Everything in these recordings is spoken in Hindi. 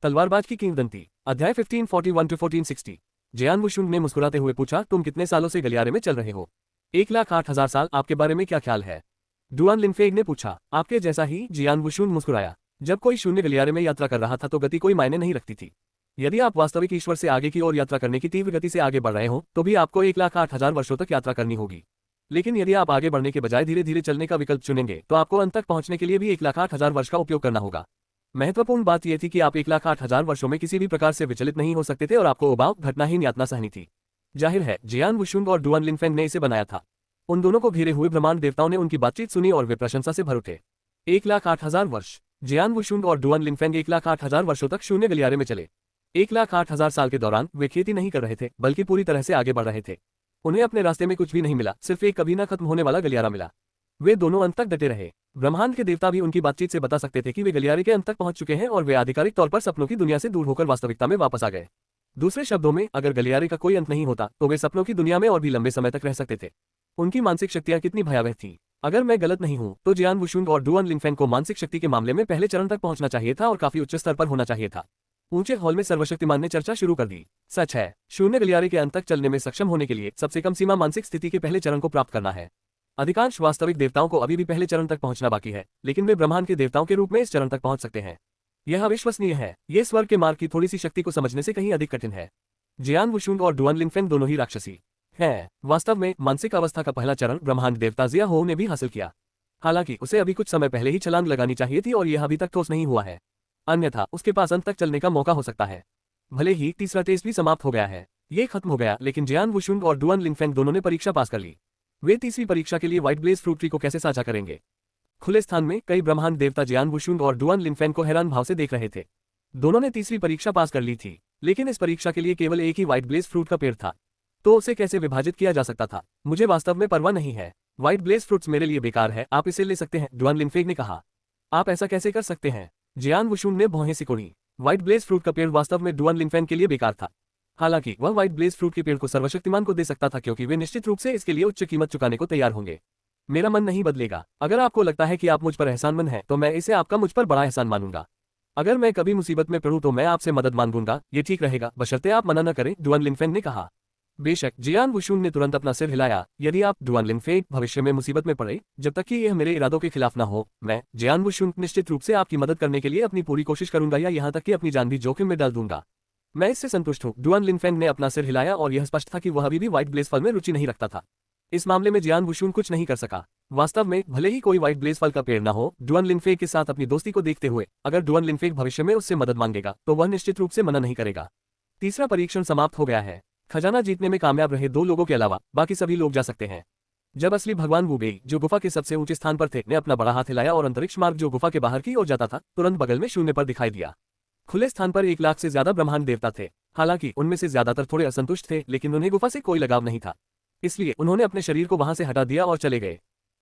तलवारबाज की किंवदंती। अध्याय 1541 to 1460। जियान वुशुंग ने मुस्कुराते हुए पूछा, तुम कितने सालों से गलियारे में चल रहे हो? 1,08,000 साल। आपके बारे में क्या ख्याल है? डुआन लिनफेंग ने पूछा। आपके जैसा ही, जियान वुशुंग मुस्कुराया। जब कोई शून्य गलियारे में यात्रा कर रहा था तो गति कोई मायने नहीं रखती थी। यदि आप वास्तविक ईश्वर से आगे की ओर यात्रा करने की तीव्र गति से आगे बढ़ रहे हो तो भी आपको 1,08,000 वर्षों तक यात्रा करनी होगी। लेकिन यदि आप आगे बढ़ने के बजाय धीरे धीरे चलने का विकल्प चुनेंगे तो आपको अंत तक पहुंचने के लिए भी 1,08,000 वर्ष का उपयोग करना होगा। महत्वपूर्ण बात यह थी कि आप 1,08,000 वर्षों में किसी भी प्रकार से विचलित नहीं हो सकते थे और आपको उबाऊ घटनाहीन यातना सहनी थी। जाहिर है, जियान वुशुंग और डुआन लिनफेंग ने इसे बनाया था। उन दोनों को घेरे हुए ब्रह्मांड देवताओं ने उनकी बातचीत सुनी और वे प्रशंसा से भर उठे। 1,08,000 वर्ष। जियान वुशुंग और डुआन लिनफेंग 1,08,000 वर्षों तक शून्य गलियारे में चले। 1,08,000 साल के दौरान वे खेती नहीं कर रहे थे, बल्कि पूरी तरह से आगे बढ़ रहे थे। उन्हें अपने रास्ते में कुछ भी नहीं मिला, सिर्फ एक कभी न खत्म होने वाला गलियारा मिला। वे दोनों अंत तक डटे रहे। ब्रह्मांड के देवता भी उनकी बातचीत से बता सकते थे कि वे गलियारे के अंत तक पहुंच चुके हैं और वे आधिकारिक तौर पर सपनों की दुनिया से दूर होकर वास्तविकता में वापस आ गए। दूसरे शब्दों में, अगर गलियारे का कोई अंत नहीं होता तो वे सपनों की दुनिया में और भी लंबे समय तक रह सकते थे। उनकी मानसिक शक्तियां कितनी भयावह थीं। अगर मैं गलत नहीं हूं तो जियान वुशुंग और डुआन लिनफेंग को मानसिक शक्ति के मामले में पहले चरण तक पहुंचना चाहिए था और काफी उच्च स्तर पर होना चाहिए था। ऊंचे हॉल में सर्वशक्तिमान ने चर्चा शुरू कर दी। सच है, शून्य गलियारे के अंत तक चलने में सक्षम होने के लिए सबसे कम सीमा मानसिक स्थिति के पहले चरण को प्राप्त करना है। अधिकांश वास्तविक देवताओं को अभी भी पहले चरण तक पहुंचना बाकी है, लेकिन वे ब्रह्मांड के देवताओं के रूप में इस चरण तक पहुंच सकते हैं। यह अविश्वसनीय है। ये स्वर्ग के मार्ग की थोड़ी सी शक्ति को समझने से कहीं अधिक कठिन है। जियान वुशुंग और डुआन लिनफेंग दोनों ही राक्षसी हैं। वास्तव में मानसिक अवस्था का पहला चरण ब्रह्मांड देवता जिया हो ने भी हासिल किया। हालांकि उसे अभी कुछ समय पहले ही छलांग लगानी चाहिए थी और यह अभी तक ठोस नहीं हुआ है, अन्यथा उसके पास अंत तक चलने का मौका हो सकता है। भले ही तीसरा टेस्ट भी समाप्त हो गया है, ये खत्म हो गया, लेकिन जियान वुशुंग और डुआन लिनफेंग दोनों ने परीक्षा पास कर ली। वे तीसरी परीक्षा के लिए व्हाइट ब्लेज फ्रूट ट्री को कैसे साझा करेंगे? खुले स्थान में कई ब्रह्मांड देवता जियान वुशुंग और डुआन लिनफेंग को हैरान भाव से देख रहे थे। दोनों ने तीसरी परीक्षा पास कर ली थी, लेकिन इस परीक्षा के लिए केवल एक ही व्हाइट ब्लेज फ्रूट का पेड़ था, तो उसे कैसे विभाजित किया जा सकता था? मुझे वास्तव में परवाह नहीं है। व्हाइट ब्लेज फ्रूट्स मेरे लिए बेकार है, आप इसे ले सकते हैं, डुआन लिनफेंग ने कहा। आप ऐसा कैसे कर सकते हैं? जियान वुशुंग ने भौहें सिकोड़ी। व्हाइट ब्लेज फ्रूट का पेड़ वास्तव में डुआन लिनफेंग के लिए बेकार था। हालांकि वह व्हाइट ब्लेज फ्रूट के पेड़ को सर्वशक्तिमान को दे सकता था, क्योंकि वे निश्चित रूप से इसके लिए उच्च कीमत चुकाने को तैयार होंगे। मेरा मन नहीं बदलेगा। अगर आपको लगता है कि आप मुझ पर एहसानमंद हैं तो मैं इसे आपका मुझ पर बड़ा एहसान मानूंगा। अगर मैं कभी मुसीबत में पड़ूं तो मैं आपसे मदद मांगूंगा, ये ठीक रहेगा, बशर्ते आप मना न करें, डुआन लिनफेंग ने कहा। बेशक, जियान वुशुंग ने तुरंत अपना सिर हिलाया। यदि आप, डुआन लिनफेंग, भविष्य में मुसीबत में पड़े, जब तक कि यह मेरे इरादों के खिलाफ न हो, मैं, जियान वुशुंग, निश्चित रूप से आपकी मदद करने के लिए अपनी पूरी कोशिश करूंगा या यहां तक कि अपनी जान भी जोखिम में डाल दूंगा। मैं इससे संतुष्ट हूं। डुआन लिनफेंग ने अपना सिर हिलाया और यह स्पष्ट था कि वह अभी भी व्हाइट ब्लेज फल में रुचि नहीं रखता था। इस मामले में जियान वुशुंग कुछ नहीं कर सका। वास्तव में, भले ही कोई व्हाइट ब्लेज फल का पेड़ न हो, डुआन लिनफेंग के साथ अपनी दोस्ती को देखते हुए, अगर डुआन लिनफेंग भविष्य में उससे मदद मांगेगा तो वह निश्चित रूप से मना नहीं करेगा। तीसरा परीक्षण समाप्त हो गया है। खजाना जीतने में कामयाब रहे 2 लोगों के अलावा बाकी सभी लोग जा सकते हैं। जब असली भगवान वु बेई, जो गुफा के सबसे ऊंचे स्थान पर थे, ने अपना बड़ा हाथ हिलाया और अंतरिक्ष मार्ग जो गुफा के बाहर की ओर जाता था, तुरंत बगल में शून्य पर दिखाई दिया। खुले स्थान पर 1 लाख से ज्यादा ब्रह्मांड देवता थे। हालांकि उनमें से ज्यादातर थोड़े असंतुष्ट थे, लेकिन उन्हें गुफा से कोई लगाव नहीं था, इसलिए उन्होंने अपने शरीर को वहां से हटा दिया और चले गए।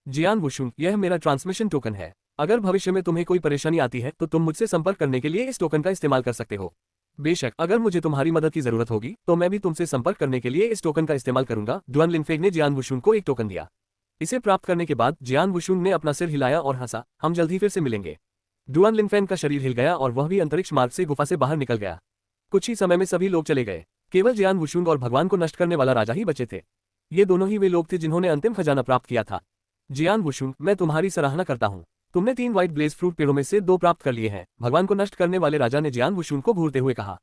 जियान वुशुंग, यह मेरा ट्रांसमिशन टोकन है। अगर भविष्य में तुम्हें कोई परेशानी आती है तो तुम मुझसे संपर्क करने के लिए इस टोकन का इस्तेमाल कर सकते हो। बेशक, अगर मुझे तुम्हारी मदद की जरूरत होगी तो मैं भी तुमसे संपर्क करने के लिए इस टोकन का इस्तेमाल करूंगा। डुआन लिनफेंग ने जियान वुशुंग को एक टोकन दिया। इसे प्राप्त करने के बाद जियान वुशुंग ने अपना सिर हिलाया और हंसा। हम जल्द ही फिर से मिलेंगे। डुआन लिनफेंग का शरीर हिल गया और वह भी अंतरिक्ष मार्ग से गुफा से बाहर निकल गया। कुछ ही समय में सभी लोग चले गए। केवल जियान वुशुंग और भगवान को नष्ट करने वाला राजा ही बचे थे। ये दोनों ही वे लोग थे जिन्होंने अंतिम खजाना प्राप्त किया था। जियान वुशुंग, मैं तुम्हारी सराहना करता हूँ। तुमने 3 व्हाइट ब्लेज फ्रूट पेड़ों में से 2 प्राप्त कर लिए हैं। भगवान को नष्ट करने वाले राजा ने जियान वुशुंग को घूरते हुए कहा।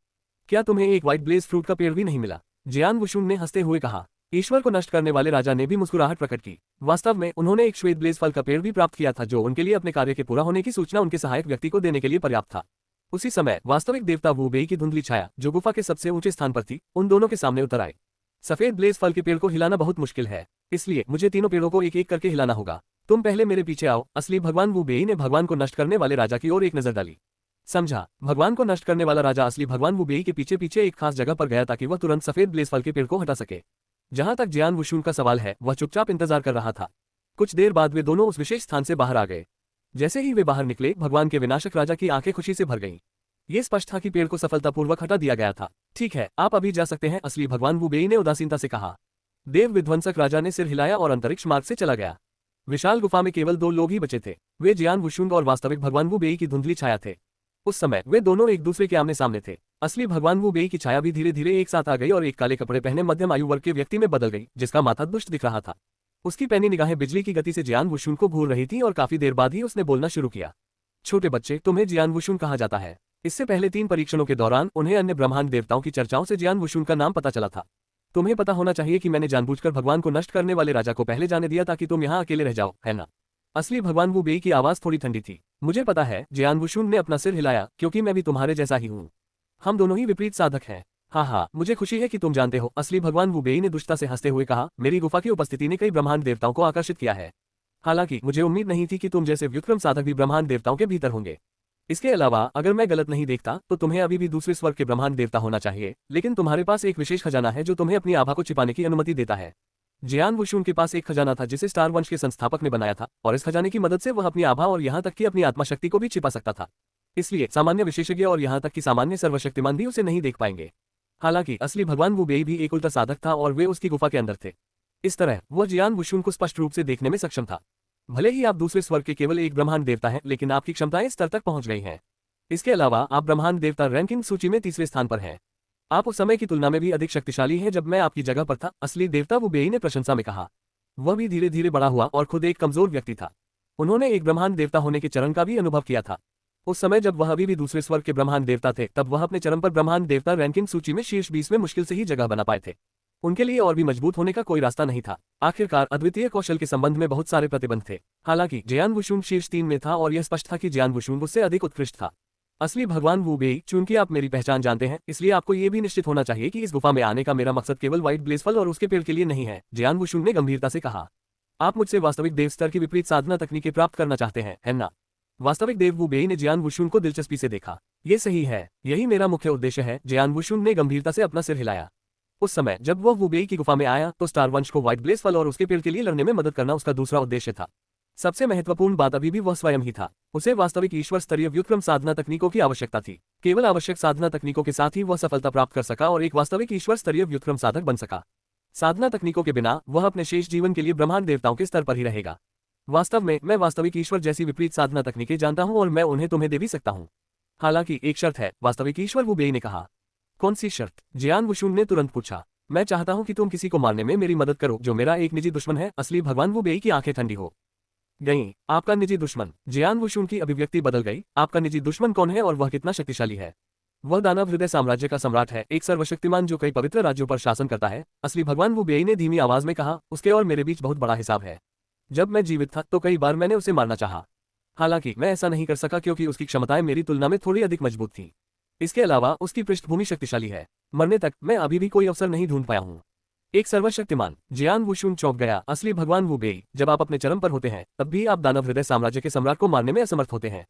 क्या तुम्हें एक व्हाइट ब्लेज फ्रूट का पेड़ भी नहीं मिला? जियान वुशुंग ने हंसते हुए कहा। ईश्वर को नष्ट करने वाले राजा ने भी मुस्कुराहट प्रकट की। वास्तव में उन्होंने एक श्वेत ब्लेज फल का पेड़ भी प्राप्त किया था, जो उनके लिए अपने कार्य के पूरा होने की सूचना उनके सहायक व्यक्ति को देने के लिए पर्याप्त था। उसी समय वास्तविक देवता वु बेई की धुंधली छाया, जो गुफा के सबसे ऊंचे स्थान पर थी, उन दोनों के सामने उतर आए। सफेद ब्लेज फल के पेड़ को हिलाना बहुत मुश्किल है, इसलिए मुझे तीनों पेड़ों को एक एक करके हिलाना होगा। तुम पहले मेरे पीछे आओ। असली भगवान वु बेई ने भगवान को नष्ट करने वाले राजा की ओर एक नजर डाली। समझा, भगवान को नष्ट करने वाला राजा असली भगवान वु बेई के पीछे पीछे एक खास जगह पर गया ताकि वह तुरंत सफेद ब्लेज फल के पेड़ को हटा सके। जहां तक जियान वुशुंग का सवाल है, वह चुपचाप इंतजार कर रहा था। कुछ देर बाद वे दोनों उस विशेष स्थान से बाहर आ गए। जैसे ही वे बाहर निकले, भगवान के विनाशक राजा की आंखें खुशी से भर गईं। ये स्पष्ट था कि पेड़ को सफलतापूर्वक हटा दिया गया था। ठीक है, आप अभी जा सकते हैं, असली भगवान वु बेई ने उदासीनता से कहा। देव विध्वंसक राजा ने सिर हिलाया और अंतरिक्ष मार्ग से चला गया। विशाल गुफा में केवल 2 लोग ही बचे थे। वे जियान वुशुंग और वास्तविक भगवान वु बेई की धुंधली छाया थे। उस समय वे दोनों एक दूसरे के आमने सामने थे। असली भगवान वू बेई की छाया भी धीरे धीरे एक साथ आ गई और एक काले कपड़े पहने मध्यम आयु वर्ग के व्यक्ति में बदल गई, जिसका माथा दुष्ट दिख रहा था। उसकी पैनी निगाहें बिजली की गति से जियान वुशुन को घूर रही थी और काफी देर बाद ही उसने बोलना शुरू किया। छोटे बच्चे, तुम्हें जियान वुशुन कहा जाता है। इससे पहले 3 परीक्षणों के दौरान उन्हें अन्य ब्रह्मांड देवताओं की चर्चाओं से जियान वुशुन का नाम पता चला था। तुम्हें पता होना चाहिए कि मैंने जानबूझकर भगवान को नष्ट करने वाले राजा को पहले जाने दिया ताकि तुम यहाँ अकेले रह जाओ, है ना? असली भगवान वू बेई की आवाज थोड़ी ठंडी थी। मुझे पता है, जियान वुशुन ने अपना सिर हिलाया, क्योंकि मैं भी तुम्हारे जैसा ही हूँ। हम दोनों ही विपरीत साधक हैं। हाँ, मुझे खुशी है कि तुम जानते हो, असली भगवान वू बेई ने दुष्टता से हंसते हुए कहा। मेरी गुफा की उपस्थिति ने कई ब्रह्मांड देवताओं को आकर्षित किया है। हालांकि मुझे उम्मीद नहीं थी कि तुम जैसे व्युत्क्रम साधक भी ब्रह्मांड देवताओं के भीतर होंगे। इसके अलावा अगर मैं गलत नहीं देखता तो तुम्हें अभी भी दूसरे स्वर्ग के ब्रह्मांड देवता होना चाहिए, लेकिन तुम्हारे पास एक विशेष खजाना है जो तुम्हें अपनी आभा को छिपाने की अनुमति देता है। जियान वुशुन के पास एक खजाना था जिसे स्टार वंश के संस्थापक ने बनाया था, और इस खजाने की मदद से वह अपनी आभा और यहाँ तक कि अपनी आत्मा शक्ति को भी छिपा सकता था। इसलिए सामान्य विशेषज्ञ और यहाँ तक कि सामान्य सर्वशक्तिमान भी उसे नहीं देख पाएंगे। हालांकि असली भगवान वू बेई भी एक उल्टा साधक था और वे उसकी गुफा के अंदर थे। इस तरह वह जियान वुशुन को स्पष्ट रूप से देखने में सक्षम था। भले ही आप दूसरे स्वर्ग के केवल एक ब्रह्मांड देवता हैं, लेकिन आपकी क्षमताएं इस स्तर तक पहुंच गई हैं। इसके अलावा आप ब्रह्मांड देवता रैंकिंग सूची में तीसरे स्थान पर हैं। आप उस समय की तुलना में भी अधिक शक्तिशाली हैं जब मैं आपकी जगह पर था, असली देवता वू बेई ने प्रशंसा में कहा। वह भी धीरे धीरे बड़ा हुआ और खुद एक कमजोर व्यक्ति था। उन्होंने एक ब्रह्मांड देवता होने के चरण का भी अनुभव किया था। उस समय जब वह अभी भी दूसरे स्वर्ग के ब्रह्मांड देवता थे, तब वह अपने चरम पर ब्रह्मांड देवता रैंकिंग सूची में शीर्ष 20 में मुश्किल से ही जगह बना पाए थे। उनके लिए और भी मजबूत होने का कोई रास्ता नहीं था। आखिरकार अद्वितीय कौशल के संबंध में बहुत सारे प्रतिबंध थे। हालांकि जियान वुशुन शीर्ष 3 में था और यह स्पष्ट था कि जियान वुशुन उससे अधिक उत्कृष्ट था। असली भगवान वू बेई, चूंकि आप मेरी पहचान जानते हैं, इसलिए आपको यह भी निश्चित होना चाहिए कि इस गुफा में आने का मेरा मकसद केवल व्हाइट ब्लेज फल और उसके पेड़ के लिए नहीं है, जियान वुशुन ने गंभीरता से कहा। आप मुझसे वास्तविक देव स्तर की विपरीत साधना तकनीकें प्राप्त करना चाहते हैं, है ना? वास्तविक देव वू बेई ने जियान वुशुन को दिलचस्पी से देखा। ये सही है, यही मेरा मुख्य उद्देश्य है, जियान वुशुन ने गंभीरता से अपना सिर हिलाया। उस समय जब वह वू बेई की गुफा में आया तो स्टार वंश को व्हाइट ब्लेज फल और उसके पेड़ के लिए लड़ने में मदद करना उसका दूसरा उद्देश्य था। सबसे महत्वपूर्ण बात अभी भी वह स्वयं ही था। उसे वास्तविक ईश्वर स्तरीय व्युत्क्रम साधना तकनीकों की आवश्यकता थी। केवल आवश्यक साधना तकनीकों के साथ ही वह सफलता प्राप्त कर सका और एक वास्तविक ईश्वर स्तरीय व्युत्क्रम साधक बन सका। साधना तकनीकों के बिना वह अपने शेष जीवन के लिए ब्रह्मांड देवताओं के स्तर पर ही रहेगा। वास्तव में मैं वास्तविक ईश्वर जैसी विपरीत साधना तकनीकें जानता हूं और मैं उन्हें तुम्हें दे भी सकता हूं। हालांकि एक शर्त है, वास्तविक ईश्वर वू बेई ने कहा। कौन सी शर्त? जियान वुशुन ने तुरंत पूछा। मैं चाहता हूं कि तुम किसी को मारने में मेरी मदद करो जो मेरा एक निजी दुश्मन है। असली भगवान वू बेई की आंखें ठंडी हो गईं। आपका निजी दुश्मन? जियान वुशुन की अभिव्यक्ति बदल गई। आपका निजी दुश्मन कौन है और वह कितना शक्तिशाली है? वह दानव हृदय साम्राज्य का सम्राट है, एक सर्वशक्तिमान जो कई पवित्र राज्यों पर शासन करता है। असली भगवान वू बेई ने धीमी आवाज में कहा। उसके और मेरे बीच बहुत बड़ा हिसाब है। जब मैं जीवित था तो कई बार मैंने उसे मारना चाहा। हालांकि मैं ऐसा नहीं कर सका क्योंकि उसकी क्षमताएं मेरी तुलना में थोड़ी अधिक मजबूत थीं। इसके अलावा उसकी पृष्ठभूमि शक्तिशाली है। मरने तक मैं अभी भी कोई अवसर नहीं ढूंढ पाया हूं। एक सर्वशक्तिमान? जियान वुशुन चौंक गया। असली भगवान वू बेई, जब आप अपने चरम पर होते हैं तब भी आप दानव हृदय साम्राज्य के सम्राट को मारने में असमर्थ होते हैं।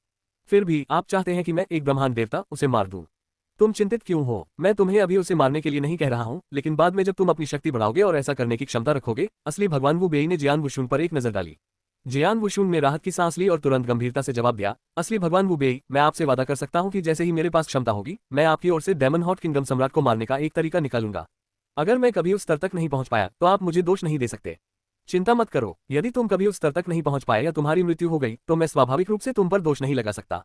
फिर भी आप चाहते हैं कि मैं एक ब्रह्मांड देवता उसे मार दूं। तुम चिंतित क्यों हो? मैं तुम्हें अभी उसे मारने के लिए नहीं कह रहा हूं, लेकिन बाद में जब तुम अपनी शक्ति बढ़ाओगे और ऐसा करने की क्षमता रखोगे। असली भगवान वू बेई ने जियान वुशुन पर एक नजर डाली। जियान वुशुन ने राहत की सांस ली और तुरंत गंभीरता से जवाब दिया। असली भगवान वू बेई, मैं आपसे वादा कर सकता हूं कि जैसे ही मेरे पास क्षमता होगी, मैं आपकी ओर से डेमन हॉट किंगडम सम्राट को मारने का एक तरीका निकालूंगा। अगर मैं कभी उस स्तर तक नहीं पहुंच पाया तो आप मुझे दोष नहीं दे सकते। चिंता मत करो, यदि तुम कभी उस स्तर तक नहीं पहुंच पाए या तुम्हारी मृत्यु हो गई तो मैं स्वाभाविक रूप से तुम पर दोष नहीं लगा सकता।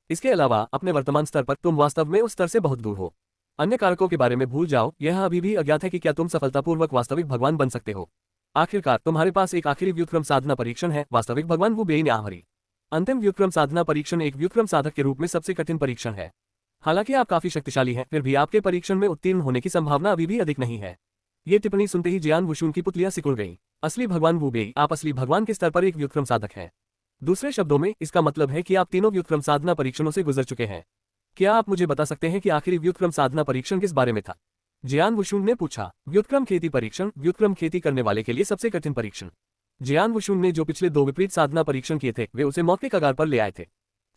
इसके अलावा अपने वर्तमान स्तर पर तुम वास्तव में उस स्तर से बहुत दूर हो। अन्य कारकों के बारे में भूल जाओ। यह अभी भी अज्ञात है कि क्या तुम सफलतापूर्वक वास्तविक भगवान बन सकते हो। आखिरकार तुम्हारे पास एक आखिरी व्युत्क्रम साधना परीक्षण है। वास्तविक भगवान वू बेई ने आहरी। अंतिम व्युत्क्रम साधना परीक्षण एक व्युत्क्रम साधक के रूप में सबसे कठिन परीक्षण है। हालांकि आप काफी शक्तिशाली हैं, फिर भी आपके परीक्षण में उत्तीर्ण होने की संभावना अभी भी अधिक नहीं है। ये टिप्पणी सुनते ही जियान वुशुन की पुतलियां सिकुड़ गईं। असली भगवान वू बेई, आप असली भगवान के स्तर पर एक व्युत्क्रम साधक हैं। दूसरे शब्दों में इसका मतलब है कि आप तीनों व्युत्क्रम साधना परीक्षणों से गुजर चुके हैं। क्या आप मुझे बता सकते हैं कि आखिरी व्युत्क्रम साधना परीक्षण किस बारे में था? जियान वुशुन ने पूछा। व्युत्क्रम खेती परीक्षण, व्युत्क्रम खेती करने वाले के लिए सबसे कठिन परीक्षण। जियान वुशुन ने जो पिछले 2 विपरीत साधना परीक्षण किए थे वे उसे मौत के कगार पर ले आए थे।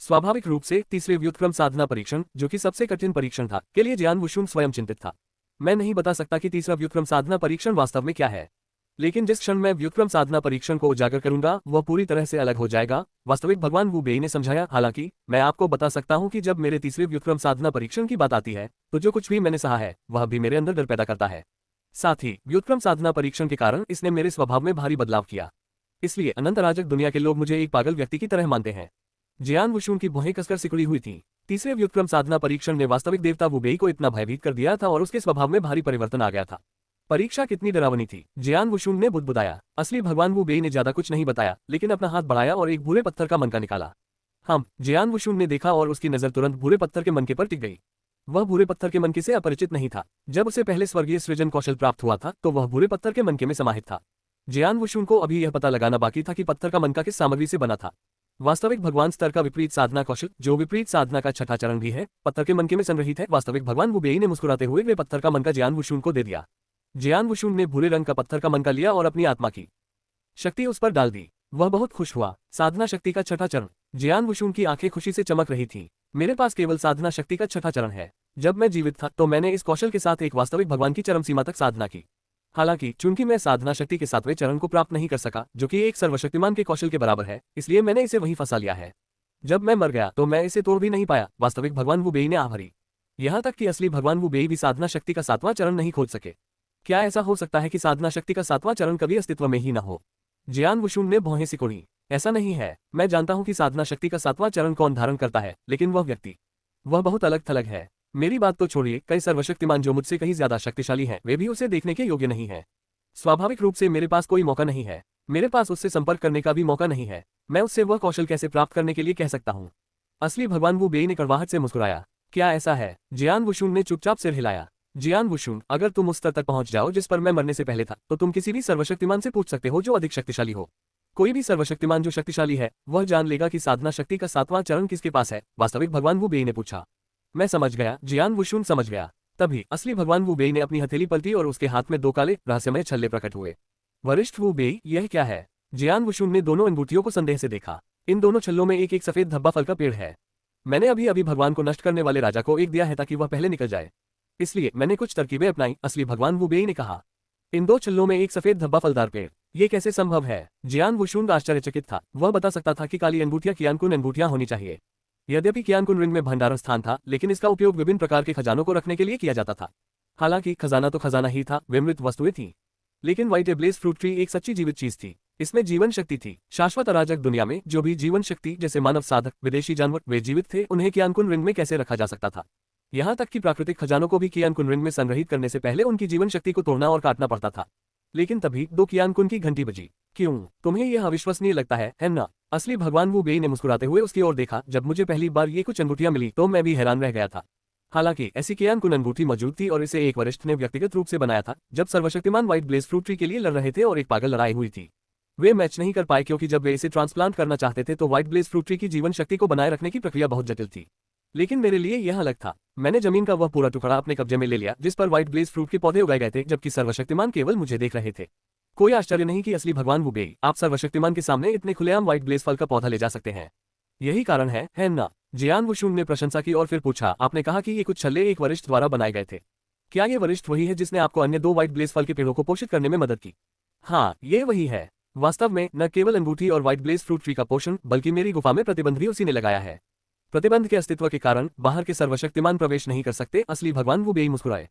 स्वाभाविक रूप से तीसरे व्युत्क्रम साधना परीक्षण, जो कि सबसे कठिन परीक्षण था, के लिए जियान वुशुन स्वयं चिंतित था। मैं नहीं बता सकता कि तीसरा व्युत्क्रम साधना परीक्षण वास्तव में क्या है, लेकिन जिस क्षण मैं व्युत्क्रम साधना परीक्षण को उजागर करूंगा वह पूरी तरह से अलग हो जाएगा। वास्तविक भगवान वू बेई ने समझाया। हालांकि मैं आपको बता सकता हूं कि जब मेरे तीसरे व्युत्क्रम साधना परीक्षण की बात आती है तो जो कुछ भी मैंने सहा है वह भी मेरे अंदर डर पैदा करता है। साथ ही व्युत्क्रम साधना परीक्षण के कारण इसने मेरे स्वभाव में भारी बदलाव किया। इसलिए अनंत अराजक दुनिया के लोग मुझे एक पागल व्यक्ति की तरह मानते हैं। जियान वुशुन की भौहें कसकर सिकुड़ी हुई थी। तीसरे व्युत्क्रम साधना परीक्षण ने वास्तविक देवता वू बेई को इतना भयभीत कर दिया था और उसके स्वभाव में भारी परिवर्तन आ गया था। परीक्षा कितनी डरावनी थी, जियान वुशुन ने बुदबुदाया। असली भगवान वू बेई ने ज्यादा कुछ नहीं बताया, लेकिन अपना हाथ बढ़ाया और एक भूरे पत्थर का मनका निकाला। जियान वुशुन ने देखा और उसकी नजर तुरंत भूरे पत्थर के मनके पर टिक गई। वह भूरे पत्थर के मनके से अपरिचित नहीं था। जब उसे पहले स्वर्गीय सृजन कौशल प्राप्त हुआ था तो वह भूरे पत्थर के मनके में समाहित था। जियान वुशुन को अभी यह पता लगाना बाकी था कि पत्थर का मनका किस सामग्री से बना था। वास्तविक भगवान स्तर का विपरीत साधना कौशल, जो विपरीत साधना का छठा चरण भी है, पत्थर के मनके में संग्रहित है। वास्तविक भगवान वू बेई ने मुस्कुराते हुए वे पत्थर का मनका जियान वुशुन को दे दिया। जियान वुशुन ने भूरे रंग का पत्थर का मनका लिया और अपनी आत्मा की शक्ति उस पर डाल दी। वह बहुत खुश हुआ। साधना शक्ति का छठा चरण। जियान वुशुन की आंखें खुशी से चमक रही थीं। मेरे पास केवल साधना शक्ति का छठा चरण है। जब मैं जीवित था तो मैंने इस कौशल के साथ एक वास्तविक भगवान की चरम सीमा तक साधना की। हालांकि चूंकि मैं साधना शक्ति के सातवें चरण को प्राप्त नहीं कर सका, जो कि एक सर्वशक्तिमान के कौशल के बराबर है, इसलिए मैंने इसे वहीं फंसा लिया है। जब मैं मर गया तो मैं इसे तोड़ भी नहीं पाया। वास्तविक भगवान वू बेई ने आभारी। यहाँ तक कि असली भगवान वू बेई भी साधना शक्ति का सातवां चरण नहीं खोज सके। क्या ऐसा हो सकता है कि साधना शक्ति का सातवां चरण कभी अस्तित्व में ही न हो? जियान वुशुन ने भौहें सिकोड़ी। ऐसा नहीं है। मैं जानता हूं कि साधना शक्ति का सातवां चरण कौन धारण करता है, लेकिन वह व्यक्ति, वह बहुत अलग थलग है। मेरी बात तो छोड़िए, कई सर्वशक्तिमान जो मुझसे कहीं ज्यादा शक्तिशाली हैं, वे भी उसे देखने के योग्य नहीं है। स्वाभाविक रूप से मेरे पास कोई मौका नहीं है। मेरे पास उससे संपर्क करने का भी मौका नहीं है। मैं उससे वह कौशल कैसे प्राप्त करने के लिए कह सकता हूँ? असली भगवान वू बेई ने कड़वाहट से मुस्कुराया। क्या ऐसा है? जियान वुशुन ने चुपचाप सिर हिलाया। जियान वुशुन, अगर तुम उस स्तर तक पहुंच जाओ जिस पर मैं मरने से पहले था, तो तुम किसी भी सर्वशक्तिमान से पूछ सकते हो जो अधिक शक्तिशाली हो। कोई भी सर्वशक्तिमान जो शक्तिशाली है, वह जान लेगा कि साधना शक्ति का सातवां चरण किसके पास है। वास्तविक भगवान वू बेई ने पूछा। मैं समझ गया। जियान वुशुन समझ गया। तभी असली भगवान वू बेई ने अपनी हथेली पलटी और उसके हाथ में दो काले रहस्यमय छल्ले प्रकट हुए। वरिष्ठ वू बेई, यह क्या है? जियान वुशुन ने दोनों अंगूठियों को संदेह से देखा। इन दोनों छल्लों में एक एक सफेद धब्बा फल का पेड़ है। मैंने अभी अभी भगवान को नष्ट करने वाले राजा को एक दिया है ताकि वह पहले निकल जाए, इसलिए मैंने कुछ तरकीबें अपनाई। असली भगवान वू बेई ने कहा। इन दो छल्लों में एक सफेद धब्बा फलदार पेड़, ये कैसे संभव है? जियान वुशुन आश्चर्यचकित था। वह बता सकता था कि काली अंगूठियां कियानकुन अंगूठियां होनी चाहिए। यद्यपि कियानकुन रिंग में भंडारण स्थान था, लेकिन इसका उपयोग विभिन्न प्रकार के खजानों को रखने के लिए किया जाता था। हालांकि खजाना तो खजाना ही था, वे मृत वस्तुएं थीं। लेकिन व्हाइट एब्लेस फ्रूट ट्री एक सच्ची जीवित चीज थी। इसमें जीवन शक्ति थी। शाश्वत अराजक दुनिया में जो भी जीवन शक्ति, जैसे मानव साधक, विदेशी जानवर, वे जीवित थे, उन्हें कियानकुन रिंग में कैसे रखा जा सकता था? यहाँ तक कि प्राकृतिक खजानों को भी कियानकुन रिंग में संग्रहित करने से पहले उनकी जीवन शक्ति को तोड़ना और काटना पड़ता था। लेकिन तभी दो कियानकुन की घंटी बजी। क्यों? तुम्हें यह अविश्वसनीय लगता है ना? असली भगवान वू बेई ने मुस्कुराते हुए उसकी ओर देखा। जब मुझे पहली बार ये कुछ अंगूठियां मिली तो मैं भी हैरान रह गया था। हालांकि ऐसी कियानकुन अंगूठी मौजूद थी और इसे एक वरिष्ठ ने व्यक्तिगत रूप से बनाया था जब सर्वशक्तिमान व्हाइट ब्लेस फ्रूट ट्री के लिए लड़ रहे थे और एक पागल लड़ाई हुई थी। वे मैच नहीं कर पाए क्योंकि जब वे इसे ट्रांसप्लांट करना चाहते थे तो व्हाइट ब्लेस फ्रूट ट्री की जीवन शक्ति को बनाए रखने की प्रक्रिया बहुत जटिल थी। लेकिन मेरे लिए यह अलग था। मैंने जमीन का वह पूरा टुकड़ा अपने कब्जे में ले लिया जिस पर व्हाइट ब्लेस फ्रूट के पौधे उगाए गए थे, जबकि सर्वशक्तिमान केवल मुझे देख रहे थे। कोई आश्चर्य नहीं कि असली भगवान वू बेई, आप सर्वशक्तिमान के सामने इतने खुलेआम व्हाइट ब्लेस फल का पौधा ले जा सकते हैं। यही कारण है ना? जियान वुशुन ने प्रशंसा की और फिर पूछा, आपने कहा कि ये कुछ छल्ले एक वरिष्ठ द्वारा बनाए गए थे। क्या ये वरिष्ठ वही है जिसने आपको अन्य दो व्हाइट ब्लेस फल के पेड़ों को पोषित करने में मदद की? हाँ, ये वही है। वास्तव में न केवल अंगूठी और व्हाइट ब्लेस फ्रूट ट्री का पोषण, बल्कि मेरी गुफा में प्रतिबंध भी उसी ने लगाया है। प्रतिबंध के अस्तित्व के कारण बाहर के सर्वशक्तिमान प्रवेश नहीं कर सकते। असली भगवान वू बेई मुस्कुराए।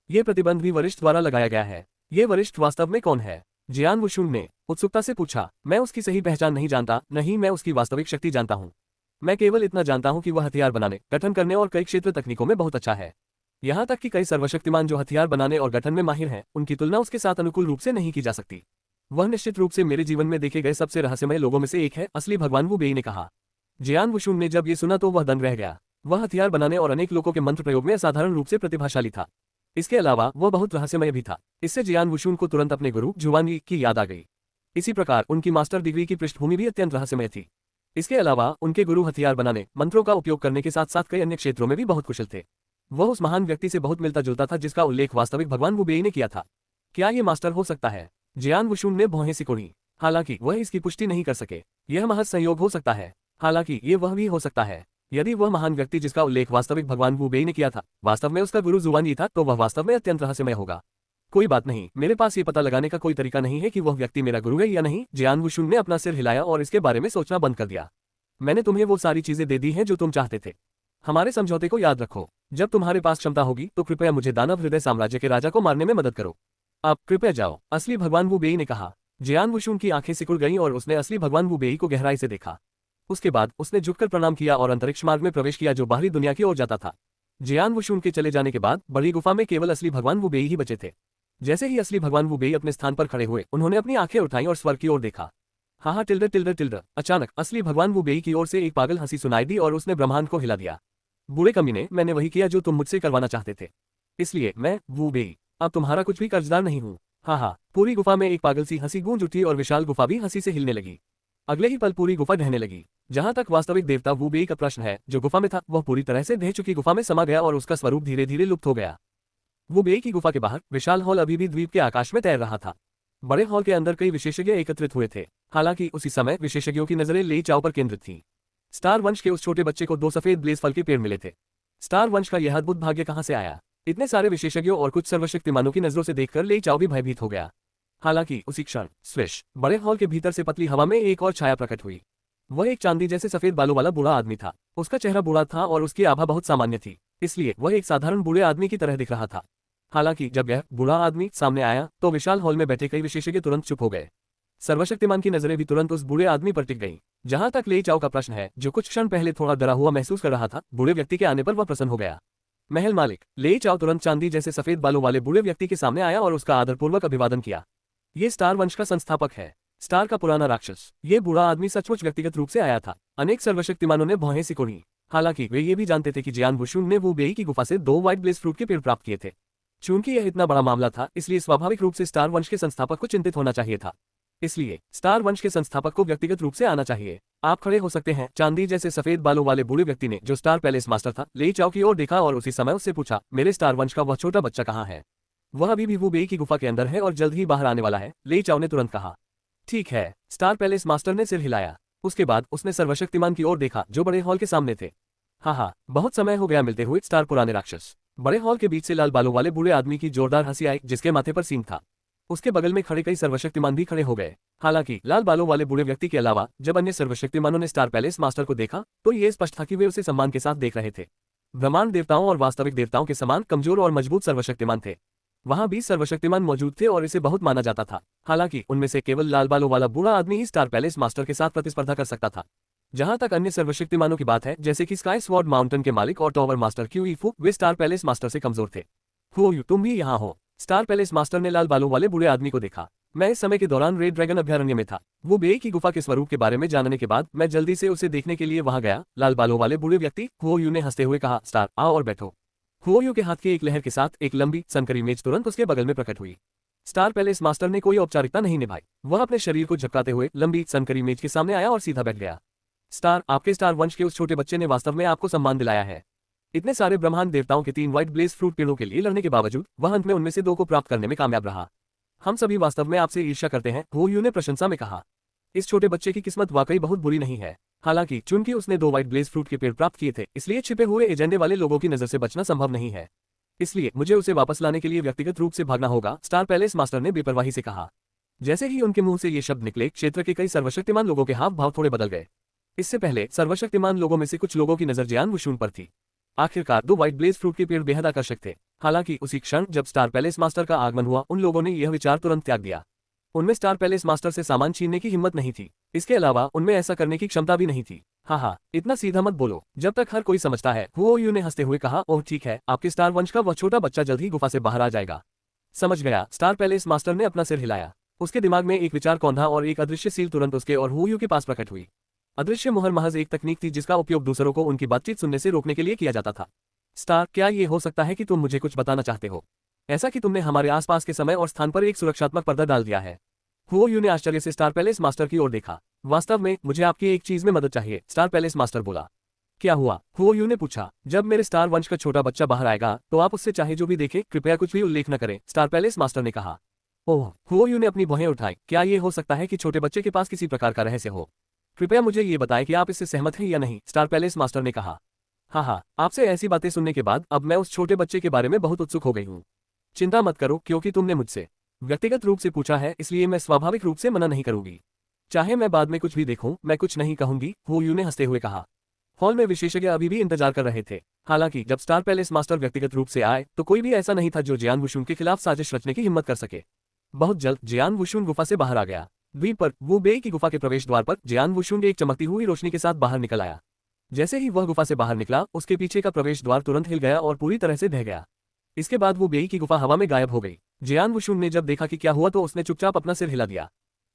ये प्रतिबंध भी वरिष्ठ द्वारा लगाया गया है। ये वरिष्ठ वास्तव में कौन है? जियान वुशुन ने उत्सुकता से पूछा। मैं उसकी सही पहचान नहीं जानता, नहीं मैं उसकी वास्तविक शक्ति जानता हूँ। मैं केवल इतना जानता हूँ कि वह हथियार बनाने, गठन करने और कई क्षेत्र तकनीकों में बहुत अच्छा है। यहाँ तक कि कई सर्वशक्तिमान जो हथियार बनाने और गठन में माहिर हैं, उनकी तुलना उसके साथ अनुकूल रूप से नहीं की जा सकती। वह निश्चित रूप से मेरे जीवन में देखे गए सबसे रहस्यमय लोगों में से एक है। असली भगवान वू बेई ने कहा। जियान वुशुन ने जब ये सुना तो वह दंग रह गया। वह हथियार बनाने और अनेक लोगों के मंत्र प्रयोग में असाधारण रूप से प्रतिभाशाली था। इसके अलावा वह बहुत रहस्यमय भी था। इससे जियान वुशुन को तुरंत अपने गुरु जुवांग की याद आ गई। इसी प्रकार उनकी मास्टर डिग्री की पृष्ठभूमि भी अत्यंत रहस्यमय थी। इसके अलावा उनके गुरु हथियार बनाने, मंत्रों का उपयोग करने के साथ साथ कई अन्य क्षेत्रों में भी बहुत कुशल थे। वह उस महान व्यक्ति से बहुत मिलता जुलता था जिसका उल्लेख वास्तविक भगवान वू बेई ने किया था। क्या ये मास्टर हो सकता है? जियान वुशुन ने भौहें सिकोड़ी। हालांकि वह इसकी पुष्टि नहीं कर सके। यह महज संयोग हो सकता है। हालांकि ये वह भी हो सकता है। यदि वह महान व्यक्ति जिसका उल्लेख वास्तविक भगवान वू बेई ने किया था वास्तव में उसका गुरु जुवांग था, तो वह वास्तव में अत्यंत रहस्यमय होगा। कोई बात नहीं, मेरे पास ये पता लगाने का कोई तरीका नहीं है कि वह व्यक्ति मेरा गुरु है या नहीं। जियान वुशुन ने अपना सिर हिलाया और इसके बारे में सोचना बंद कर दिया। मैंने तुम्हें वो सारी चीजें दे दी हैं जो तुम चाहते थे। हमारे समझौते को याद रखो। जब तुम्हारे पास क्षमता होगी तो कृपया मुझे दानव हृदय साम्राज्य के राजा को मारने में मदद करो। आप कृपया जाओ, असली भगवान वू बेई ने कहा। जियान वुशुन की आंखें सिकुड़ गईं और उसने असली भगवान वू बेई को गहराई से देखा। उसके बाद उसने झुककर प्रणाम किया और अंतरिक्ष मार्ग में प्रवेश किया जो बाहरी दुनिया की ओर जाता था। जियान वुशुन के चले जाने के बाद बड़ी गुफा में केवल असली भगवान वु बेई ही बचे थे। जैसे ही असली भगवान वु बेई अपने स्थान पर खड़े हुए, उन्होंने अपनी आंखें उठाई और स्वर्ग की ओर देखा। हाँ टिल्डर टिल्डर टिल्डर। अचानक असली भगवान वु बेई की ओर से एक पागल हंसी सुनाई दी और उसने ब्रह्मांड को हिला दिया। बुरे कमीने, मैंने वही किया जो तुम मुझसे करवाना चाहते थे, इसलिए मैं वु बेई अब तुम्हारा कुछ भी कर्जदार नहीं हूँ। हाँ। पूरी गुफा में एक पागल सी हंसी गूंज उठी और विशाल गुफा भी हंसी से हिलने लगी। अगले ही पल पूरी गुफा ढहने लगी। जहां तक वास्तविक देवता वु बेई का प्रश्न है, जो गुफा में था वह पूरी तरह से ढह चुकी गुफा में समा गया और उसका स्वरूप धीरे धीरे लुप्त हो गया। वु बेई की गुफा के बाहर विशाल हॉल अभी भी द्वीप के आकाश में तैर रहा था। बड़े हॉल के अंदर कई विशेषज्ञ एकत्रित हुए थे। हालांकि उसी समय विशेषज्ञों की नजरें लेई चाओ पर केंद्रित थी। स्टार वंश के उस छोटे बच्चे को 2 सफेद ब्लेज फल के पेड़ मिले थे। स्टार वंश का यह अद्भुत भाग्य कहां से आया? इतने सारे विशेषज्ञों और कुछ सर्वशक्तिमानों की नजरों से देखकर लेई चाओ भी भयभीत हो गया। हालांकि उसी क्षण स्विश, बड़े हॉल के भीतर से पतली हवा में एक और छाया प्रकट हुई। वह एक चांदी जैसे सफेद बालों वाला बूढ़ा आदमी था। उसका चेहरा बूढ़ा था और उसकी आभा बहुत सामान्य थी, इसलिए वह एक साधारण बूढ़े आदमी की तरह दिख रहा था। हालांकि जब यह बूढ़ा आदमी सामने आया तो विशाल हॉल में बैठे कई विशेषज्ञ तुरंत चुप हो गए। सर्वशक्तिमान की नजरें भी तुरंत उस बूढ़े आदमी पर टिक गईं। जहां तक लेई चाओ का प्रश्न है, जो कुछ क्षण पहले थोड़ा डरा हुआ महसूस कर रहा था, बूढ़े व्यक्ति के आने पर वह प्रसन्न हो गया। महल मालिक। लेई चाओ तुरंत चांदी जैसे सफेद बालों वाले बूढ़े व्यक्ति के सामने आया और उसका आदरपूर्वक अभिवादन किया। ये स्टार वंश का संस्थापक है, स्टार का पुराना राक्षस। ये बूढ़ा आदमी सचमुच व्यक्तिगत रूप से आया था। अनेक सर्वशक्तिमानों ने भौहें सिकोड़ी। हालांकि वे ये भी जानते थे कि जियान वुशुन ने वु बेई की गुफा से 2 व्हाइट ब्लेज फ्रूट के पेड़ प्राप्त किए थे। चूंकि यह इतना बड़ा मामला था, इसलिए स्वाभाविक रूप से स्टार वंश के संस्थापक को चिंतित होना चाहिए था। इसलिए स्टार वंश के संस्थापक को व्यक्तिगत रूप से आना चाहिए। आप खड़े हो सकते हैं। चांदी जैसे सफेद बालों वाले बूढ़े व्यक्ति ने, जो स्टार पैलेस मास्टर था, लेई चाओ की ओर देखा और उसी समय उससे पूछा, मेरे स्टार वंश का वह छोटा बच्चा कहाँ है? वह अभी भी वु बेई की गुफा के अंदर है और जल्द ही बाहर आने वाला है, लेई चाओ ने तुरंत कहा। ठीक है। स्टार पैलेस मास्टर ने सिर हिलाया। उसके बाद उसने सर्वशक्तिमान की ओर देखा जो बड़े हॉल के सामने थे। हाँ, बहुत समय हो गया मिलते हुए स्टार पुराने राक्षस। बड़े हॉल के बीच से लाल बालों वाले बूढ़े आदमी की जोरदार हंसी आई, जिसके माथे पर सींग था। उसके बगल में खड़े कई सर्वशक्तिमान भी खड़े हो गए। हालांकि लाल बालों वाले बूढ़े व्यक्ति के अलावा जब अन्य सर्वशक्तिमानों ने स्टार पैलेस मास्टर को देखा तो ये स्पष्ट था कि वे उसे सम्मान के साथ देख रहे थे। ब्रह्मांड देवताओं और वास्तविक देवताओं के समान कमजोर और मजबूत सर्वशक्तिमान थे। वहां 20 सर्वशक्तिमान मौजूद थे और इसे बहुत माना जाता था। हालांकि उनमें से केवल लाल बालों वाला बूढ़ा आदमी ही स्टार पैलेस मास्टर के साथ प्रतिस्पर्धा कर सकता था। जहां तक अन्य सर्वशक्तिमानों की बात है, जैसे कि स्काई स्वॉर्ड माउंटेन के मालिक और टॉवर मास्टर क्यू ईफू, वे स्टार पैलेस मास्टर से कमजोर थे। हुओयू, तुम भी यहाँ हो? स्टार पैलेस मास्टर ने लाल बालों वाले बूढ़े आदमी को देखा। मैं इस समय के दौरान रेड ड्रैगन अभयारण्य में था। वो बेई की गुफा के स्वरूप के बारे में जानने के बाद मैं जल्दी से उसे देखने के लिए वहां गया। लाल बालों वाले बूढ़े व्यक्ति हुओयू ने हंसते हुए कहा, स्टार आओ और बैठो। हुओयू के हाथ की एक लहर के साथ एक लंबी सनकरी मेज तुरंत उसके बगल में प्रकट हुई। स्टार पैलेस मास्टर ने कोई औपचारिकता नहीं निभाई। वह अपने शरीर को झपकाते हुए लंबी सनकरी मेज के सामने आया और सीधा बैठ गया। स्टार, आपके स्टार वंश के उस छोटे बच्चे ने वास्तव में आपको सम्मान दिलाया है। इतने सारे ब्रह्मांड देवताओं के 3 व्हाइट ब्लेज फ्रूट पेड़ों के लिए लड़ने के बावजूद वह अंत में उनमें से 2 को प्राप्त करने में कामयाब रहा। हम सभी वास्तव में आपसे ईर्ष्या करते हैं, हुओयू ने प्रशंसा में कहा। इस छोटे बच्चे की किस्मत वाकई बहुत बुरी नहीं है। हालांकि चूंकि उसने 2 व्हाइट ब्लेज फ्रूट के पेड़ प्राप्त किए थे, इसलिए छिपे हुए एजेंडे वाले लोगों की नजर से बचना संभव नहीं है। इसलिए मुझे उसे वापस लाने के लिए व्यक्तिगत रूप से भागना होगा, स्टार पैलेस मास्टर ने बेपरवाही से कहा। जैसे ही उनके मुंह से ये शब्द निकले, क्षेत्र के कई सर्वशक्तिमान लोगों के हाव भाव थोड़े बदल गए। इससे पहले सर्वशक्तिमान लोगों में से कुछ लोगों की नजर जियान वुशुन पर थी। आखिरकार 2 व्हाइट ब्लेज फ्रूट के पेड़ बेहद आकर्षक थे। हालांकि उसी क्षण जब स्टार पैलेस मास्टर का आगमन हुआ, उन लोगों ने यह विचार तुरंत त्याग दिया। उनमें स्टार पैलेस मास्टर से सामान छीनने की हिम्मत नहीं थी। इसके अलावा उनमें ऐसा करने की क्षमता भी नहीं थी। हाँ, इतना सीधा मत बोलो, जब तक हर कोई समझता है, हुओयू ने हंसते हुए कहा। ओह ठीक है, आपके स्टार वंश का वह छोटा बच्चा जल्द ही गुफा से बाहर आ जाएगा। समझ गया। स्टार पैलेस मास्टर ने अपना सिर हिलाया। उसके दिमाग में एक विचार कौंधा और एक अदृश्य सील तुरंत उसके और हुओयू के पास प्रकट हुई। अदृश्य मोहर महज एक तकनीक थी जिसका उपयोग दूसरों को उनकी बातचीत सुनने से रोकने के लिए किया जाता था। स्टार, क्या ये हो सकता है कि तुम मुझे कुछ बताना चाहते हो? ऐसा कि तुमने हमारे आसपास के समय और स्थान पर एक सुरक्षात्मक पर्दा डाल दिया है। हुओयू ने आश्चर्य से स्टार पैलेस मास्टर की ओर देखा। वास्तव में मुझे आपकी एक चीज में मदद चाहिए, स्टार पैलेस मास्टर बोला। क्या हुआ? हुओयू ने पूछा। जब मेरे स्टार वंश का छोटा बच्चा बाहर आएगा तो आप उससे चाहे जो भी देखें, कृपया कुछ भी उल्लेख न करें, स्टार पैलेस मास्टर ने कहा। ओह, हुओयू ने अपनी भौहें उठाई। क्या ये हो सकता है कि छोटे बच्चे के पास किसी प्रकार का रहस्य हो? कृपया मुझे ये बताएं कि आप इससे सहमत हैं या नहीं, स्टार पैलेस मास्टर ने कहा। हाँ, आपसे ऐसी बातें सुनने के बाद अब मैं उस छोटे बच्चे के बारे में बहुत उत्सुक हो गई हूँ। चिंता मत करो, क्योंकि तुमने मुझसे व्यक्तिगत रूप से पूछा है, इसलिए मैं स्वाभाविक रूप से मना नहीं करूंगी। चाहे मैं बाद में कुछ भी देखूं, मैं कुछ नहीं कहूंगी, हुओयू ने हंसते हुए कहा। हॉल में विशेषज्ञ अभी भी इंतजार कर रहे थे। हालांकि जब स्टार पैलेस मास्टर व्यक्तिगत रूप से आए तो कोई भी ऐसा नहीं था जो जियान वुशुन के खिलाफ साजिश रचने की हिम्मत कर सके। बहुत जल्द जियान वुशुन गुफा से बाहर आ गया। द्वीप पर वू बेई की गुफा के प्रवेश द्वार पर जियान वुशुंग एक चमकती हुई रोशनी के साथ बाहर निकल आया। जैसे ही वह गुफा से बाहर निकला, उसके पीछे का प्रवेश द्वार तुरंत हिल गया और पूरी तरह से ढह गया। इसके बाद वू बेई की गुफा हवा में गायब हो गई। जियान वुशुंग ने जब देखा कि क्या हुआ तो उसने चुपचाप अपना सिर हिला दिया।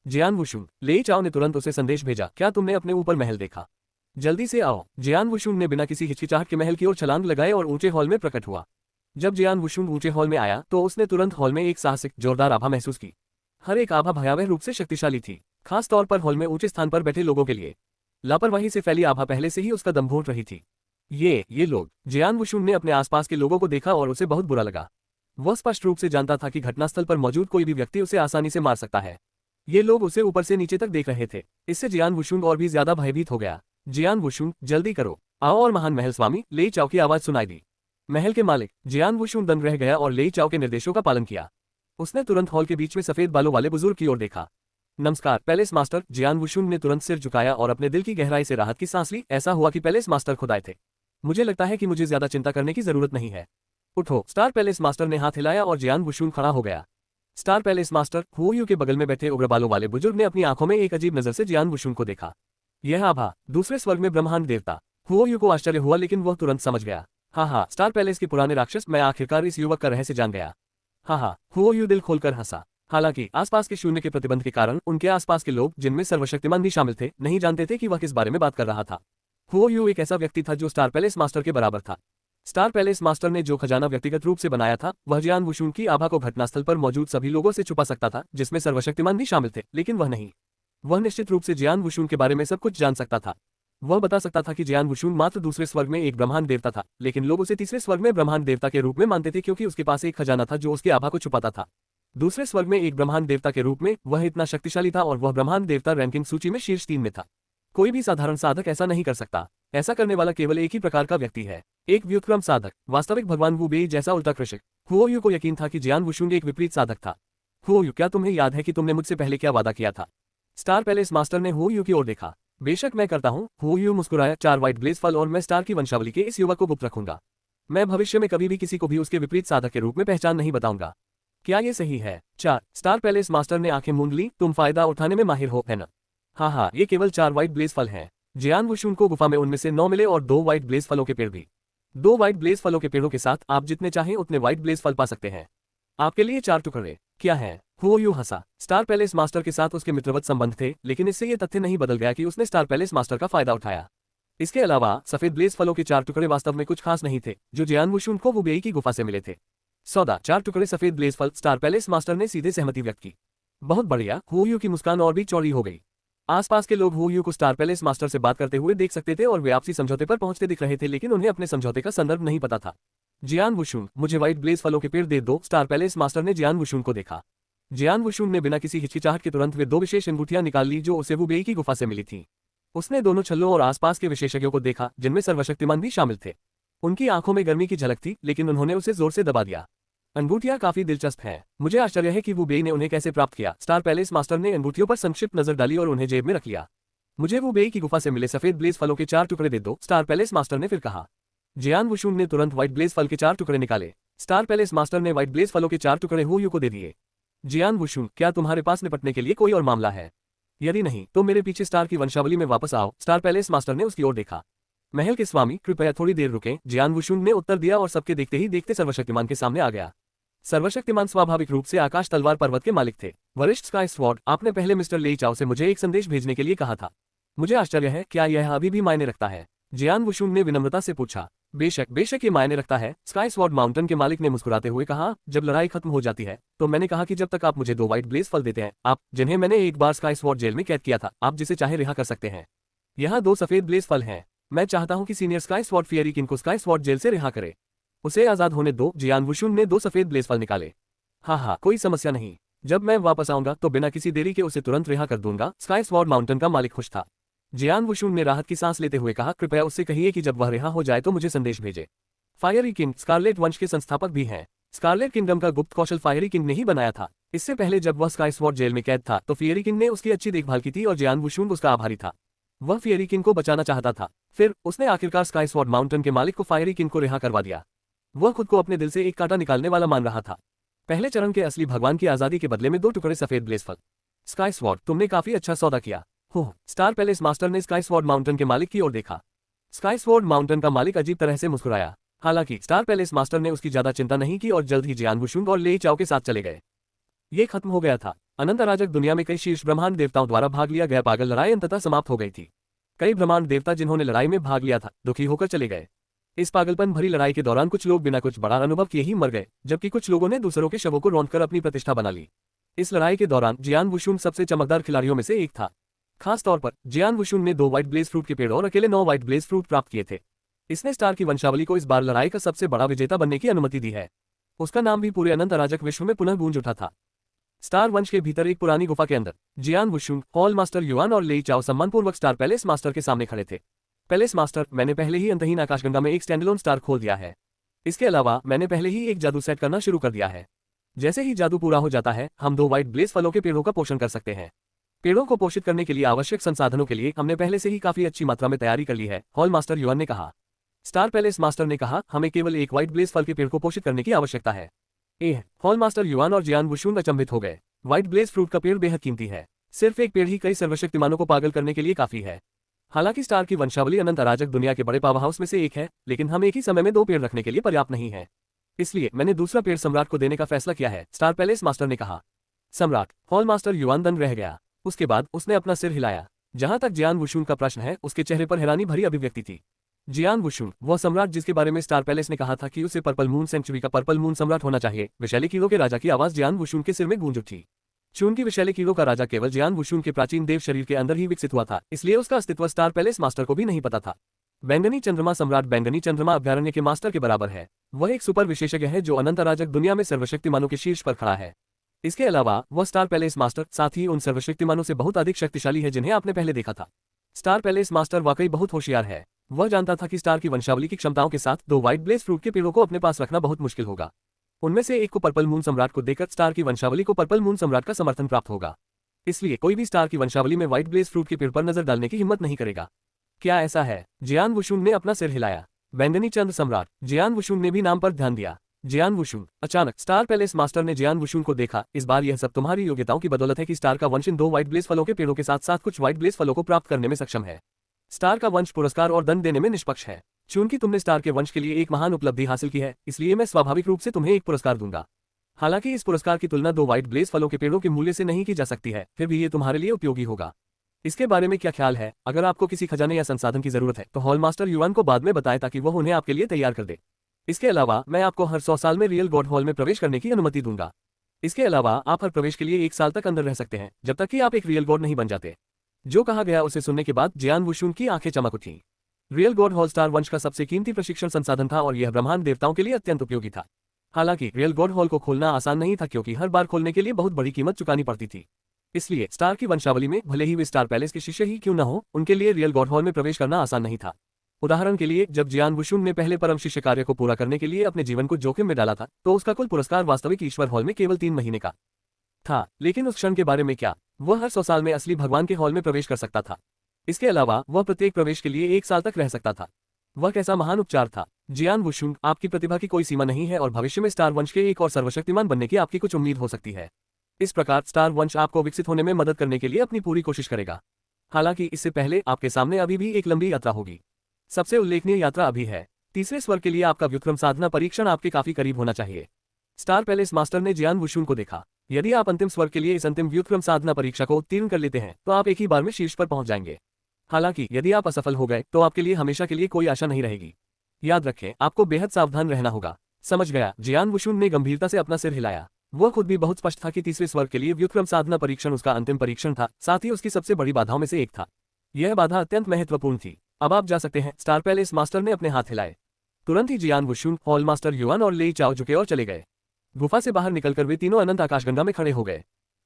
जियान वुशुंग, लेई चाओ ने तुरंत उसे संदेश भेजा, क्या तुमने अपने ऊपर महल देखा? जल्दी से आओ। जियान वुशुंग ने बिना किसी हिचकिचाहट के महल की ओर छलांग लगाए और ऊंचे हॉल में प्रकट हुआ। जब जियान वुशुंग ऊंचे हॉल में आया तो उसने तुरंत हॉल में एक साहसिक जोरदार आभा महसूस की। हर एक आभा भयावह रूप से शक्तिशाली थी, खास तौर पर हॉल में ऊंचे स्थान पर बैठे लोगों के लिए। लापरवाही से फैली आभा पहले से ही उसका दम घोंट रही थी। ये लोग। जियान वुशुंग ने अपने आसपास के लोगों को देखा और उसे बहुत बुरा लगा। वह स्पष्ट रूप से जानता था कि घटनास्थल पर मौजूद कोई भी व्यक्ति उसे आसानी से मार सकता है। ये लोग उसे ऊपर से नीचे तक देख रहे थे। इससे जियान वुशुंग और भी ज्यादा भयभीत हो गया। जियान वुशुंग, जल्दी करो, आओ। और महान महल स्वामी लेई चाओ की आवाज सुनाई दी। महल के मालिक। जियान वुशुंग दंग रह गया और लेई चाओ के निर्देशों का पालन किया। उसने तुरंत हॉल के बीच में सफेद बालों वाले बुजुर्ग की ओर देखा। नमस्कार पैलेस मास्टर। जियान वुशुंग ने तुरंत सिर झुकाया और अपने दिल की गहराई से राहत की सांस ली। ऐसा हुआ कि पैलेस मास्टर खुद आए थे। मुझे लगता है कि मुझे ज्यादा चिंता करने की जरूरत नहीं है। उठो। स्टार पैलेस मास्टर ने हाथ हिलाया और जियान वुशुंग खड़ा हो गया। Star palace master. हुओयू के बगल में बैठे उग्र बालों वाले बुजुर्ग ने अपनी आंखों में एक अजीब नजर से जियान वुशुंग को देखा। यह आभा, दूसरे स्वर्ग में ब्रह्मांड देवता। हुओयू को आश्चर्य हुआ, लेकिन वह तुरंत समझ गया। हाँ, स्टार पैलेस के पुराने राक्षस, मैं आखिरकार इस युवक का रहस्य जान गया। हाँ, हुओयू दिल खोलकर हंसा। हालांकि आसपास के शून्य के प्रतिबंध के कारण उनके आसपास के लोग, जिनमें सर्वशक्तिमान भी शामिल थे, नहीं जानते थे कि वह किस बारे में बात कर रहा था। हुओयू एक ऐसा व्यक्ति था जो स्टार पैलेस मास्टर के बराबर था। स्टार पैलेस मास्टर ने जो खजाना व्यक्तिगत रूप से बनाया था, वह जियान वुशुंग की आभा को घटनास्थल पर मौजूद सभी लोगों से छुपा सकता था, जिसमें सर्वशक्तिमान भी शामिल थे, लेकिन वह नहीं। वह निश्चित रूप से जियान वुशुंग के बारे में सब कुछ जान सकता था। वह बता सकता था कि जियान वुशुंग मात्र दूसरे स्वर्ग में एक ब्रह्मांड देवता था, लेकिन लोग उसे तीसरे स्वर्ग में ब्रह्मांड देवता के रूप में मानते थे, क्योंकि उसके पास एक खजाना था जो उसकी आभा को छुपाता था। दूसरे स्वर्ग में एक ब्रह्मांड देवता के रूप में वह इतना शक्तिशाली था और वह ब्रह्मांड देवता रैंकिंग सूची में शीर्ष 3 में था। कोई भी साधारण साधक ऐसा नहीं कर सकता। ऐसा करने वाला केवल एक ही प्रकार का व्यक्ति है, एक व्युत्क्रम साधक, वास्तविक भगवान वू बेई जैसा उल्टा कृषक। हुओयू को यकीन था कि जियान वुशुंग एक विपरीत साधक था। हुओयू, क्या तुम्हें याद है कि तुमने मुझसे पहले क्या वादा किया था? स्टार पैलेस मास्टर ने हुओयू की ओर देखा। बेशक मैं करता हूँ। हुओयू मुस्कुराया। 4 व्हाइट ब्लेज फल और मैं स्टार की वंशावली के इस युवक को गुप्त रखूंगा। मैं भविष्य में कभी भी किसी को भी उसके विपरीत साधक के रूप में पहचान नहीं बताऊंगा। क्या ये सही है? 4। स्टार पैलेस मास्टर ने आंखें मूंद ली। तुम फायदा उठाने में माहिर हो, है ना? हाँ, ये केवल 4 व्हाइट ब्लेज फल हैं। जियान वुशुंग को गुफा में उनमें से 9 मिले और 2 व्हाइट ब्लेज फलों के पेड़ भी। 2 व्हाइट ब्लेज फलों के पेड़ों के साथ आप जितने चाहें उतने व्हाइट ब्लेज फल पा सकते हैं। आपके लिए 4 टुकड़े। क्या है? हुओयू हंसा। स्टार पैलेस मास्टर के साथ उसके मित्रवत संबंध थे, लेकिन इससे यह तथ्य नहीं बदल गया कि उसने स्टार पैलेस मास्टर का फायदा उठाया। इसके अलावा सफेद ब्लेज फलों के 4 टुकड़े वास्तव में कुछ खास नहीं थे, जो जियान वुशुंग को वू बेई की गुफा से मिले थे। सौदा 4 टुकड़े सफेद ब्लेज फल। स्टार पैलेस मास्टर ने सीधे सहमति व्यक्त की। बहुत बढ़िया। हुओयू की मुस्कान और भी चौड़ी हो गई। आसपास के लोग हुओयू को स्टार पैलेस मास्टर से बात करते हुए देख सकते थे और वे आपसी समझौते पर पहुंचते दिख रहे थे, लेकिन उन्हें अपने समझौते का संदर्भ नहीं पता था। जियान वुशुंग, मुझे व्हाइट ब्लेज फलों के पेड़ दे दो। स्टार पैलेस मास्टर ने जियान वुशुंग को देखा। जियान वुशुंग ने बिना किसी हिचकिचाहट के तुरंत वे 2 विशेष अंगूठियां निकाल ली जो उसे वू बेई की गुफा से मिली थी। उसने दोनों छल्लों और आसपास के विशेषज्ञों को देखा, जिनमें सर्वशक्तिमान भी शामिल थे। उनकी आंखों में गर्मी की झलक थी, लेकिन उन्होंने उसे जोर से दबा दिया। अंगूठियां काफी दिलचस्प हैं। मुझे आश्चर्य है कि वू बेई ने उन्हें कैसे प्राप्त किया। स्टार पैलेस मास्टर ने अंगूठियों पर संक्षिप्त नजर डाली और उन्हें जेब में रख लिया। मुझे वू बेई की गुफा से मिले सफेद ब्लेज फलों के 4 टुकड़े दे दो। स्टार पैलेस मास्टर ने फिर कहा। जियान वुशुंग ने तुरंत व्हाइट ब्लेज फल के 4 टुकड़े निकाले। स्टार पैलेस मास्टर ने व्हाइट ब्लेज फलों के 4 टुकड़े हुओयू को दे दिए। जियान वुशुंग, क्या तुम्हारे पास निपटने के लिए कोई और मामला है? यदि नहीं तो मेरे पीछे स्टार की वंशावली में वापस आओ। स्टार पैलेस मास्टर ने उसकी ओर देखा। महल के स्वामी, कृपया थोड़ी देर रुकें। जियान वुशुंग ने उत्तर दिया और सबके देखते ही देखते सर्वशक्तिमान के सामने आ गया। सर्वशक्तिमान स्वाभाविक रूप से आकाश तलवार पर्वत के मालिक थे। वरिष्ठ स्काई स्वॉर्ड, आपने पहले मिस्टर लेई चाओ से मुझे एक संदेश भेजने के लिए कहा था। मुझे आश्चर्य है, क्या यह अभी भी मायने रखता है? जियान वुशुंग ने विनम्रता से पूछा। बेशक ये मायने रखता है। स्काई स्वॉर्ड माउंटेन के मालिक ने मुस्कुराते हुए कहा। जब लड़ाई खत्म हो जाती है तो मैंने कहा कि जब तक आप मुझे 2 व्हाइट ब्लेज फल देते हैं, आप, जिन्हें मैंने एक बार स्काई स्वॉर्ड जेल में कैद किया था, आप जिसे चाहे रिहा कर सकते हैं। यहाँ 2 सफेद ब्लेज फल हैं। मैं चाहता हूँ कि senior sky sword fiery king को स्काई स्वॉर्ड जेल से रिहा करे। उसे आजाद होने दो। जियान वुशुंग ने 2 सफेद ब्लेज फल निकाले। हाँ, कोई समस्या नहीं। जब मैं वापस आऊंगा तो बिना किसी देरी के उसे तुरंत रिहा कर दूंगा। स्काई स्वॉर्ड माउंटेन का मालिक खुश था। जियान वुशुंग ने राहत की सांस लेते हुए कहा, कृपया उससे कहिए कि जब वह रिहा हो जाए तो मुझे संदेश भेजे। फायरी किंग स्कारलेट वंश के संस्थापक भी हैं। स्कारलेट किंगडम का गुप्त कौशल फायरी किंग ने ही बनाया था। इससे पहले जब वह स्काई स्वॉर्ड जेल में कैद था तो फियरी किंग ने उसकी अच्छी देखभाल की थी और जियान वुशुंग उसका आभारी था। वह फियरी किंग को बचाना चाहता था। फिर उसने आखिरकार स्काई स्वॉर्ड माउंटेन के मालिक को फायरी किंग को रिहा करवा दिया। वह खुद को अपने दिल से एक कांटा निकालने वाला मान रहा था। पहले चरण के असली भगवान की आजादी के बदले में 2 टुकड़े सफेद ब्लेज फल। स्काई स्वॉर्ड, तुमने काफी अच्छा सौदा किया। हो, स्टार पैलेस मास्टर ने स्काई स्वॉर्ड माउंटेन के मालिक की ओर देखा। स्काई स्वॉर्ड माउंटेन का मालिक अजीब तरह से मुस्कुराया। हालांकि स्टार पैलेस मास्टर ने उसकी ज्यादा चिंता नहीं की और जल्द ही जियान वुशुंग और लेई चाओ के साथ चले गए। ये खत्म हो गया था। अनंत अराजक दुनिया में कई शीर्ष ब्रह्मांड देवताओं द्वारा भाग लिया गया पागल लड़ाई अंततः समाप्त हो गई थी। कई ब्रह्मांड देवता जिन्होंने लड़ाई में भाग लिया था दुखी होकर चले गए। इस पागलपन भरी लड़ाई के दौरान कुछ लोग बिना कुछ बड़ा अनुभव किए ही मर गए, जबकि कुछ लोगों ने दूसरों के शवों को रौंदकर अपनी प्रतिष्ठा बना ली। इस लड़ाई के दौरान जियान वुशुंग सबसे चमकदार खिलाड़ियों में से एक था। खास तौर पर जियान वुशुंग ने 2 व्हाइट ब्लेज फ्रूट के पेड़ और अकेले 9 व्हाइट ब्लेज फ्रूट प्राप्त किए थे। इसने स्टार की वंशावली को इस बार लड़ाई का सबसे बड़ा विजेता बनने की अनुमति दी है। उसका नाम भी पूरे अनंत अराजक विश्व में पुनः गूंज उठा था। स्टार वंश के भीतर एक पुरानी गुफा के अंदर जियान वुशुंग, हॉल मास्टर युआन और लेई चाओ सम्मानपूर्वक स्टार पैलेस मास्टर के सामने खड़े थे। पैलेस मास्टर, मैंने पहले ही अंतहीन आकाशगंगा में एक स्टैंडअलोन स्टार खोल दिया है। इसके अलावा मैंने पहले ही एक जादू सेट करना शुरू कर दिया है। जैसे ही जादू पूरा हो जाता है, हम 2 व्हाइट ब्लेज फलों के पेड़ों का पोषण कर सकते हैं। पेड़ों को पोषित करने के लिए आवश्यक संसाधनों के लिए हमने पहले से ही काफी अच्छी मात्रा में तैयारी कर ली है, हॉल मास्टर युआन ने कहा। स्टार पैलेस मास्टर ने कहा, हमें केवल एक व्हाइट ब्लेज फल के पेड़ को पोषित करने की आवश्यकता है। हॉल मास्टर युआन और जियान वुशुंग अचंभित हो गए। व्हाइट ब्लेज फ्रूट का पेड़ बेहद कीमती है। सिर्फ एक पेड़ ही कई सर्वशक्तिमानों को पागल करने के लिए काफी है। हालांकि स्टार की वंशावली अनंत अराजक दुनिया के बड़े पावर हाउस में से एक है, लेकिन हम एक ही समय में 2 पेड़ रखने के लिए पर्याप्त नहीं है। इसलिए मैंने दूसरा पेड़ सम्राट को देने का फैसला किया है, स्टार पैलेस मास्टर ने कहा। सम्राट, हॉल मास्टर युआन दंग रह गया। उसके बाद उसने अपना सिर हिलाया। जहां तक जियान वुशुंग का प्रश्न है, उसके चेहरे पर हैरानी भरी अभिव्यक्ति थी। जियान वुशुंग, वह सम्राट जिसके बारे में स्टार पैलेस ने कहा था कि उसे पर्पल मून सेंचुरी का पर्पल मून सम्राट होना चाहिए। विषैले कीड़ों के राजा की आवाज जियान वुशुंग के सिर में गूंज उठी। चूंकि विषैले कीड़ों का राजा केवल जियान वुशुंग के प्राचीन देव शरीर के अंदर ही विकसित हुआ था, इसलिए उसका अस्तित्व स्टार पैलेस मास्टर को भी नहीं पता था। बैंगनी चंद्रमा सम्राट बैंगनी चंद्रमा अभ्यारण्य के मास्टर के बराबर है। वह एक सुपर विशेषज्ञ है जो अनंत अराजक दुनिया में सर्वशक्तिमानों के शीर्ष पर खड़ा है। इसके अलावा वह स्टार पैलेस मास्टर साथ ही उन सर्वशक्तिमानों से बहुत अधिक शक्तिशाली है जिन्हें आपने पहले देखा था। स्टार पैलेस मास्टर वाकई बहुत होशियार है। वह जानता था कि स्टार की वंशावली की क्षमताओं के साथ 2 व्हाइट ब्लेज फ्रूट के पेड़ों को अपने पास रखना बहुत मुश्किल होगा। उनमें से एक को पर्पल मून सम्राट को देकर स्टार की वंशावली को पर्पल मून सम्राट का समर्थन प्राप्त होगा। इसलिए कोई भी स्टार की वंशावली में व्हाइट ब्लेज फ्रूट के पेड़ पर नजर डालने की हिम्मत नहीं करेगा। क्या ऐसा है? जियान वुशुंग ने अपना सिर हिलाया। बैंगनी चंद्र सम्राट, जियान वुशुंग ने भी नाम पर ध्यान दिया। जियान वुशुंग। अचानक स्टार पैलेस मास्टर ने जियान वुशुंग को देखा। इस बार यह सब तुम्हारी योग्यताओं की बदौलत है कि स्टार का वंश इन 2 व्हाइट ब्लेज फलों के पेड़ों के साथ साथ कुछ व्हाइट ब्लेज फलों को प्राप्त करने में सक्षम है। स्टार का वंश पुरस्कार और दंड देने में निष्पक्ष है। चूंकि तुमने स्टार के वंश के लिए एक महान उपलब्धि हासिल की है, इसलिए मैं स्वाभाविक रूप से तुम्हें एक पुरस्कार दूंगा। हालांकि इस पुरस्कार की तुलना 2 व्हाइट ब्लेज फलों के पेड़ों के मूल्य से नहीं की जा सकती है, फिर भी ये तुम्हारे लिए उपयोगी होगा। इसके बारे में क्या ख्याल है? अगर आपको किसी खजाने या संसाधन की जरूरत है तो हॉल मास्टर युआन को बाद में बताएं ताकि वह उन्हें आपके लिए तैयार कर दे। इसके अलावा मैं आपको हर 100 साल में रियल गॉड हॉल में प्रवेश करने की अनुमति दूंगा। इसके अलावा आप हर प्रवेश के लिए 1 साल तक अंदर रह सकते हैं, जब तक कि आप एक रियल गॉड नहीं बन जाते। जो कहा गया उसे सुनने के बाद जियान वुशुंग की आंखें चमक उठीं। रियल गॉड हॉल स्टार वंश का सबसे कीमती प्रशिक्षण संसाधन था और यह ब्रह्मांड देवताओं के लिए अत्यंत उपयोगी था। हालांकि रियल गॉड हॉल को खोलना आसान नहीं था, क्योंकि हर बार खोलने के लिए बहुत बड़ी कीमत चुकानी पड़ती थी। इसलिए स्टार की वंशावली में भले ही वे स्टार पैलेस के शिष्य ही क्यों न हो, उनके लिए रियल गॉड हॉल में प्रवेश करना आसान नहीं था। उदाहरण के लिए, जब जियान वुशुंग ने पहले परम शिष्य कार्य को पूरा करने के लिए अपने जीवन को जोखिम में डाला था, तो उसका कुल पुरस्कार वास्तविक ईश्वर हॉल में केवल 3 महीने का था। लेकिन उस क्षण के बारे में क्या? वह हर 100 साल में असली भगवान के हॉल में प्रवेश कर सकता था। इसके अलावा वह प्रत्येक प्रवेश के लिए 1 साल तक रह सकता था। वह कैसा महान उपचार था। जियान वुशुंग, आपकी प्रतिभा की कोई सीमा नहीं है और भविष्य में स्टार वंश के एक और सर्वशक्तिमान बनने की आपकी कुछ उम्मीद हो सकती है। इस प्रकार स्टार वंश आपको विकसित होने में मदद करने के लिए अपनी पूरी कोशिश करेगा। हालांकि इससे पहले आपके सामने अभी भी एक लंबी यात्रा होगी। सबसे उल्लेखनीय यात्रा अभी है। तीसरे स्वर के लिए आपका व्युत्क्रम साधना परीक्षण आपके काफी करीब होना चाहिए। स्टार पैलेस मास्टर ने जियान वुशुंग को देखा। यदि आप अंतिम स्वर के लिए इस अंतिम व्युत्क्रम साधना परीक्षा को उत्तीर्ण कर लेते हैं तो आप एक ही बार में शीर्ष पर पहुंच जाएंगे। हालांकि यदि आप असफल हो गए तो आपके लिए हमेशा के लिए कोई आशा नहीं रहेगी। याद रखें, आपको बेहद सावधान रहना होगा। समझ गया। जियान वुशुंग ने गंभीरता से अपना सिर हिलाया। वह खुद भी बहुत स्पष्ट था कि तीसरे स्वर के लिए व्युत्क्रम साधना परीक्षण उसका अंतिम परीक्षण था, साथ ही उसकी सबसे बड़ी बाधाओं में से एक था। यह बाधा अत्यंत महत्वपूर्ण थी। अब आप जा सकते हैं। स्टार पैलेस मास्टर ने अपने हाथ हिलाए। तुरंत ही जियान वुशुंग, हॉल मास्टर युआन और लेई चाओ झुके और चले गए। गुफा से बाहर निकलकर वे तीनों अनंत आकाशगंगा में खड़े हो गए।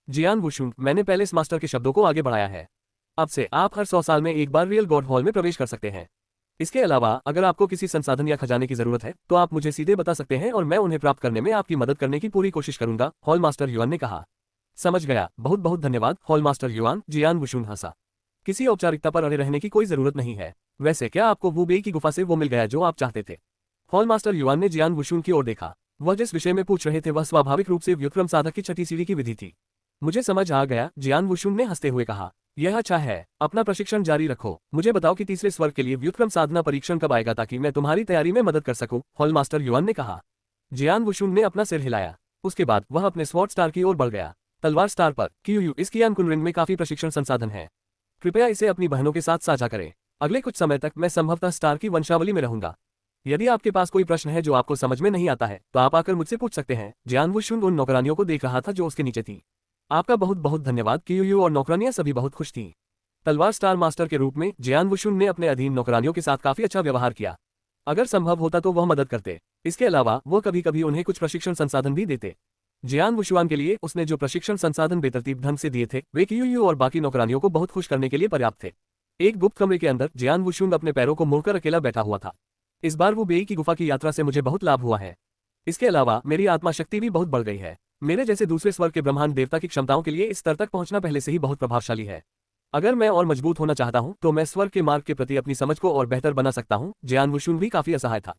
जियान वुशुंग, मैंने पैलेस मास्टर के शब्दों को आगे बढ़ाया है। अब से आप हर 100 साल में एक बार रियल गॉड हॉल में प्रवेश कर सकते हैं। इसके अलावा अगर आपको किसी संसाधन या खजाने की जरूरत है तो आप मुझे सीधे बता सकते हैं और मैं उन्हें प्राप्त करने में आपकी मदद करने की पूरी कोशिश करूंगा, हॉल मास्टर युआन ने कहा। समझ गया। बहुत बहुत धन्यवाद हॉल मास्टर युआन। जियान वुशुंग हंसा। किसी औपचारिकता पर अड़े रहने की कोई जरूरत नहीं है। वैसे क्या आपको वू बेई की गुफा से वो मिल गया जो आप चाहते थे? हॉल मास्टर युआन ने जियान वुशुंग की ओर देखा। वह जिस विषय में पूछ रहे थे वह स्वाभाविक रूप से व्युत्क्रम साधक की छठी सीढ़ी की विधि थी। मुझे समझ आ गया, जियान वुशुन ने हंसते हुए कहा। यह अच्छा है, अपना प्रशिक्षण जारी रखो। मुझे बताओ कि तीसरे स्वर्ग के लिए व्युत्क्रम साधना परीक्षण कब आएगा ताकि मैं तुम्हारी तैयारी में मदद कर सकूं, हॉल मास्टर युआन ने कहा। जियान वुशुन ने अपना सिर हिलाया। उसके बाद वह अपने स्वॉर्ड स्टार की ओर बढ़ गया। तलवार स्टार पर क्यूयू इस कियान कुनरिन में काफी प्रशिक्षण संसाधन है। कृपया इसे अपनी बहनों के साथ साझा करें। अगले कुछ समय तक मैं संभवतः स्टार की वंशावली में रहूंगा। यदि आपके पास कोई प्रश्न है जो आपको समझ में नहीं आता है तो आप आकर मुझसे पूछ सकते हैं। जियान वुशुन उन नौकरानियों को देख रहा था जो उसके नीचे थी। आपका बहुत बहुत धन्यवाद। क्यूयू और नौकरानियां सभी बहुत खुश थीं। तलवार स्टार मास्टर के रूप में जियान वुशुन ने अपने अधीन नौकरानियों के साथ काफी अच्छा व्यवहार किया। अगर संभव होता तो वह मदद करते। इसके अलावा वह कभी कभी उन्हें कुछ प्रशिक्षण संसाधन भी देते। जियान वुशुआन के लिए उसने जो प्रशिक्षण संसाधन बेतरतीब ढंग से दिए थे वे क्यूयू और बाकी नौकरानियों को बहुत खुश करने के लिए पर्याप्त थे। एक गुप्त कमरे के अंदर जियान वुशुन अपने पैरों को मोड़कर अकेला बैठा हुआ था। इस बार वो बेई की गुफा की यात्रा से मुझे बहुत लाभ हुआ है। इसके अलावा मेरी आत्मा शक्ति भी बहुत बढ़ गई है। मेरे जैसे दूसरे स्वर्ग के ब्रह्मांड देवता की क्षमताओं के लिए इस स्तर तक पहुंचना पहले से ही बहुत प्रभावशाली है। अगर मैं और मजबूत होना चाहता हूं तो मैं स्वर्ग के मार्ग के प्रति अपनी समझ को और बेहतर बना सकता हूं। जियान वुशुन भी काफी असहाय था।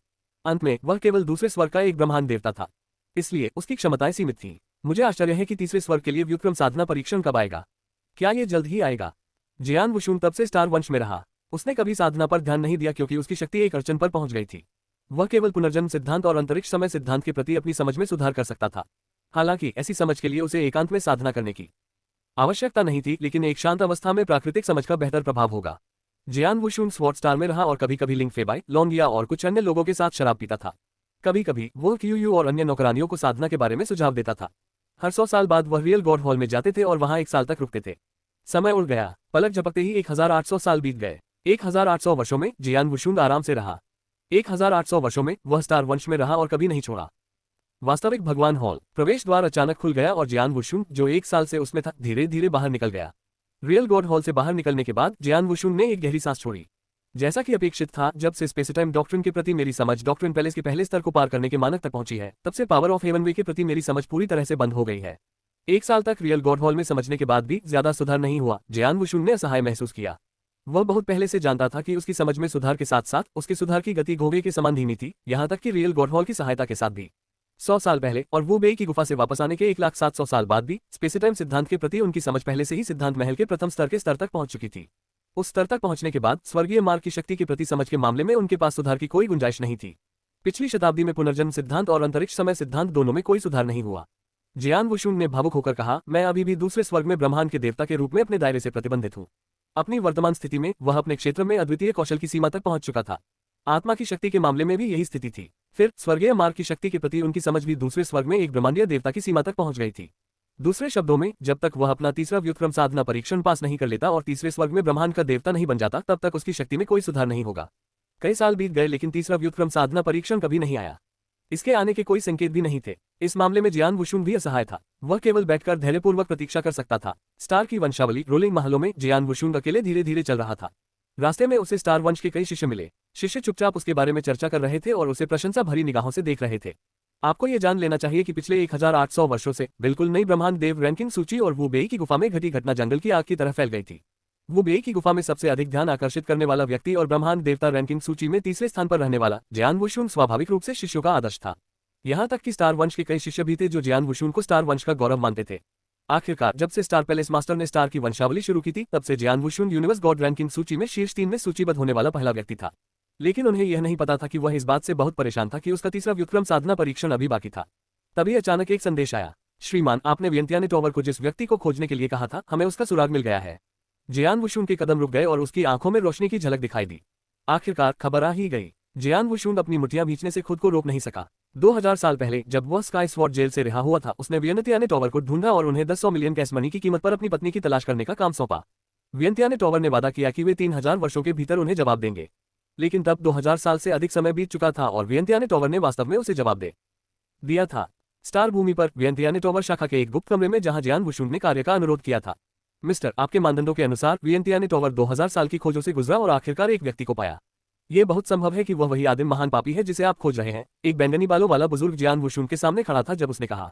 अंत में वह केवल दूसरे स्वर्ग का एक ब्रह्मांड देवता था, इसलिए उसकी क्षमताएं सीमित थीं। मुझे आश्चर्य है कि तीसरे स्वर्ग के लिए व्युत्क्रम साधना परीक्षण कब आएगा। क्या ये जल्द ही आएगा? जियान वुशुन तब से स्टार वंश में रहा। उसने कभी साधना पर ध्यान नहीं दिया क्योंकि उसकी शक्ति एक अड़चन पर पहुंच गई थी। वह केवल पुनर्जन्म सिद्धांत और अंतरिक्ष समय सिद्धांत के प्रति अपनी समझ में सुधार कर सकता था। हालांकि ऐसी समझ के लिए उसे एकांत में साधना करने की आवश्यकता नहीं थी, लेकिन एक शांत अवस्था में प्राकृतिक समझ का बेहतर प्रभाव होगा। जियान वुशुन स्वॉर्ड स्टार में रहा और कभी कभी लिंग फेबाई, लोंगिया और कुछ अन्य लोगों के साथ शराब पीता था। कभी कभी वो क्यूयू और अन्य नौकरानियों को साधना के बारे में सुझाव देता था। हर 100 साल बाद वह रियल गॉड हॉल में जाते थे और वहां 1 साल तक रुकते थे। समय उड़ गया, पलक झपकते ही 1800 साल बीत गए। 1800 वर्षों में जियान वुशुन आराम से रहा। 1800 वर्षों में वह स्टार वंश में रहा और कभी नहीं छोड़ा। वास्तविक भगवान हॉल प्रवेश द्वार अचानक खुल गया और जियान वुशुन जो 1 साल से उसमें था धीरे धीरे बाहर निकल गया। रियल गॉड हॉल से बाहर निकलने के बाद जियान वुशुन ने एक गहरी सांस छोड़ी। जैसा कि अपेक्षित था, जब से स्पेस टाइम डॉक्ट्रिन के प्रति मेरी समझ डॉक्ट्रिन पैलेस के पहले स्तर को पार करने के मानक तक पहुंची है, तब से पावर ऑफ हेवन वे के प्रति मेरी समझ पूरी तरह से बंद हो गई है। 1 साल तक रियल गॉड हॉल में समझने के बाद भी ज्यादा सुधार नहीं हुआ। जियान वुशुन ने असहाय महसूस किया। वह बहुत पहले से जानता था कि उसकी समझ में सुधार के साथ साथ उसके सुधार की गति घोड़े के समान धीमी थी, यहाँ तक कि रियल गॉड हॉल की सहायता के साथ भी। 100 साल पहले और वो बेई की गुफा से वापस आने के 1,700 साल बाद भी स्पेस टाइम सिद्धांत के प्रति उनकी समझ पहले से ही सिद्धांत महल के प्रथम स्तर के स्तर तक पहुंच चुकी थी। उस स्तर तक पहुंचने के बाद स्वर्गीय मार्ग की शक्ति के प्रति समझ के मामले में उनके पास सुधार की कोई गुंजाइश नहीं थी। पिछली शताब्दी में पुनर्जन्म सिद्धांत और अंतरिक्ष समय सिद्धांत दोनों में कोई सुधार नहीं हुआ। जियान वुशुन ने भावुक होकर कहा, मैं अभी भी दूसरे स्वर्ग में ब्रह्मांड के देवता के रूप में अपने दायरे से प्रतिबंधित हूँ। अपनी वर्तमान स्थिति में वह अपने क्षेत्र में अद्वितीय कौशल की सीमा तक पहुंच चुका था। आत्मा की शक्ति के मामले में भी यही स्थिति थी। फिर स्वर्गीय मार्ग की शक्ति के प्रति उनकी समझ भी दूसरे स्वर्ग में एक ब्रह्मांडीय देवता की सीमा तक पहुंच गई थी। दूसरे शब्दों में, जब तक वह अपना तीसरा व्युत्क्रम साधना परीक्षण पास नहीं कर लेता और तीसरे स्वर्ग में ब्रह्मांड का देवता नहीं बन जाता, तब तक उसकी शक्ति में कोई सुधार नहीं होगा। कई साल बीत गए लेकिन तीसरा व्युत्क्रम साधना परीक्षण कभी नहीं आया। इसके आने के कोई संकेत भी नहीं थे। इस मामले में जियान वुशुन भी असहाय था। वह केवल बैठकर धैर्यपूर्वक प्रतीक्षा कर सकता था। स्टार की वंशावली रोलिंग महलों में जियान वुशुन अकेले धीरे धीरे चल रहा था। रास्ते में उसे स्टार वंश के कई शिष्य मिले। शिष्य चुपचाप उसके बारे में चर्चा कर रहे थे और उसे प्रशंसा भरी निगाहों से देख रहे थे। आपको ये जान लेना चाहिए कि पिछले 1800 वर्षों से बिल्कुल नई ब्रह्मांड देव रैंकिंग सूची और वू बेई की गुफा में घटी घटना जंगल की आग की तरह फैल गई थी। वू बेई की गुफा में सबसे अधिक ध्यान आकर्षित करने वाला व्यक्ति और ब्रह्मांड देवता रैंकिंग सूची में तीसरे स्थान पर रहने वाला जियान वुशुन स्वाभाविक रूप से शिष्यों का आदर्श था। यहाँ तक कि स्टार वंश के कई शिष्य भी थे जो जियान वुशुन को स्टार वंश का गौरव मानते थे। आखिरकार जब से स्टार पैलेस मास्टर ने स्टार की वंशावली शुरू की थी, तब से जियान वुशुन यूनिवर्स गॉड रैंकिंग सूची में शीर्ष 3 में सूचीबद्ध होने वाला पहला व्यक्ति था। लेकिन उन्हें यह नहीं पता था कि वह इस बात से बहुत परेशान था कि उसका तीसरा व्युत्क्रम साधना परीक्षण अभी बाकी था। तभी अचानक एक संदेश आया, श्रीमान, आपने वियंतियाने टॉवर को जिस व्यक्ति को खोजने के लिए कहा था, हमें उसका सुराग मिल गया है। जियान वुशुन के कदम रुक गए और उसकी आंखों में रोशनी की झलक दिखाई दी। आखिरकार खबर आ ही गई। जियान वुशुन अपनी मुठ्ठियां भींचने से खुद को रोक नहीं सका। 2000 साल पहले जब वह स्काई स्वॉर्ड जेल से रिहा हुआ था, उसने वियंतियाने टॉवर को ढूंढा और उन्हें 10 मिलियन कैश मनी की कीमत पर अपनी पत्नी की तलाश करने का काम सौंपा। वियंतियाने टॉवर ने वादा किया कि वे 3000 वर्षों के भीतर उन्हें जवाब देंगे। लेकिन तब 2000 साल से अधिक समय बीत चुका था और वियंतियाने टॉवर ने वास्तव में उसे जवाब दे दिया था। स्टार भूमि पर वियंतियाने टॉवर शाखा के एक गुप्त कमरे में जहां जियान वुशुन ने कार्य का अनुरोध किया था। मिस्टर, आपके मानदंडों के अनुसार वियंतियाने टॉवर 2000 साल की खोजों से गुजरा और आखिरकार एक व्यक्ति को पाया। ये बहुत संभव है कि वह वही आदिम महान पापी है जिसे आप खोज रहे हैं। एक बैंगनी बालों वाला बुजुर्ग जियान वुशुन के सामने खड़ा था जब उसने कहा,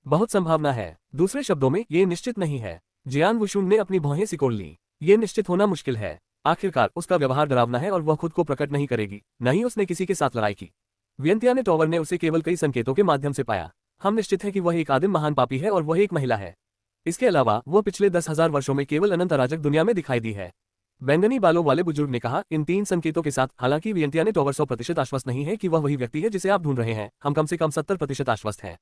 बहुत संभावना है। दूसरे शब्दों में, ये निश्चित नहीं है। जियान वुशुन ने अपनी भौहें सिकोड़ ली। ये निश्चित होना मुश्किल है। आखिरकार उसका व्यवहार डरावना है और वह खुद को प्रकट नहीं करेगी। न ही उसने किसी के साथ लड़ाई की। वियंतियाने टॉवर ने उसे केवल कई संकेतों के माध्यम से पाया। हम निश्चित है कि वह एक आदिम महान पापी है और वह एक महिला है। इसके अलावा वो पिछले 10,000 वर्षों में केवल अनंत अराजक दुनिया में दिखाई दी है। बैंगनी बालों वाले बुजुर्ग ने कहा, इन 3 संकेतों के साथ हालांकि वियंतिया टॉवर 100% आश्वस्त नहीं है कि वह वही व्यक्ति है जिसे आप ढूंढ रहे हैं, हम कम से कम 70% आश्वस्त हैं।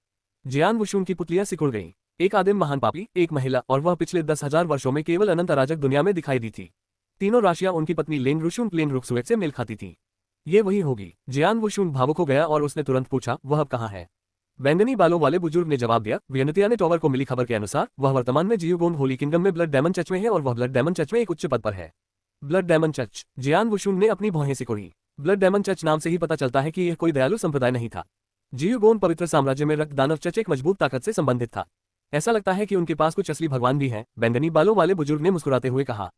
जियान वुशुन की पुतलियां सिकुड़ गईं। एक आदिम महान पापी, एक महिला, और वह पिछले 10,000 वर्षों में केवल अनंत अराजक दुनिया में दिखाई दी थी। तीनों राशियां उनकी पत्नी लेंग रुशुन लेंग रुक्सुएट से मेल खाती थी। ये वही होगी। जियान वुशुन भावुक हो गया और उसने तुरंत पूछा, वह अब कहाँ है? बैंगनी बालों वाले बुजुर्ग ने जवाब दिया, वियंतिया टॉवर को मिली खबर के अनुसार वह वर्तमान में जियोगोन होली किंगडम में ब्लड डायमंड चर्च में है और वह ब्लड डायमंड चर्च में एक उच्च पद पर है। Blood diamond church. Jian Wushun ने अपनी भौहें सिकोड़ी। ब्लड डायमंड चर्च नाम से ही पता चलता है कि यह कोई दयालु संप्रदाय नहीं था। जियोगोन पवित्र साम्राज्य में रक्त दानव चर्च एक मजबूत ताकत से संबंधित था। ऐसा लगता है कि उनके पास कुछ असली भगवान भी हैं, बैंगनी बालों वाले बुजुर्ग ने मुस्कुराते हुए कहा।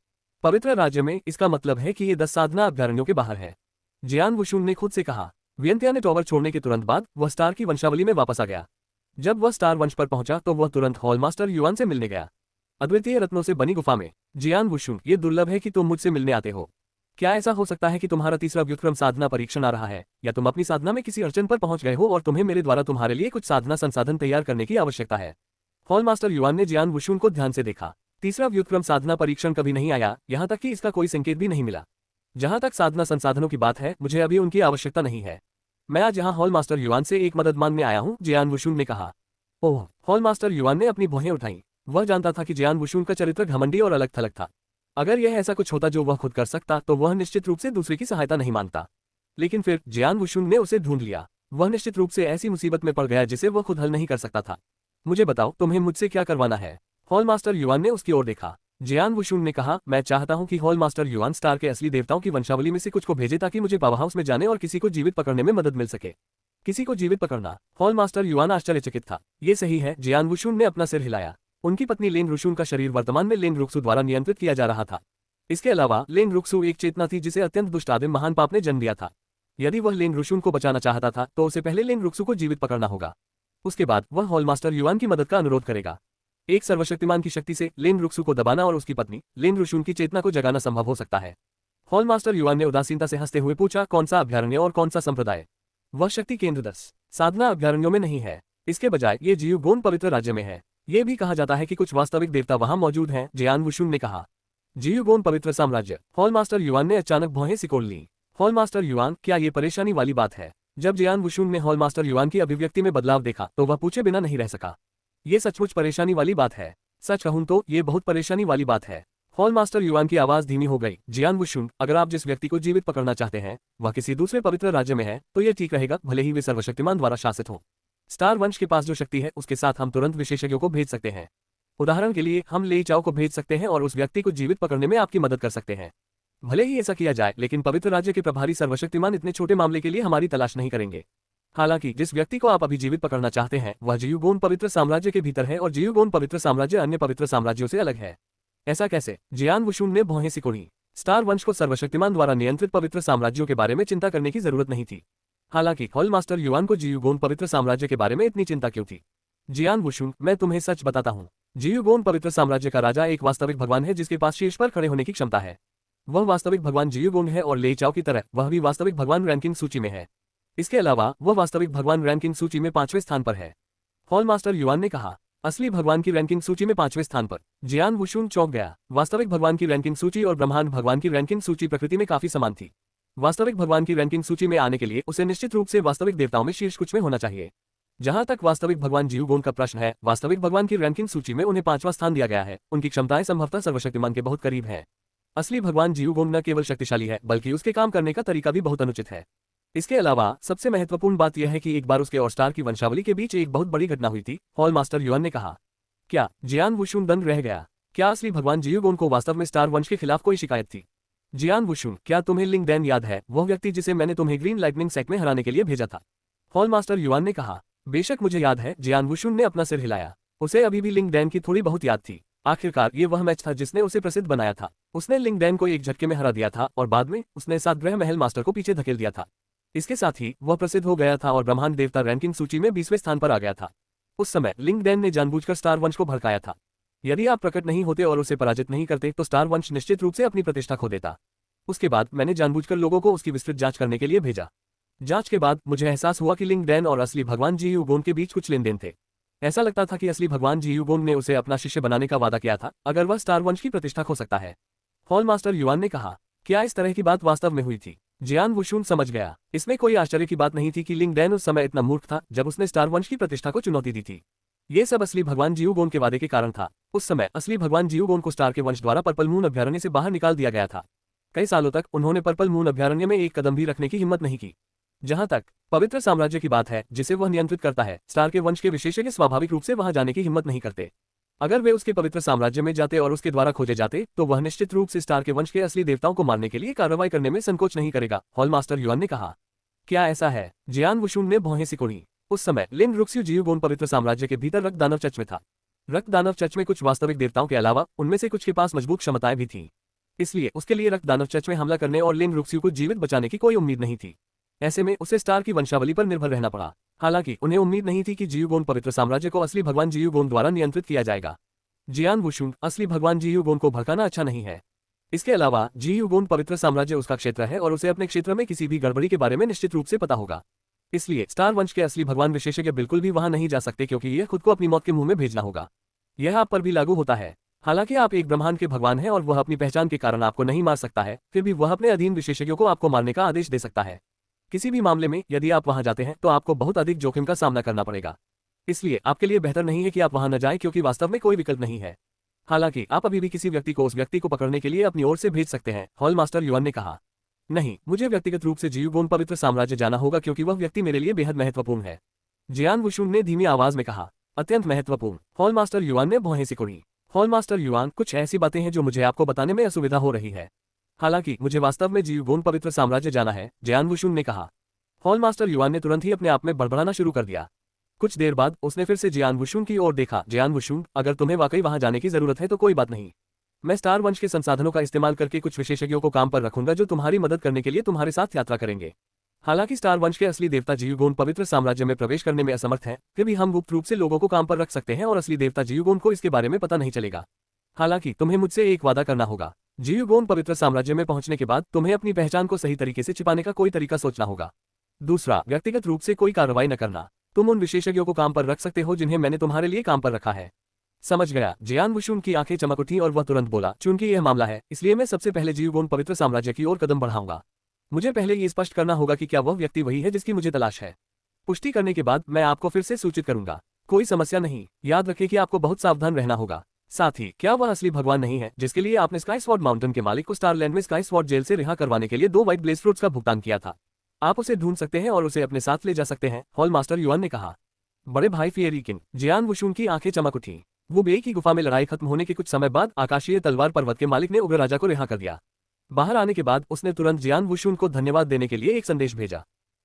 पवित्र राज्य में, इसका मतलब है कि ये 10 साधना अभ्यारण्यों के बाहर है। जियान वुशुन ने खुद से कहा। वियंतिया टॉवर छोड़ने के तुरंत बाद वह स्टार की वंशावली में वापस आ गया। जब वह स्टार वंश पर पहुंचा तो वह तुरंत हॉलमास्टर युआन से मिलने गया। अद्वितीय रत्नों से बनी गुफा में। जियान वुशुन, ये दुर्लभ है कि तुम मुझसे मिलने आते हो। क्या ऐसा हो सकता है कि तुम्हारा तीसरा व्युत्क्रम साधना परीक्षण आ रहा है, या तुम अपनी साधना में किसी अड़चन पर पहुंच गए हो और तुम्हें मेरे द्वारा तुम्हारे लिए कुछ साधना संसाधन तैयार करने की आवश्यकता है? हॉलमास्टर युआन ने जियान वुशुन को ध्यान से देखा। तीसरा व्युत्क्रम साधना परीक्षण कभी नहीं आया, यहाँ तक कि इसका कोई संकेत भी नहीं मिला। जहां तक साधना संसाधनों की बात है, मुझे अभी उनकी आवश्यकता नहीं है। मैं आज यहाँ हॉलमास्टर युआन से एक मदद मांगने आया हूँ, जियान वुशुन ने कहा। ओह, हॉलमास्टर युआन ने अपनी भौहें उठाईं। वह जानता था कि जियान वुशुन का चरित्र घमंडी और अलग थलग था। अगर यह ऐसा कुछ होता जो वह खुद कर सकता तो वह निश्चित रूप से दूसरे की सहायता नहीं मांगता। लेकिन फिर जियान वुशुन ने उसे ढूंढ लिया। वह निश्चित रूप से ऐसी मुसीबत में पड़ गया जिसे वह खुद हल नहीं कर सकता था। मुझे बताओ, तुम्हें मुझसे क्या करवाना है? हॉलमास्टर युआन ने उसकी ओर देखा। जियान वुशुन ने कहा, मैं चाहता हूं कि हॉलमास्टर युआन स्टार के असली देवताओं की वंशावली में से कुछ को भेजे ताकि मुझे पावर हाउस में जाने और किसी को जीवित पकड़ने में मदद मिल सके। किसी को जीवित पकड़ना? हॉलमास्टर युआन आश्चर्यचकित था। ये सही है, जियान वुशुन ने अपना सिर हिलाया। उनकी पत्नी लेंग रुशुन का शरीर वर्तमान में लेंग रुक्सु द्वारा नियंत्रित किया जा रहा था। इसके अलावा लेंग रुक्सु एक चेतना थी जिसे अत्यंत दुष्ट आदिम महान पाप ने जन्म दिया था। यदि वह लेंग रुशुन को बचाना चाहता था तो उसे पहले लेंग रुक्सु को जीवित पकड़ना होगा। उसके बाद वह हॉलमास्टर युआन की मदद का अनुरोध करेगा। एक सर्वशक्तिमान की शक्ति से लेंग रुक्सु को दबाना और उसकी पत्नी लेंग रुशुन की चेतना को जगाना संभव हो सकता है। हॉलमास्टर युआन ने उदासीनता से हंसते हुए पूछा, कौन सा अभ्यारण्य और कौन सा संप्रदाय? वह शक्ति केंद्र 10 साधना अभ्यारण्यों में नहीं है। इसके बजाय ये जियोगोन पवित्र राज्य में है। ये भी कहा जाता है कि कुछ वास्तविक देवता वहां मौजूद हैं, जियान वुशुन ने कहा। जियोगोन पवित्र साम्राज्य। हॉलमास्टर युआन ने अचानक भौहें सिकोड़ लीं। हॉलमास्टर युआन, क्या ये परेशानी वाली बात है? जब जियान वुशुन ने हॉलमास्टर युआन की अभिव्यक्ति में बदलाव देखा तो वह पूछे बिना नहीं रह सका। ये सचमुच परेशानी वाली बात है। सच कहूं तो ये बहुत परेशानी वाली बात है। हॉलमास्टर युआन की आवाज धीमी हो गई। जियान वुशुन, अगर आप जिस व्यक्ति को जीवित पकड़ना चाहते हैं वह किसी दूसरे पवित्र राज्य में है तो यह ठीक रहेगा, भले ही वे सर्वशक्तिमान द्वारा शासित हो। स्टार वंश के पास जो शक्ति है उसके साथ हम तुरंत विशेषज्ञों को भेज सकते हैं। उदाहरण के लिए हम लेई चाओ को भेज सकते हैं और उस व्यक्ति को जीवित पकड़ने में आपकी मदद कर सकते हैं। भले ही ऐसा किया जाए, लेकिन पवित्र राज्य के प्रभारी सर्वशक्तिमान इतने छोटे मामले के लिए हमारी तलाश नहीं करेंगे। हालांकि जिस व्यक्ति को आप अभी जीवित पकड़ना चाहते हैं वह जियोगोन पवित्र साम्राज्य के भीतर है और जियोगोन पवित्र साम्राज्य अन्य पवित्र साम्राज्यों से अलग है। ऐसा कैसे? जियान वुशुन ने भौहें सिकोड़ी। स्टार वंश को सर्वशक्तिमान द्वारा नियंत्रित पवित्र साम्राज्यों के बारे में चिंता करने की जरूरत नहीं थी। हालांकि हॉलमास्टर युआन को जियोगोन पवित्र साम्राज्य के बारे में इतनी चिंता क्यों थी? जियान वुशुन, मैं तुम्हें सच बताता हूँ। जियोगोन पवित्र साम्राज्य का राजा एक वास्तविक भगवान है जिसके पास शीर्ष पर खड़े होने की क्षमता है। वह वास्तविक भगवान जियोगोन है और लेई चाओ की तरह वह भी वास्तविक भगवान रैंकिंग सूची में है। इसके अलावा वह वास्तविक भगवान रैंकिंग सूची में 5वें स्थान पर है। हॉलमास्टर युआन ने कहा। असली भगवान की रैंकिंग सूची में 5वें स्थान पर? जियान वुशुन चौंक गया। वास्तविक भगवान की रैंकिंग सूची और ब्रह्मांड भगवान की रैंकिंग सूची प्रकृति में काफी समान थी। वास्तविक भगवान की रैंकिंग सूची में आने के लिए उसे निश्चित रूप से वास्तविक देवताओं में शीर्ष कुछ में होना चाहिए। जहां तक वास्तविक भगवान जियोगोन का प्रश्न है, वास्तविक भगवान की रैंकिंग सूची में उन्हें 5वां स्थान दिया गया है। उनकी क्षमताएं संभवतः सर्वशक्तिमान के बहुत करीब हैं। असली भगवान जियोगोन न केवल शक्तिशाली है बल्कि उसके काम करने का तरीका भी बहुत अनुचित है। इसके अलावा सबसे महत्वपूर्ण बात यह है कि एक बार उसके और स्टार की वंशावली के बीच एक बहुत बड़ी घटना हुई थी, हॉलमास्टर युआन ने कहा। क्या? जियान वुशुन दंग रह गया। क्या असली भगवान जियोगोन को वास्तव में स्टार वंश के खिलाफ कोई शिकायत थी? जियान वुशुन, क्या तुम्हें लिंग डैन याद है, वह व्यक्ति जिसे मैंने तुम्हें ग्रीन लाइटनिंग सेक में हराने के लिए भेजा था? हॉलमास्टर युआन ने कहा। बेशक मुझे याद है, जियान वुशुन ने अपना सिर हिलाया। उसे अभी भी लिंग डैन की थोड़ी बहुत याद थी। आखिरकार ये वह मैच था जिसने उसे प्रसिद्ध बनाया था। उसने लिंग डैन को एक झटके में हरा दिया था और बाद में उसने 7 ग्रह महल मास्टर को पीछे धकेल दिया था। इसके साथ ही वह प्रसिद्ध हो गया था और ब्रह्मांड देवता रैंकिंग सूची में 20वें स्थान पर आ गया था। उस समय लिंग डैन ने जानबूझकर स्टार वंश को भड़काया था। यदि आप प्रकट नहीं होते और उसे पराजित नहीं करते तो स्टार वंश निश्चित रूप से अपनी प्रतिष्ठा खो देता। उसके बाद मैंने जानबूझकर लोगों को उसकी विस्तृत जांच करने के लिए भेजा। जांच के बाद मुझे एहसास हुआ कि लिंग डैन और असली भगवान जियोगोन के बीच कुछ लेन देन थे। ऐसा लगता था कि असली भगवान जी यूगोन ने उसे अपना शिष्य बनाने का वादा किया था अगर वह स्टार वंश की प्रतिष्ठा खो सकता है। हॉल मास्टर युआन ने कहा, क्या इस तरह की बात वास्तव में हुई थी? जियान वुशुन समझ गया। इसमें कोई आश्चर्य की बात नहीं थी कि लिंग डैन उस समय इतना मूर्ख था जब उसने स्टार वंश की प्रतिष्ठा को चुनौती दी थी। ये सब असली भगवान जियूगोन के वादे के कारण था। उस समय असली भगवान जियूगोन को स्टार के वंश द्वारा पर्पल मून अभयारण्य से बाहर निकाल दिया गया था। कई सालों तक उन्होंने पर्पल मून अभयारण्य में एक कदम भी रखने की हिम्मत नहीं की। जहां तक पवित्र साम्राज्य की बात है जिसे वह नियंत्रित करता है, स्टार के वंश के विशेषज्ञ स्वाभाविक रूप से वहां जाने की हिम्मत नहीं करते। अगर वे उसके पवित्र साम्राज्य में जाते और उसके द्वारा खोजे जाते तो वह निश्चित रूप से स्टार के वंश के असली देवताओं को मारने के लिए कार्रवाई करने में संकोच नहीं करेगा, हॉल मास्टर युआन ने कहा। क्या ऐसा है? जियान वुशुन ने भौहें सिकोड़ी। उस समय लिन रुक्स्यू जियूगोन पवित्र साम्राज्य के भीतर रक्त दानव चर्च में था। रक्त दानव चर्च में कुछ वास्तविक देवताओं के अलावा उनमें से कुछ के पास मजबूत क्षमताएं भी थीं। इसलिए उसके लिए रक्त दानव चर्च में हमला करने और लिन रुक्स्यू को जीवित बचाने की कोई उम्मीद नहीं थी। ऐसे में उसे स्टार की वंशावली पर निर्भर रहना पड़ा। हालांकि उन्हें उम्मीद नहीं थी कि जियूगोन पवित्र साम्राज्य को असली भगवान जियूगोन द्वारा नियंत्रित किया जाएगा। जियान वुशुन, असली भगवान जियूगोन को भड़काना अच्छा नहीं है। इसके अलावा जियूगोन पवित्र साम्राज्य उसका क्षेत्र है और उसे अपने क्षेत्र में किसी भी गड़बड़ी के बारे में निश्चित रूप से पता होगा। इसलिए स्टार वंश के असली भगवान विशेषज्ञ बिल्कुल भी वहां नहीं जा सकते क्योंकि यह खुद को अपनी मौत के मुंह में भेजना होगा। यह आप पर भी लागू होता है। हालांकि आप एक ब्रह्मांड के भगवान हैं और वह अपनी पहचान के कारण आपको नहीं मार सकता है, फिर भी वह अपने अधीन विशेषज्ञों को आपको मारने का आदेश दे सकता है। किसी भी मामले में यदि आप वहां जाते हैं तो आपको बहुत अधिक जोखिम का सामना करना पड़ेगा। इसलिए आपके लिए बेहतर नहीं है कि आप वहां न जाएं क्योंकि वास्तव में कोई विकल्प नहीं है। हालांकि आप अभी भी किसी व्यक्ति को उस व्यक्ति को पकड़ने के लिए अपनी ओर से भेज सकते हैं, हॉल मास्टर युआन ने कहा। नहीं, मुझे व्यक्तिगत रूप से जियूगोन पवित्र साम्राज्य जाना होगा क्योंकि वह व्यक्ति मेरे लिए बेहद महत्वपूर्ण है, जियान वुशुन ने धीमी आवाज में कहा। अत्यंत महत्वपूर्ण, हॉल मास्टर युआन ने भौहें सिकोड़ी। हॉल मास्टर युआन, कुछ ऐसी बातें हैं जो मुझे आपको बताने में असुविधा हो रही है। हालांकि मुझे वास्तव में जियूगोन पवित्र साम्राज्य जाना है, जियान वुशुन ने कहा। हॉल मास्टर युआन ने तुरंत ही अपने आप में बड़बड़ाना शुरू कर दिया। कुछ देर बाद उसने फिर से जियान वुशुन की ओर देखा। जियान वुशुन, अगर तुम्हें वाकई वहां जाने की जरूरत है तो कोई बात नहीं। मैं स्टार वंश के संसाधनों का इस्तेमाल करके कुछ विशेषज्ञों को काम पर रखूंगा जो तुम्हारी मदद करने के लिए तुम्हारे साथ यात्रा करेंगे। हालांकि स्टार वंश के असली देवता जियूगोन पवित्र साम्राज्य में प्रवेश करने में असमर्थ हैं, फिर भी हम गुप्त रूप से लोगों को काम पर रख सकते हैं और असली देवता जियूगोन को इसके बारे में पता नहीं चलेगा। हालांकि तुम्हें मुझसे एक वादा करना होगा। जियूगोन पवित्र साम्राज्य में पहुंचने के बाद तुम्हें अपनी पहचान को सही तरीके से छिपाने का कोई तरीका सोचना होगा। दूसरा, व्यक्तिगत रूप से कोई कार्रवाई न करना। तुम उन विशेषज्ञों को काम पर रख सकते हो जिन्हें मैंने तुम्हारे लिए काम पर रखा है। समझ गया। जियान वुशुन की आंखें चमक उठी और वह तुरंत बोला, चूंकि यह मामला है इसलिए मैं सबसे पहले जियूगोन पवित्र साम्राज्य की ओर कदम बढ़ाऊंगा। मुझे पहले ये स्पष्ट करना होगा कि क्या वह व्यक्ति वही है जिसकी मुझे तलाश है। पुष्टि करने के बाद मैं आपको फिर से सूचित करूंगा। कोई समस्या नहीं। याद रखें कि आपको बहुत सावधान रहना होगा। साथ ही, क्या वह असली भगवान नहीं है जिसके लिए आपने स्काई स्वॉर्ड माउंटेन के मालिक को स्टारलैंड में स्काई स्वॉर्ड जेल से रिहा करवाने के लिए 2 व्हाइट ब्लेज फ्रूट्स का भुगतान किया था? आप उसे ढूंढ सकते हैं और उसे अपने साथ ले जा सकते हैं, हॉल मास्टर युआन ने कहा। बड़े भाई फिएरिकिन, जियान वुशुन की आंखें चमक उठी। वो बे की गुफा में लड़ाई खत्म होने के कुछ समय बाद आकाशीय तलवार पर्वत के मालिक ने उग्र राजा को रिहा कर दिया। बाहर आने के बाद उसने तुरंत जियान वुशुन को धन्यवाद देने के लिए एक संदेश भेजा।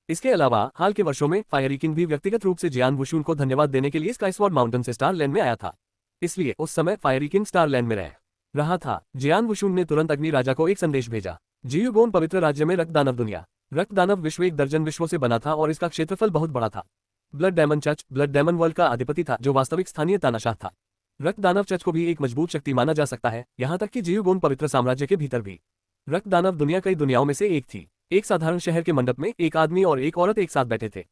इसके अलावा हाल के वर्षों में फायरिकिन भी व्यक्तिगत रूप से जियान वुशुन को धन्यवाद देने के लिए स्काईस्वॉर्ड माउंटेन से स्टारलैंड में आया था। इसलिए उस समय फायरिकिन स्टारलैंड में रह रहा था। जियान वुशुन ने तुरंत अग्नि राजा को एक संदेश भेजा। जियूगोन पवित्र राज्य में रक्तदानव दुनिया। रक्तदानव विश्व 1 दर्जन विश्वों से बना था और इसका क्षेत्रफल बहुत बड़ा था। Blood diamond church blood diamond world का अधिपति था जो वास्तविक स्थानीय तानाशाह था। रक्तदानव चर्च को भी एक मजबूत शक्ति माना जा सकता है, यहाँ तक कि जियूगोन पवित्र साम्राज्य के भीतर भी। रक्तदानव दुनिया कई दुनियाओं में से एक थी। एक साधारण शहर के मंडप में एक आदमी और एक औरत एक साथ बैठे थे।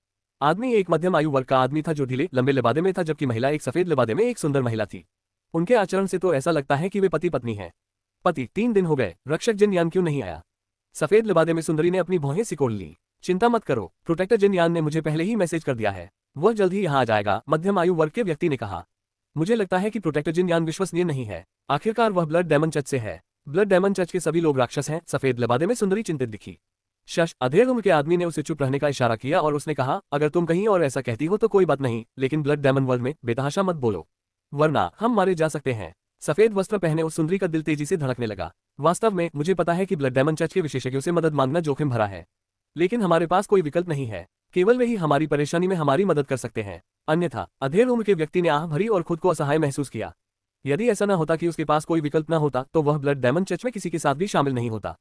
आदमी एक मध्यम आयु वर्ग का आदमी था जो ढीले लंबे लिबादे में था, जबकि महिला एक सफेद लिबादे में एक सुंदर महिला थी। उनके आचरण से तो ऐसा लगता है कि वे पति पत्नी हैं। पति, 3 दिन हो गए, रक्षक जिन यान क्यों नहीं आया? सफेद लिबादे में सुंदरी ने अपनी भौहें सिकोड़ ली। चिंता मत करो, प्रोटेक्टर जिन यान ने मुझे पहले ही मैसेज कर दिया है। वह जल्द ही यहाँ आ जाएगा, मध्यम आयु वर्ग के व्यक्ति ने कहा। मुझे लगता है कि प्रोटेक्टर जिन यान विश्वसनीय नहीं है। आखिरकार वह ब्लड डायमंड चर्च से है। ब्लड डायमंड चर्च के सभी लोग राक्षस हैं। सफेद लिबादे में सुंदरी चिंतित दिखी। शश, अधेड़ उम्र के आदमी ने उसे चुप रहने का इशारा किया और उसने कहा, अगर तुम कहीं और ऐसा कहती हो तो कोई बात नहीं, लेकिन ब्लड डायमंड वर्ल्ड में बेतहाशा मत बोलो, वरना हम मारे जा सकते हैं। सफेद वस्त्र पहने उस सुंदरी का दिल तेजी से धड़कने लगा। वास्तव में मुझे पता है कि ब्लड डायमंड चर्च के विशेषज्ञों से मदद मांगना जोखिम भरा है, लेकिन हमारे पास कोई विकल्प नहीं है। केवल वे ही हमारी परेशानी में हमारी मदद कर सकते हैं, अन्यथा। अधेड़ उम्र के व्यक्ति ने आह भरी और खुद को असहाय महसूस किया। यदि ऐसा न होता कि उसके पास कोई विकल्प न होता तो वह ब्लड डायमंड चर्च में किसी के साथ भी शामिल नहीं होता।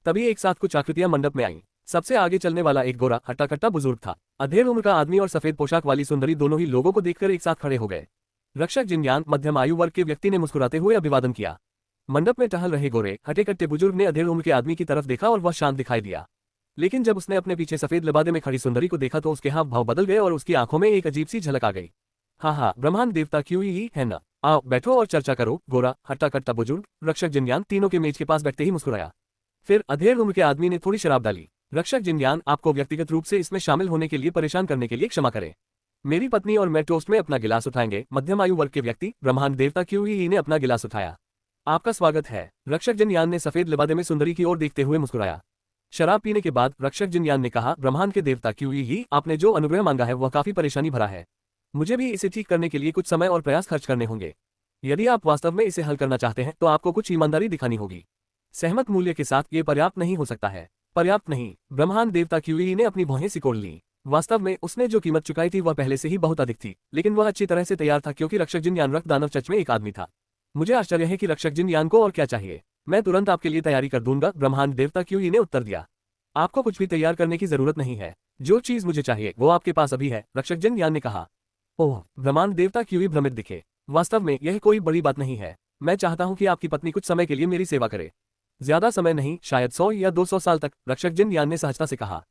तभी एक साथ कुछ आकृतियां मंडप में आईं। सबसे आगे चलने वाला एक गोरा हट्टा कट्टा बुजुर्ग था। अधेड़ उम्र का आदमी और सफेद पोशाक वाली सुंदरी दोनों ही लोगों को देखकर एक साथ खड़े हो गए। रक्षक जिनयान, मध्यम आयु वर्ग के व्यक्ति ने मुस्कुराते हुए अभिवादन किया। मंडप में टहल रहे गोरे हटे कट्टे बुजुर्ग ने अधेड़ उम्र के आदमी की तरफ देखा और वह शांत दिखाई दिया। लेकिन जब उसने अपने पीछे सफेद लिबादे में खड़ी सुंदरी को देखा तो उसके हाव भाव बदल गए और उसकी आंखों में एक अजीब सी झलक आ गई। हाँ हाँ, ब्रह्मांड देवता क्यों ही है ना। आओ बैठो और चर्चा करो। गोरा हट्टा कट्टा बुजुर्ग रक्षक जिनयान तीनों के मेज के पास बैठते ही मुस्कुराया। फिर अधेड़ उम्र के आदमी ने थोड़ी शराब डाली। रक्षक जिनयान, आपको व्यक्तिगत रूप से इसमें शामिल होने के लिए परेशान करने के लिए क्षमा करें। मेरी पत्नी और मैं टोस्ट में अपना गिलास उठाएंगे। मध्यम आयु वर्ग के व्यक्ति ब्रह्मांड देवता क्यों ही ने अपना गिलास उठाया। आपका स्वागत है। रक्षक जिनयान ने सफेद लिबादे में सुंदरी की ओर देखते हुए मुस्कुराया। शराब पीने के बाद रक्षक जिनयान ने कहा, ब्रह्मांड के देवता क्यों ही, आपने जो अनुग्रह मांगा है वह काफी परेशानी भरा है। मुझे भी इसे ठीक करने के लिए कुछ समय और प्रयास खर्च करने होंगे। यदि आप वास्तव में इसे हल करना चाहते हैं तो आपको कुछ ईमानदारी दिखानी होगी। सहमत मूल्य के साथ ये पर्याप्त नहीं हो सकता है। पर्याप्त नहीं। ब्रह्मांड देवता क्यूई ने अपनी भौहें सिकोड़ ली। वास्तव में उसने जो कीमत चुकाई थी वह पहले से ही बहुत अधिक थी, लेकिन वह अच्छी तरह से तैयार था क्योंकि रक्षक जिनयान रक्त दानव चर्च में एक आदमी था। मुझे आश्चर्य है कि रक्षक जिनयान को और क्या चाहिए। मैं तुरंत आपके लिए तैयारी कर दूंगा, ब्रह्मांड देवता क्यूई ने उत्तर दिया। आपको कुछ भी तैयार करने की जरूरत नहीं है। जो चीज मुझे चाहिए वो आपके पास अभी है, रक्षक जिनयान ने कहा। ओह, ब्रह्मांड देवता क्यूई भ्रमित दिखे। वास्तव में यह कोई बड़ी बात नहीं है। मैं चाहता हूं कि आपकी पत्नी कुछ समय के लिए मेरी सेवा करे। ज्यादा समय नहीं, शायद 100 या 200 साल तक, रक्षक जिनयान ने सहजता से कहा।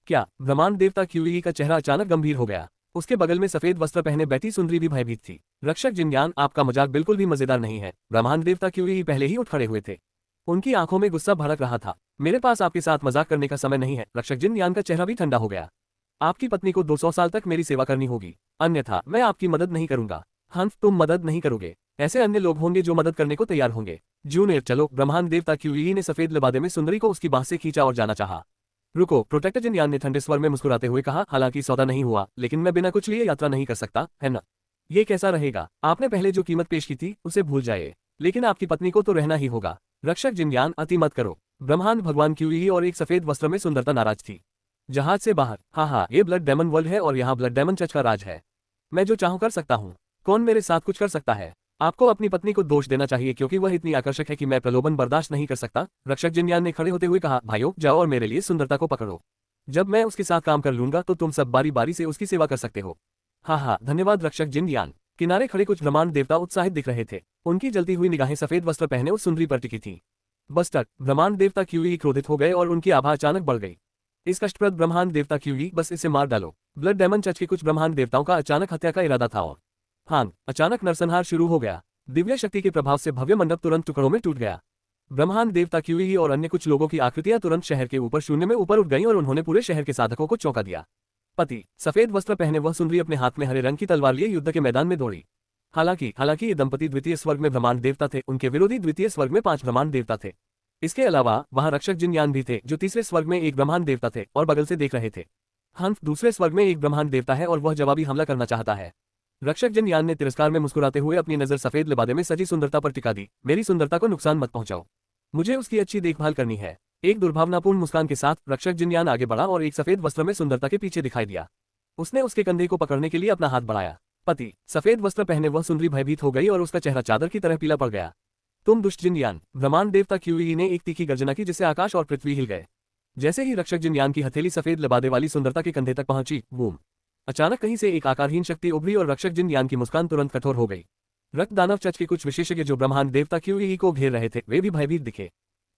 क्या? ब्रह्मांड देवता क्यूई का चेहरा अचानक गंभीर हो गया। उसके बगल में सफेद वस्त्र पहने बैठी सुंदरी भी भयभीत थी। रक्षक जिनयान, आपका मजाक बिल्कुल भी मजेदार नहीं है। ब्रह्मांड देवता क्यूई पहले ही उठ खड़े हुए थे। उनकी आंखों में गुस्सा भड़क रहा था। मेरे पास आपके साथ मजाक करने का समय नहीं है। रक्षक जिनयान का चेहरा भी ठंडा हो गया। आपकी पत्नी को 200 साल तक मेरी सेवा करनी होगी, अन्यथा मैं आपकी मदद नहीं करूंगा। हंस, तुम मदद नहीं करोगे। ऐसे अन्य लोग होंगे जो मदद करने को तैयार होंगे। जूनियर, चलो। ब्रह्मांड देवता क्यूई ने सफेद लिबादे में सुंदरी को उसकी बाह से खींचा और जाना चाहा। रुको, प्रोटेक्टर जिनयान ने ठंडे स्वर में मुस्कुराते हुए कहा, हालांकि सौदा नहीं हुआ, लेकिन मैं बिना कुछ लिए यात्रा नहीं कर सकता, है ना? ये कैसा रहेगा? आपने पहले जो कीमत पेश की थी उसे भूल जाइए, लेकिन आपकी पत्नी को तो रहना ही होगा। रक्षक जिनयान, अति मत करो। ब्रह्मांड भगवान क्यूई और एक सफेद वस्त्र में सुंदरता नाराज थी। जहाज से बाहर, हाँ, ये ब्लड डेमन वर्ल्ड है और यहाँ ब्लड डेमन चर्च का राज है। मैं जो चाहूं कर सकता हूँ। कौन मेरे साथ कुछ कर सकता है? आपको अपनी पत्नी को दोष देना चाहिए क्योंकि वह इतनी आकर्षक है कि मैं प्रलोभन बर्दाश्त नहीं कर सकता। रक्षक जिनयान ने खड़े होते हुए कहा, भाइयों, जाओ और मेरे लिए सुंदरता को पकड़ो। जब मैं उसके साथ काम कर लूंगा तो तुम सब बारी बारी से उसकी सेवा कर सकते हो। हाँ, धन्यवाद रक्षक जिनयान। किनारे खड़े कुछ ब्रह्मांड देवता उत्साहित दिख रहे थे। उनकी जलती हुई निगाहें सफेद वस्त्र पहने उस सुंदरी पर टिकी थी। बस तक ब्रह्मांड देवता क्यूई क्रोधित हो गए और उनकी आभा अचानक बढ़ गई। इस कष्टप्रद ब्रह्मांड देवता क्यूई, बस इसे मार डालो। ब्लड डेमन चर्च के कुछ ब्रह्मांड देवताओं का अचानक हत्या का इरादा था और हाँ, अचानक नरसंहार शुरू हो गया। दिव्य शक्ति के प्रभाव से भव्य मंडप तुरंत टुकड़ों में टूट गया। ब्रह्मांड देवता क्यूई और अन्य कुछ लोगों की आकृतियां तुरंत शहर के ऊपर शून्य में ऊपर उठ गईं और उन्होंने पूरे शहर के साधकों को चौंका दिया। पति, सफेद वस्त्र पहने वह सुंदरी अपने हाथ में हरे रंग की तलवार लिए युद्ध के मैदान में दौड़ी। हालांकि ये दंपति द्वितीय स्वर्ग में ब्रह्मांड देवता थे, उनके विरोधी द्वितीय स्वर्ग में 5 ब्रह्मांड देवता थे। इसके अलावा वहां रक्षक जिनयान भी थे जो तीसरे स्वर्ग में एक ब्रह्मांड देवता थे और बगल से देख रहे थे। हंस, दूसरे स्वर्ग में एक ब्रह्मांड देवता है और वह जवाबी हमला करना चाहता है। रक्षक जिनयान ने तिरस्कार में मुस्कुराते हुए अपनी नजर सफेद लिबादे में सजी सुंदरता पर टिका दी। मेरी सुंदरता को नुकसान मत पहुंचाओ, मुझे उसकी अच्छी देखभाल करनी है। एक दुर्भावनापूर्ण मुस्कान के साथ रक्षक जिनयान आगे बढ़ा और एक सफेद वस्त्र में सुंदरता के पीछे दिखाई दिया। उसने उसके कंधे को पकड़ने के लिए अपना हाथ बढ़ाया। पति, सफेद वस्त्र पहने वह सुंदरी भयभीत हो गई और उसका चेहरा चादर की तरह पीला पड़ गया। तुम दुष्ट जिनयान, ब्रह्मांड देवता क्यूई ने एक तीखी गर्जना की जिससे आकाश और पृथ्वी हिल गए। जैसे ही रक्षक जिनयान की हथेली सफेद लिबादे वाली सुंदरता के कंधे तक पहुंची, बूम, अचानक कहीं से एक आकारहीन शक्ति उभरी और रक्षक जिनयान की मुस्कान तुरंत कठोर हो गई। रक्त दानव चर्च के कुछ विशेषज्ञ जो ब्रह्मांड देवता क्यूई को घेर रहे थे वे भी भयभीत दिखे।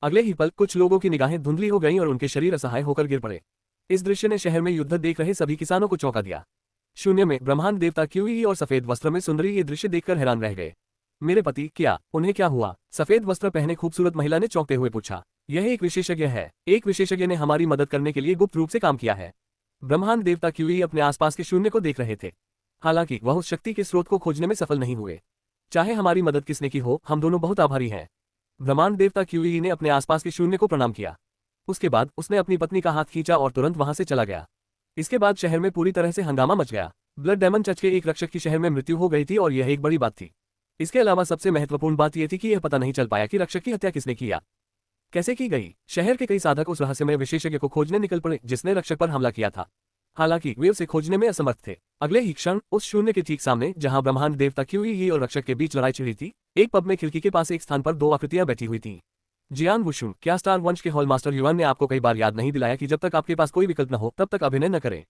अगले ही पल कुछ लोगों की निगाहें धुंधली हो गईं और उनके शरीर असहाय होकर गिर पड़े। इस दृश्य ने शहर में युद्ध देख रहे सभी किसानों को चौंका दिया। शून्य में ब्रह्मांड देवता क्यूई और सफेद वस्त्र में सुंदरी ये दृश्य देखकर हैरान रह गए। मेरे पति, क्या उन्हें क्या हुआ? सफेद वस्त्र पहने खूबसूरत महिला ने चौंकते हुए पूछा। यह एक विशेषज्ञ है। एक विशेषज्ञ ने हमारी मदद करने के लिए गुप्त रूप से काम किया है। ब्रह्मांड देवता क्यूई अपने आसपास के शून्य को देख रहे थे। हालांकि वह उस शक्ति के स्रोत को खोजने में सफल नहीं हुए। चाहे हमारी मदद किसने की हो, हम दोनों बहुत आभारी हैं। ब्रह्मांड देवता क्यूई ने अपने आसपास के शून्य को प्रणाम किया। उसके बाद उसने अपनी पत्नी का हाथ खींचा और तुरंत वहां से चला गया। इसके बाद शहर में पूरी तरह से हंगामा मच गया। ब्लड डेमन चर्च के एक रक्षक की शहर में मृत्यु हो गई थी और यह एक बड़ी बात थी। इसके अलावा सबसे महत्वपूर्ण बात यह थी कि यह पता नहीं चल पाया कि रक्षक की हत्या किसने किया, कैसे की गई। शहर के कई साधक उस रहस्यमय विशेषज्ञ को खोजने निकल पड़े जिसने रक्षक पर हमला किया था। हालांकि वे उसे खोजने में असमर्थ थे। अगले ही क्षण उस शून्य के ठीक सामने, जहां ब्रह्मांड देवता क्यूई और रक्षक के बीच लड़ाई छिड़ी थी, एक पब में खिड़की के पास एक स्थान पर 2 आकृतियां बैठी हुई थीं। जियान वुशुन, क्या स्टार वंश के हॉलमास्टर युआन ने आपको कई बार याद नहीं दिलाया कि जब तक आपके पास कोई विकल्प न हो तब तक अभिनय न करें?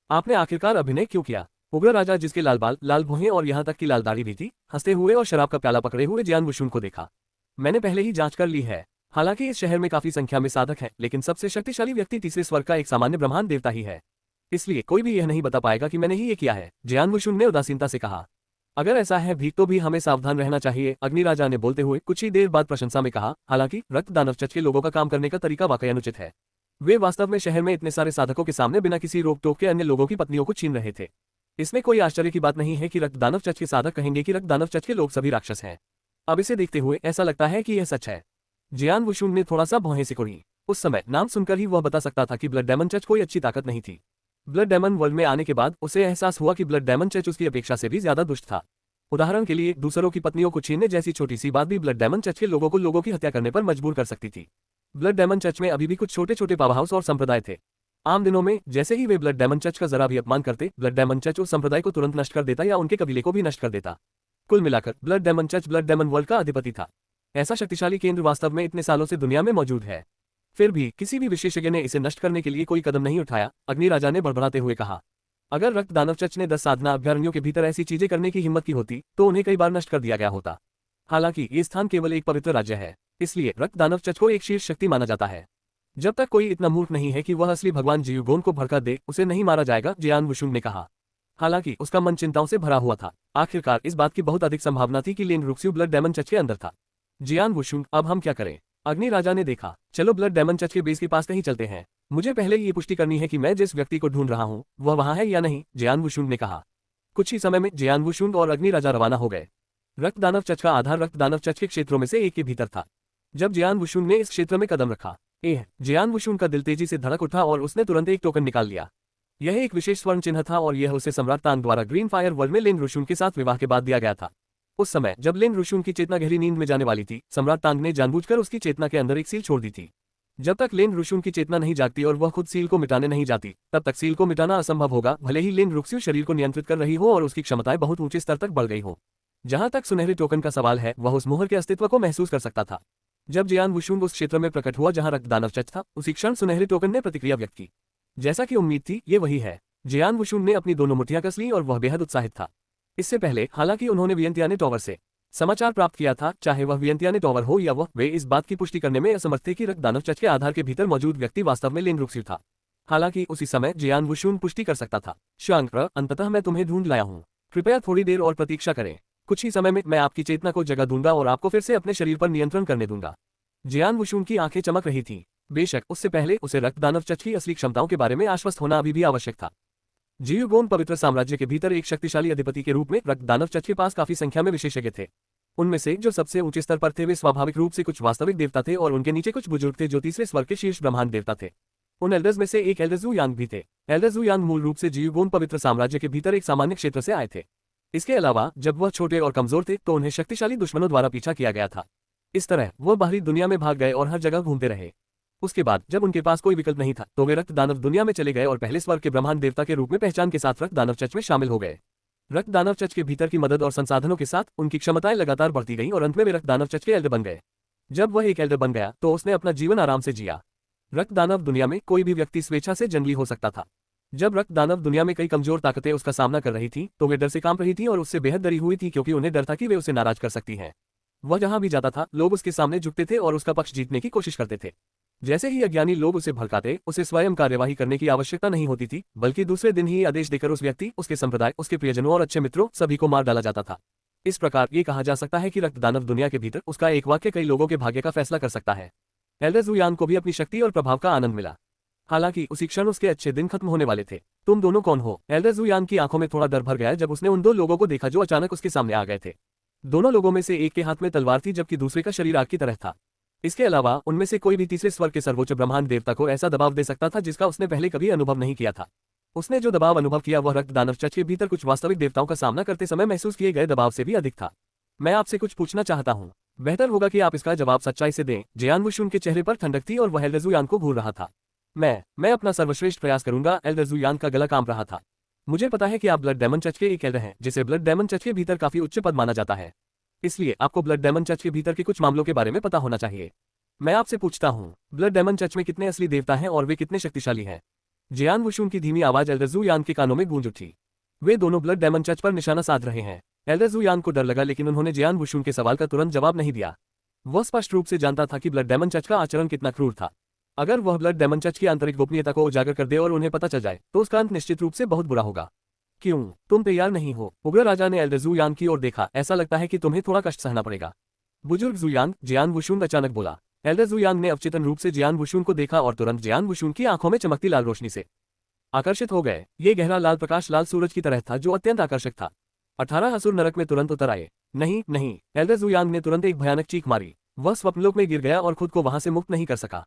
आपने आखिरकार अभिनय क्यों किया? उग्र राजा जिसके लाल बाल, लाल भौहें और यहाँ तक की लाल दाढ़ी भी थी, हंसते हुए और शराब का प्याला पकड़े हुए जियान वुशुन को देखा। मैंने पहले ही जांच कर ली है। हालांकि इस शहर में काफी संख्या में साधक हैं, लेकिन सबसे शक्तिशाली व्यक्ति तीसरे स्वर्ग का एक सामान्य ब्रह्मांड देवता ही है। इसलिए कोई भी यह नहीं बता पाएगा कि मैंने ही ये किया है, जियान वुशुन ने उदासीनता से कहा। अगर ऐसा है भी तो भी हमें सावधान रहना चाहिए, अग्निराजा ने बोलते हुए कुछ ही देर बाद प्रशंसा में कहा। हालांकि रक्त दानव चर्च के लोगों का काम करने का तरीका वाकई अनुचित है। वे वास्तव में शहर में इतने सारे साधकों के सामने बिना किसी रोक टोक के अन्य लोगों की पत्नियों को छीन रहे थे। इसमें कोई आश्चर्य की बात नहीं है कि रक्त दानव चर्च के साधक कहेंगे कि रक्त दानव चर्च के लोग सभी राक्षस हैं। अब इसे देखते हुए ऐसा लगता है कि यह सच है। जियान वुशुन ने थोड़ा सा भौहें सिकोड़ी। उस समय नाम सुनकर ही वह बता सकता था कि ब्लड डायमंड चर्च कोई अच्छी ताकत नहीं थी। ब्लड डायमंड वर्ल्ड में आने के बाद उसे एहसास हुआ कि ब्लड डायमंड चर्च उसकी अपेक्षा से भी ज्यादा दुष्ट था। उदाहरण के लिए दूसरों की पत्नियों को छीनने जैसी छोटी सी बात भी ब्लड डायमंड चर्च के लोगों की हत्या करने पर मजबूर कर सकती थी। ब्लड डायमंड चर्च में अभी भी कुछ छोटे छोटे पावर हाउस और संप्रदाय थे। आम दिनों में जैसे ही वे ब्लड डायमंड चर्च का जरा भी अपमान करते, ब्लड डायमंड चर्च उस संप्रदाय को तुरंत नष्ट कर देता या उनके कबीले को भी नष्ट कर देता। कुल मिलाकर blood diamond church blood diamond world का अधिपति था। ऐसा शक्तिशाली केंद्र वास्तव में इतने सालों से दुनिया में मौजूद है, फिर भी किसी भी विशेषज्ञ ने इसे नष्ट करने के लिए कोई कदम नहीं उठाया, अग्निराजा ने बड़बड़ाते हुए कहा। अगर रक्त दानव चर्च ने 10 साधना अभ्यारण्यों के भीतर ऐसी चीजें करने की हिम्मत की होती तो उन्हें कई बार नष्ट कर दिया गया होता। हालांकि ये स्थान केवल एक पवित्र राज्य है, इसलिए रक्त दानव चर्च को एक शीर्ष शक्ति माना जाता है। जब तक कोई इतना मूर्ख नहीं है कि वह असली भगवान जियुगोन को भड़का दे, उसे नहीं मारा जाएगा, जियान वुशुन ने कहा। हालांकि उसका मन चिंताओं से भरा हुआ था। आखिरकार इस बात की बहुत अधिक संभावना थी कि लेन रुक्स्यू ब्लड डायमंड चर्च के अंदर था। जियान वुशुन, अब हम क्या करें? अग्निराजा ने देखा। चलो ब्लड डायमंड चर्च के बेस के पास कहीं चलते हैं। मुझे पहले ये पुष्टि करनी है कि मैं जिस व्यक्ति को ढूंढ रहा हूँ वह वहां है या नहीं, जियान वुशुन ने कहा। कुछ ही समय में जियान वुशुन और अग्निराजा रवाना हो गए। रक्त दानव चर्च का आधार रक्त दानव चर्च के क्षेत्रों में से एक के भीतर था। जब जियान वुशुन ने इस क्षेत्र में कदम रखा, जियान वुशुन का दिल तेजी से धड़क उठा और उसने तुरंत एक टोकन निकाल लिया। यह एक विशेष स्वर्ण चिन्ह था और यह उसे सम्राट तांग द्वारा ग्रीन फायर वर्ल्ड में लेन रुशुन के साथ विवाह के बाद दिया गया था। उस समय जब लेन रुशुन की चेतना गहरी नींद में जाने वाली थी, सम्राट तांग ने जानबूझकर उसकी चेतना के अंदर एक सील छोड़ दी थी। जब तक लेन रुशुन की चेतना नहीं जागती और वह खुद सील को मिटाने नहीं जाती, तब तक सील को मिटाना असंभव होगा, भले ही लेन रुक्स्यू शरीर को नियंत्रित कर रही हो और उसकी क्षमताएं बहुत ऊंचे स्तर तक बढ़ गई हो। जहां तक सुनहरे टोकन का सवाल है, वह उस मोहर के अस्तित्व को महसूस कर सकता था। जब जियान वुशुन उस क्षेत्र में प्रकट हुआ जहां रक्त दानव चर्च था, उसी क्षण सुनहरे टोकन ने प्रतिक्रिया व्यक्त की। जैसा कि उम्मीद थी, ये वही है। जियान वुशुन ने अपनी दोनों मुठ्ठियां कस लीं और वह बेहद उत्साहित था। इससे पहले हालांकि उन्होंने वियंतियाने टॉवर से समाचार प्राप्त किया था, चाहे वह वियंतियाने टॉवर हो या वे इस बात की पुष्टि करने में असमर्थ थे कि रक्त दानव चर्च के आधार के भीतर मौजूद व्यक्ति वास्तव में लेन रुक्स्यू था। हालांकि उसी समय जियान वुशुन पुष्टि कर सकता था। शांक्र, अंततः मैं तुम्हें ढूंढ लाया हूँ। कृपया थोड़ी देर और प्रतीक्षा करें। कुछ ही समय में मैं आपकी चेतना को जगा दूंगा और आपको फिर से अपने शरीर पर नियंत्रण करने दूंगा। जियान वुशुन की आंखें चमक रही थीं। बेशक उससे पहले उसे रक्त दानव चर्च की असली क्षमताओं के बारे में आश्वस्त होना अभी भी आवश्यक था। जियुगोन पवित्र साम्राज्य के भीतर एक शक्तिशाली अधिपति के रूप में रक्त दानव चर्च के पास काफी संख्या में विशेषज्ञ थे। उनमें से जो सबसे ऊंचे स्तर पर थे वे स्वाभाविक रूप से कुछ वास्तविक देवता थे और उनके नीचे कुछ बुजुर्ग थे जो तीसरे स्वर्ग के शीर्ष ब्रह्मांड देवता थे। उन एल्डर्स में से एक एल्डर ज़ू यांग भी थे। एल्डर ज़ू यांग मूल रूप से जियुगोन पवित्र साम्राज्य के भीतर एक सामान्य क्षेत्र से आए थे। इसके अलावा जब वह छोटे और कमजोर थे तो उन्हें शक्तिशाली दुश्मनों द्वारा पीछा किया गया था। इस तरह वह बाहरी दुनिया में भाग गए और हर जगह घूमते रहे। उसके बाद जब उनके पास कोई विकल्प नहीं था तो वे रक्त दानव दुनिया में चले गए और पहले स्वर्ग के ब्रह्मांड देवता के रूप में पहचान के साथ रक्त दानव चर्च में शामिल हो गए। रक्त दानव चर्च के भीतर की मदद और संसाधनों के साथ उनकी क्षमताएं लगातार बढ़ती गईं और अंत में वे रक्त दानव चर्च के एल्डर बन गए। जब वह एक एल्डर बन गया तो उसने अपना जीवन आराम से जिया। रक्त दानव दुनिया में कोई भी व्यक्ति स्वेच्छा से जंगली हो सकता था। जब रक्त दानव दुनिया में कई कमजोर ताकतें उसका सामना कर रही थी तो वे डर से कांप रही थी और उससे बेहद डरी हुई थी क्योंकि उन्हें डर था कि वे उसे नाराज कर सकती हैं। वह जहां भी जाता था लोग उसके सामने झुकते थे और उसका पक्ष जीतने की कोशिश करते थे। जैसे ही अज्ञानी लोग उसे भड़काते, उसे स्वयं कार्यवाही करने की आवश्यकता नहीं होती थी, बल्कि दूसरे दिन ही आदेश देकर उस व्यक्ति, उसके संप्रदाय, उसके प्रियजनों और अच्छे मित्रों सभी को मार डाला जाता था। इस प्रकार ये कहा जा सकता है कि रक्त दानव दुनिया के भीतर उसका एक वाक्य कई लोगों के भाग्य का फैसला कर सकता है। एल्डर ज़ू यांग को भी अपनी शक्ति और प्रभाव का आनंद मिला। हालांकि उसी क्षण उसके अच्छे दिन खत्म होने वाले थे। तुम दोनों कौन हो? एल्डर ज़ू यांग की आंखों में थोड़ा डर भर गया जब उसने उन दो लोगों को देखा जो अचानक उसके सामने आ गए थे। दोनों लोगों में से एक के हाथ में तलवार थी जबकि दूसरे का शरीर आग की तरह था। इसके अलावा उनमें से कोई भी तीसरे स्वर्ग के सर्वोच्च ब्रह्मांड देवता को ऐसा दबाव दे सकता था जिसका उसने पहले कभी अनुभव नहीं किया था। उसने जो दबाव अनुभव किया वह रक्त दानव चर्च के भीतर कुछ वास्तविक देवताओं का सामना करते समय महसूस किए गए दबाव से भी अधिक था। मैं आपसे कुछ पूछना चाहता हूँ। बेहतर होगा कि आप इसका जवाब सच्चाई से दें। जियान वुशुन के चेहरे पर ठंडक थी और वह एल्डर ज़ू यांग को घूर रहा था। मैं अपना सर्वश्रेष्ठ प्रयास करूंगा। एल्डर ज़ू यांग का गला कांप रहा था। मुझे पता है कि आप ब्लड डायमंड चर्च के एक एल्डर हैं जिसे ब्लड डायमंड चर्च के भीतर काफी उच्च पद माना जाता है, इसलिए आपको ब्लड डायमंड चर्च के भीतर के कुछ मामलों के बारे में पता होना चाहिए। मैं आपसे पूछता हूँ, ब्लड डायमंड चर्च में कितने असली देवता हैं और वे कितने शक्तिशाली हैं? जियान वुशुन की धीमी आवाज एल्डर ज़ू यांग के कानों में गूंज उठी। वे दोनों ब्लड डायमंड चर्च पर निशाना साध रहे हैं। एल्डर ज़ू यांग को डर लगा लेकिन उन्होंने जियान वुशुन के सवाल का तुरंत जवाब नहीं दिया। वह स्पष्ट रूप से जानता था कि ब्लड डायमंड चर्च का आचरण कितना क्रूर था। अगर वह ब्लड डायमंड चर्च की आंतरिक गोपनीयता को उजागर कर दे और उन्हें पता चल जाए तो उसका अंत निश्चित रूप से बहुत बुरा होगा। क्यों तुम तैयार नहीं हो? उग्र राजा ने एल्डर ज़ुयान की ओर देखा। ऐसा लगता है कि तुम्हें थोड़ा कष्ट सहना पड़ेगा। बुजुर्ग ज़ुयान, जियान वुशुन अचानक बोला। एल्डर ज़ुयान ने अवचेतन रूप से जियान वुशुन को देखा और तुरंत जियान वुशुन की आंखों में चमकती लाल रोशनी से आकर्षित हो गए। ये गहरा लाल प्रकाश लाल सूरज की तरह था जो अत्यंत आकर्षक था। 18 असुर नरक में तुरंत उतर आए। नहीं नहीं, एल्डर ज़ुयान ने तुरंत एक भयानक चीख मारी। वह स्वप्नलोक में गिर गया और खुद को वहां से मुक्त नहीं कर सका।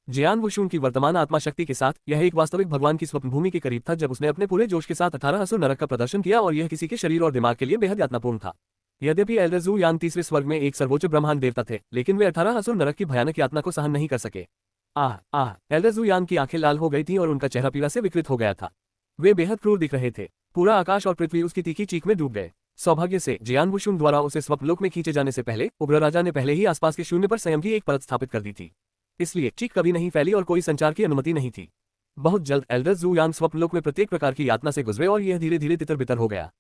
जियान वुशुन की वर्तमान आत्मा शक्ति के साथ यह एक वास्तविक भगवान की स्वप्नभूमि के करीब था जब उसने अपने पूरे जोश के साथ 18 असुर नरक का प्रदर्शन किया और यह किसी के शरीर और दिमाग के लिए बेहद यातनापूर्ण था। यद्यपि एल्डर ज़ुयान तीसरे स्वर्ग में एक सर्वोच्च ब्रह्मांड देवता थे, लेकिन वे 18 असुर नरक की भयानक यातना को सहन नहीं कर सके। आह आह, एल्डर ज़ुयान की आंखें लाल हो गई थीं और उनका चेहरा पीड़ा से विकृत हो गया था। वे बेहद क्रूर दिख रहे थे। पूरा आकाश और पृथ्वी उसकी तीखी चीख में डूब गए। सौभाग्य से जियान वुशुन द्वारा उसे स्वप्नलोक में खींचे जाने से पहले उग्र राजा ने पहले ही आसपास के शून्य पर स्वयं की एक परत स्थापित कर दी थी। इसलिए चीख कभी नहीं फैली और कोई संचार की अनुमति नहीं थी। बहुत जल्द एल्डर ज़ुयान स्वप्नलोक में प्रत्येक प्रकार की यातना से गुजरे और यह धीरे धीरे तितर बितर हो गया।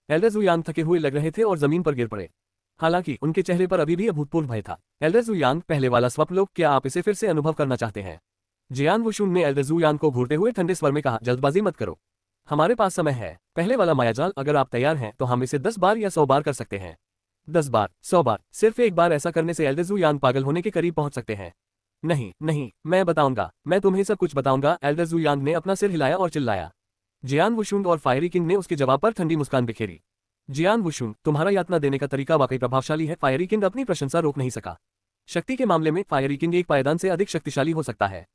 एल्डर ज़ुयान थके हुए लग रहे थे और जमीन पर गिर पड़े। हालांकि उनके चेहरे पर अभी भी अभूतपूर्व भय था। एल्डर ज़ुयान, पहले वाला स्वप्नलोक, क्या आप इसे फिर से अनुभव करना चाहते हैं? जियान वुशुन ने एल्डर ज़ुयान को घूरते हुए ठंडे स्वर में कहा, जल्दबाजी मत करो, हमारे पास समय है। पहले वाला मायाजाल, अगर आप तैयार हैं तो हम इसे 10 बार या 100 बार कर सकते हैं। 10 बार, 100 बार, सिर्फ एक बार ऐसा करने से एल्डर ज़ुयान पागल होने के करीब पहुंच सकते हैं। नहीं नहीं, मैं बताऊंगा, मैं तुम्हें सब कुछ बताऊंगा। एल्डर ज़ुयान ने अपना सिर हिलाया और चिल्लाया। जियान वुशुन और फायरी किंग ने उसके जवाब पर ठंडी मुस्कान बिखेरी। जियान वुशुन, तुम्हारा यातना देने का तरीका वाकई प्रभावशाली है। फायरी किंग अपनी प्रशंसा रोक नहीं सका। शक्ति के मामले में फायरी किंग एक पायदान से अधिक शक्तिशाली हो सकता है।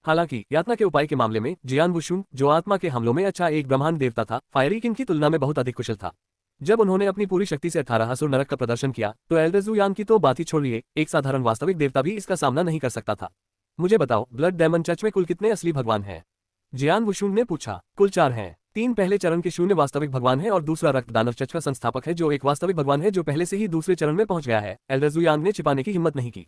हालांकि यातना के उपाय के मामले में जियान वुशुन, जो आत्मा के हमलों में अच्छा एक ब्रह्मांड देवता था, फायरी किंग की तुलना में बहुत अधिक कुशल था। जब उन्होंने अपनी पूरी शक्ति से 18 असुर नरक का प्रदर्शन किया तो एल्डर ज़ुयान की तो बात ही छोड़िए, एक साधारण वास्तविक देवता भी इसका सामना नहीं कर सकता था। मुझे बताओ, ब्लड डेमन चर्च में कुल कितने असली भगवान हैं? जियान वुशुन ने पूछा। कुल 4 हैं। 3 पहले चरण के शून्य वास्तविक भगवान है और दूसरा रक्त दानव चर्च का संस्थापक है जो एक वास्तविक भगवान है जो पहले से ही दूसरे चरण में पहुंच गया है। एल्डर ज़ुयान ने छिपाने की हिम्मत नहीं की।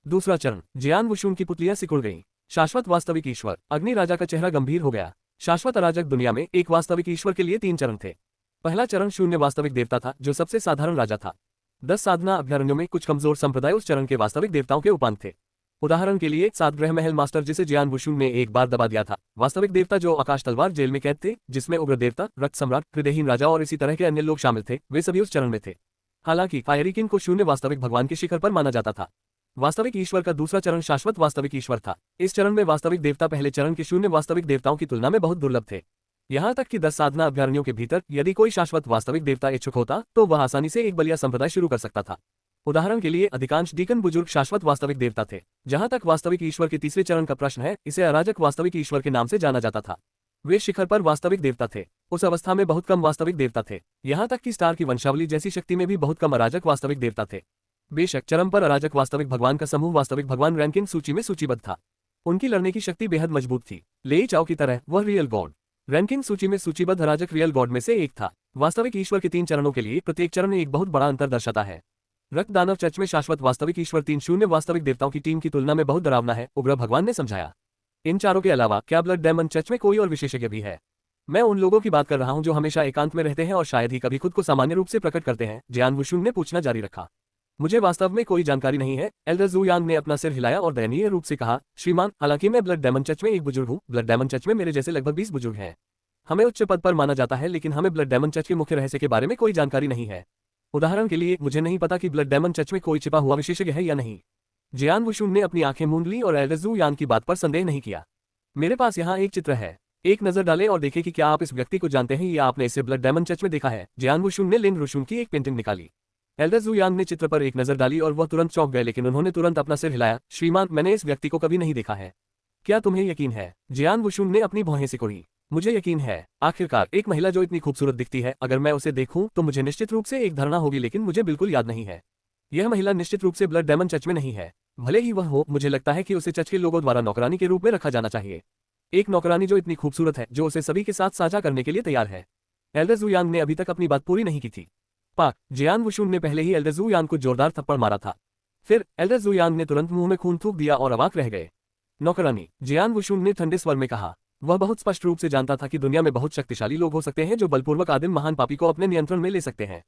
दूसरा चरण। जियान वुशुन की पुतलियां सिकुड़ गईं। शाश्वत वास्तविक ईश्वर। अग्नि राजा का चेहरा गंभीर हो गया। शाश्वत अराजक दुनिया में एक वास्तविक ईश्वर के लिए 3 चरण थे। पहला चरण शून्य वास्तविक देवता था जो सबसे साधारण राजा था। 10 साधना अभ्यारण्यों में कुछ कमजोर संप्रदाय उस चरण के वास्तविक देवताओं के उपांत थे। उदाहरण के लिए 7 ग्रह महल मास्टर जिसे जियान वुशुन ने एक बार दबा दिया था, वास्तविक देवता जो आकाश तलवार जेल में कैद थे, जिसमें उग्र देवता, रक्त सम्राट, हृदयहीन राजा और इसी तरह के अन्य लोग शामिल थे, वे सभी उस चरण में थे। हालांकि फायरी किंग को शून्य वास्तविक भगवान के शिखर पर माना जाता था। वास्तविक ईश्वर का दूसरा चरण शाश्वत वास्तविक ईश्वर था। इस चरण में वास्तविक देवता पहले चरण के शून्य वास्तविक देवताओं की तुलना में बहुत दुर्लभ थे। यहाँ तक कि 10 साधना अभ्यारण्यों के भीतर यदि कोई शाश्वत वास्तविक देवता इच्छुक होता तो वह आसानी से एक बलिया संप्रदाय शुरू कर सकता था। उदाहरण के लिए अधिकांश डीकन बुजुर्ग शाश्वत वास्तविक देवता थे। जहां तक वास्तविक ईश्वर के तीसरे चरण का प्रश्न है, इसे अराजक वास्तविक ईश्वर के नाम से जाना जाता था। वे शिखर पर वास्तविक देवता थे। उस अवस्था में बहुत कम वास्तविक देवता थे। यहाँ तक कि स्टार की वंशावली जैसी शक्ति में भी बहुत कम अराजक वास्तविक देवता थे। बेशक चरम पर अराजक वास्तविक भगवान का समूह वास्तविक भगवान रैंकिंग सूची में सूचीबद्ध था। उनकी लड़ने की शक्ति बेहद मजबूत थी। लेई चाओ की तरह वह रियल गॉड रैंकिंग सूची में सूचीबद्ध अराजक रियल गॉड में से एक था। वास्तविक ईश्वर के 3 चरणों के लिए प्रत्येक चरण एक बहुत बड़ा अंतर दर्शाता है। रक्त दानव चर्च में शाश्वत वास्तविक ईश्वर 3 शून्य वास्तविक देवताओं की टीम की तुलना में बहुत डरावना है, उग्र भगवान ने समझाया। इन चारों के अलावा क्या ब्लड डेमन चर्च में कोई और विशेषज्ञ भी है? मैं उन लोगों की बात कर रहा हूं जो हमेशा एकांत में रहते हैं और शायद ही कभी खुद को सामान्य रूप से प्रकट करते हैं। जियान वुशुन ने पूछना जारी रखा। मुझे वास्तव में कोई जानकारी नहीं है। एल्डर ज़ुयान ने अपना सिर हिलाया और दयनीय रूप से कहा, श्रीमान, हालांकि मैं ब्लड डेमन चर्च में एक बुजुर्ग हूँ। ब्लड डेमन चर्च में मेरे जैसे लगभग 20 बुजुर्ग हैं। हमें उच्च पद पर माना जाता है, लेकिन हमें ब्लड डेमन चर्च के मुख्य रहस्य के बारे में कोई जानकारी नहीं है। उदाहरण के लिए मुझे नहीं पता कि ब्लड डेमन चर्च में कोई छिपा हुआ विशेषज्ञ है या नहीं। जियान वुशुन ने अपनी आंखें मूंद ली और एल्डर ज़ुयान की बात पर संदेह नहीं किया। मेरे पास यहाँ एक चित्र है, एक नजर डालें और देखें कि क्या आप इस व्यक्ति को जानते हैं या आपने इसे ब्लड डेमन चर्च में देखा है। जियान वुशुन ने लिन रुशुन की एक पेंटिंग निकाली। एल्डर ज़ुयान ने चित्र पर एक नजर डाली और वह तुरंत चौंक गए, लेकिन उन्होंने तुरंत अपना सिर हिलाया। श्रीमान, मैंने इस व्यक्ति को कभी नहीं देखा है। क्या तुम्हें यकीन है? जियान वुशुन ने अपनी भौहें सिकोड़ी। मुझे यकीन है। आखिरकार एक महिला जो इतनी खूबसूरत दिखती है, अगर मैं उसे देखूं तो मुझे निश्चित रूप से एक धारणा होगी, लेकिन मुझे बिल्कुल याद नहीं है। यह महिला निश्चित रूप से ब्लड डेमन चर्च में नहीं है। भले ही वह हो, मुझे लगता है कि उसे चर्च के लोगों द्वारा नौकरानी के रूप में रखा जाना चाहिए। एक नौकरानी जो इतनी खूबसूरत है, जो उसे सभी के साथ साझा करने के लिए तैयार है। एल्डर ज़ुयान ने अभी तक अपनी बात पूरी नहीं की थी। पाक जियान वुशुन ने पहले ही एल्डर ज़ुयान को जोरदार थप्पड़ मारा था। फिर एल्डर ज़ुयान ने तुरंत मुंह में खून थूक दिया और अवाक रह गए। नौकरानी, जियान वुशुन ने ठंडे स्वर में कहा। वह बहुत स्पष्ट रूप से जानता था कि दुनिया में बहुत शक्तिशाली लोग हो सकते हैं जो बलपूर्वक आदिम महान पापी को अपने नियंत्रण में ले सकते हैं।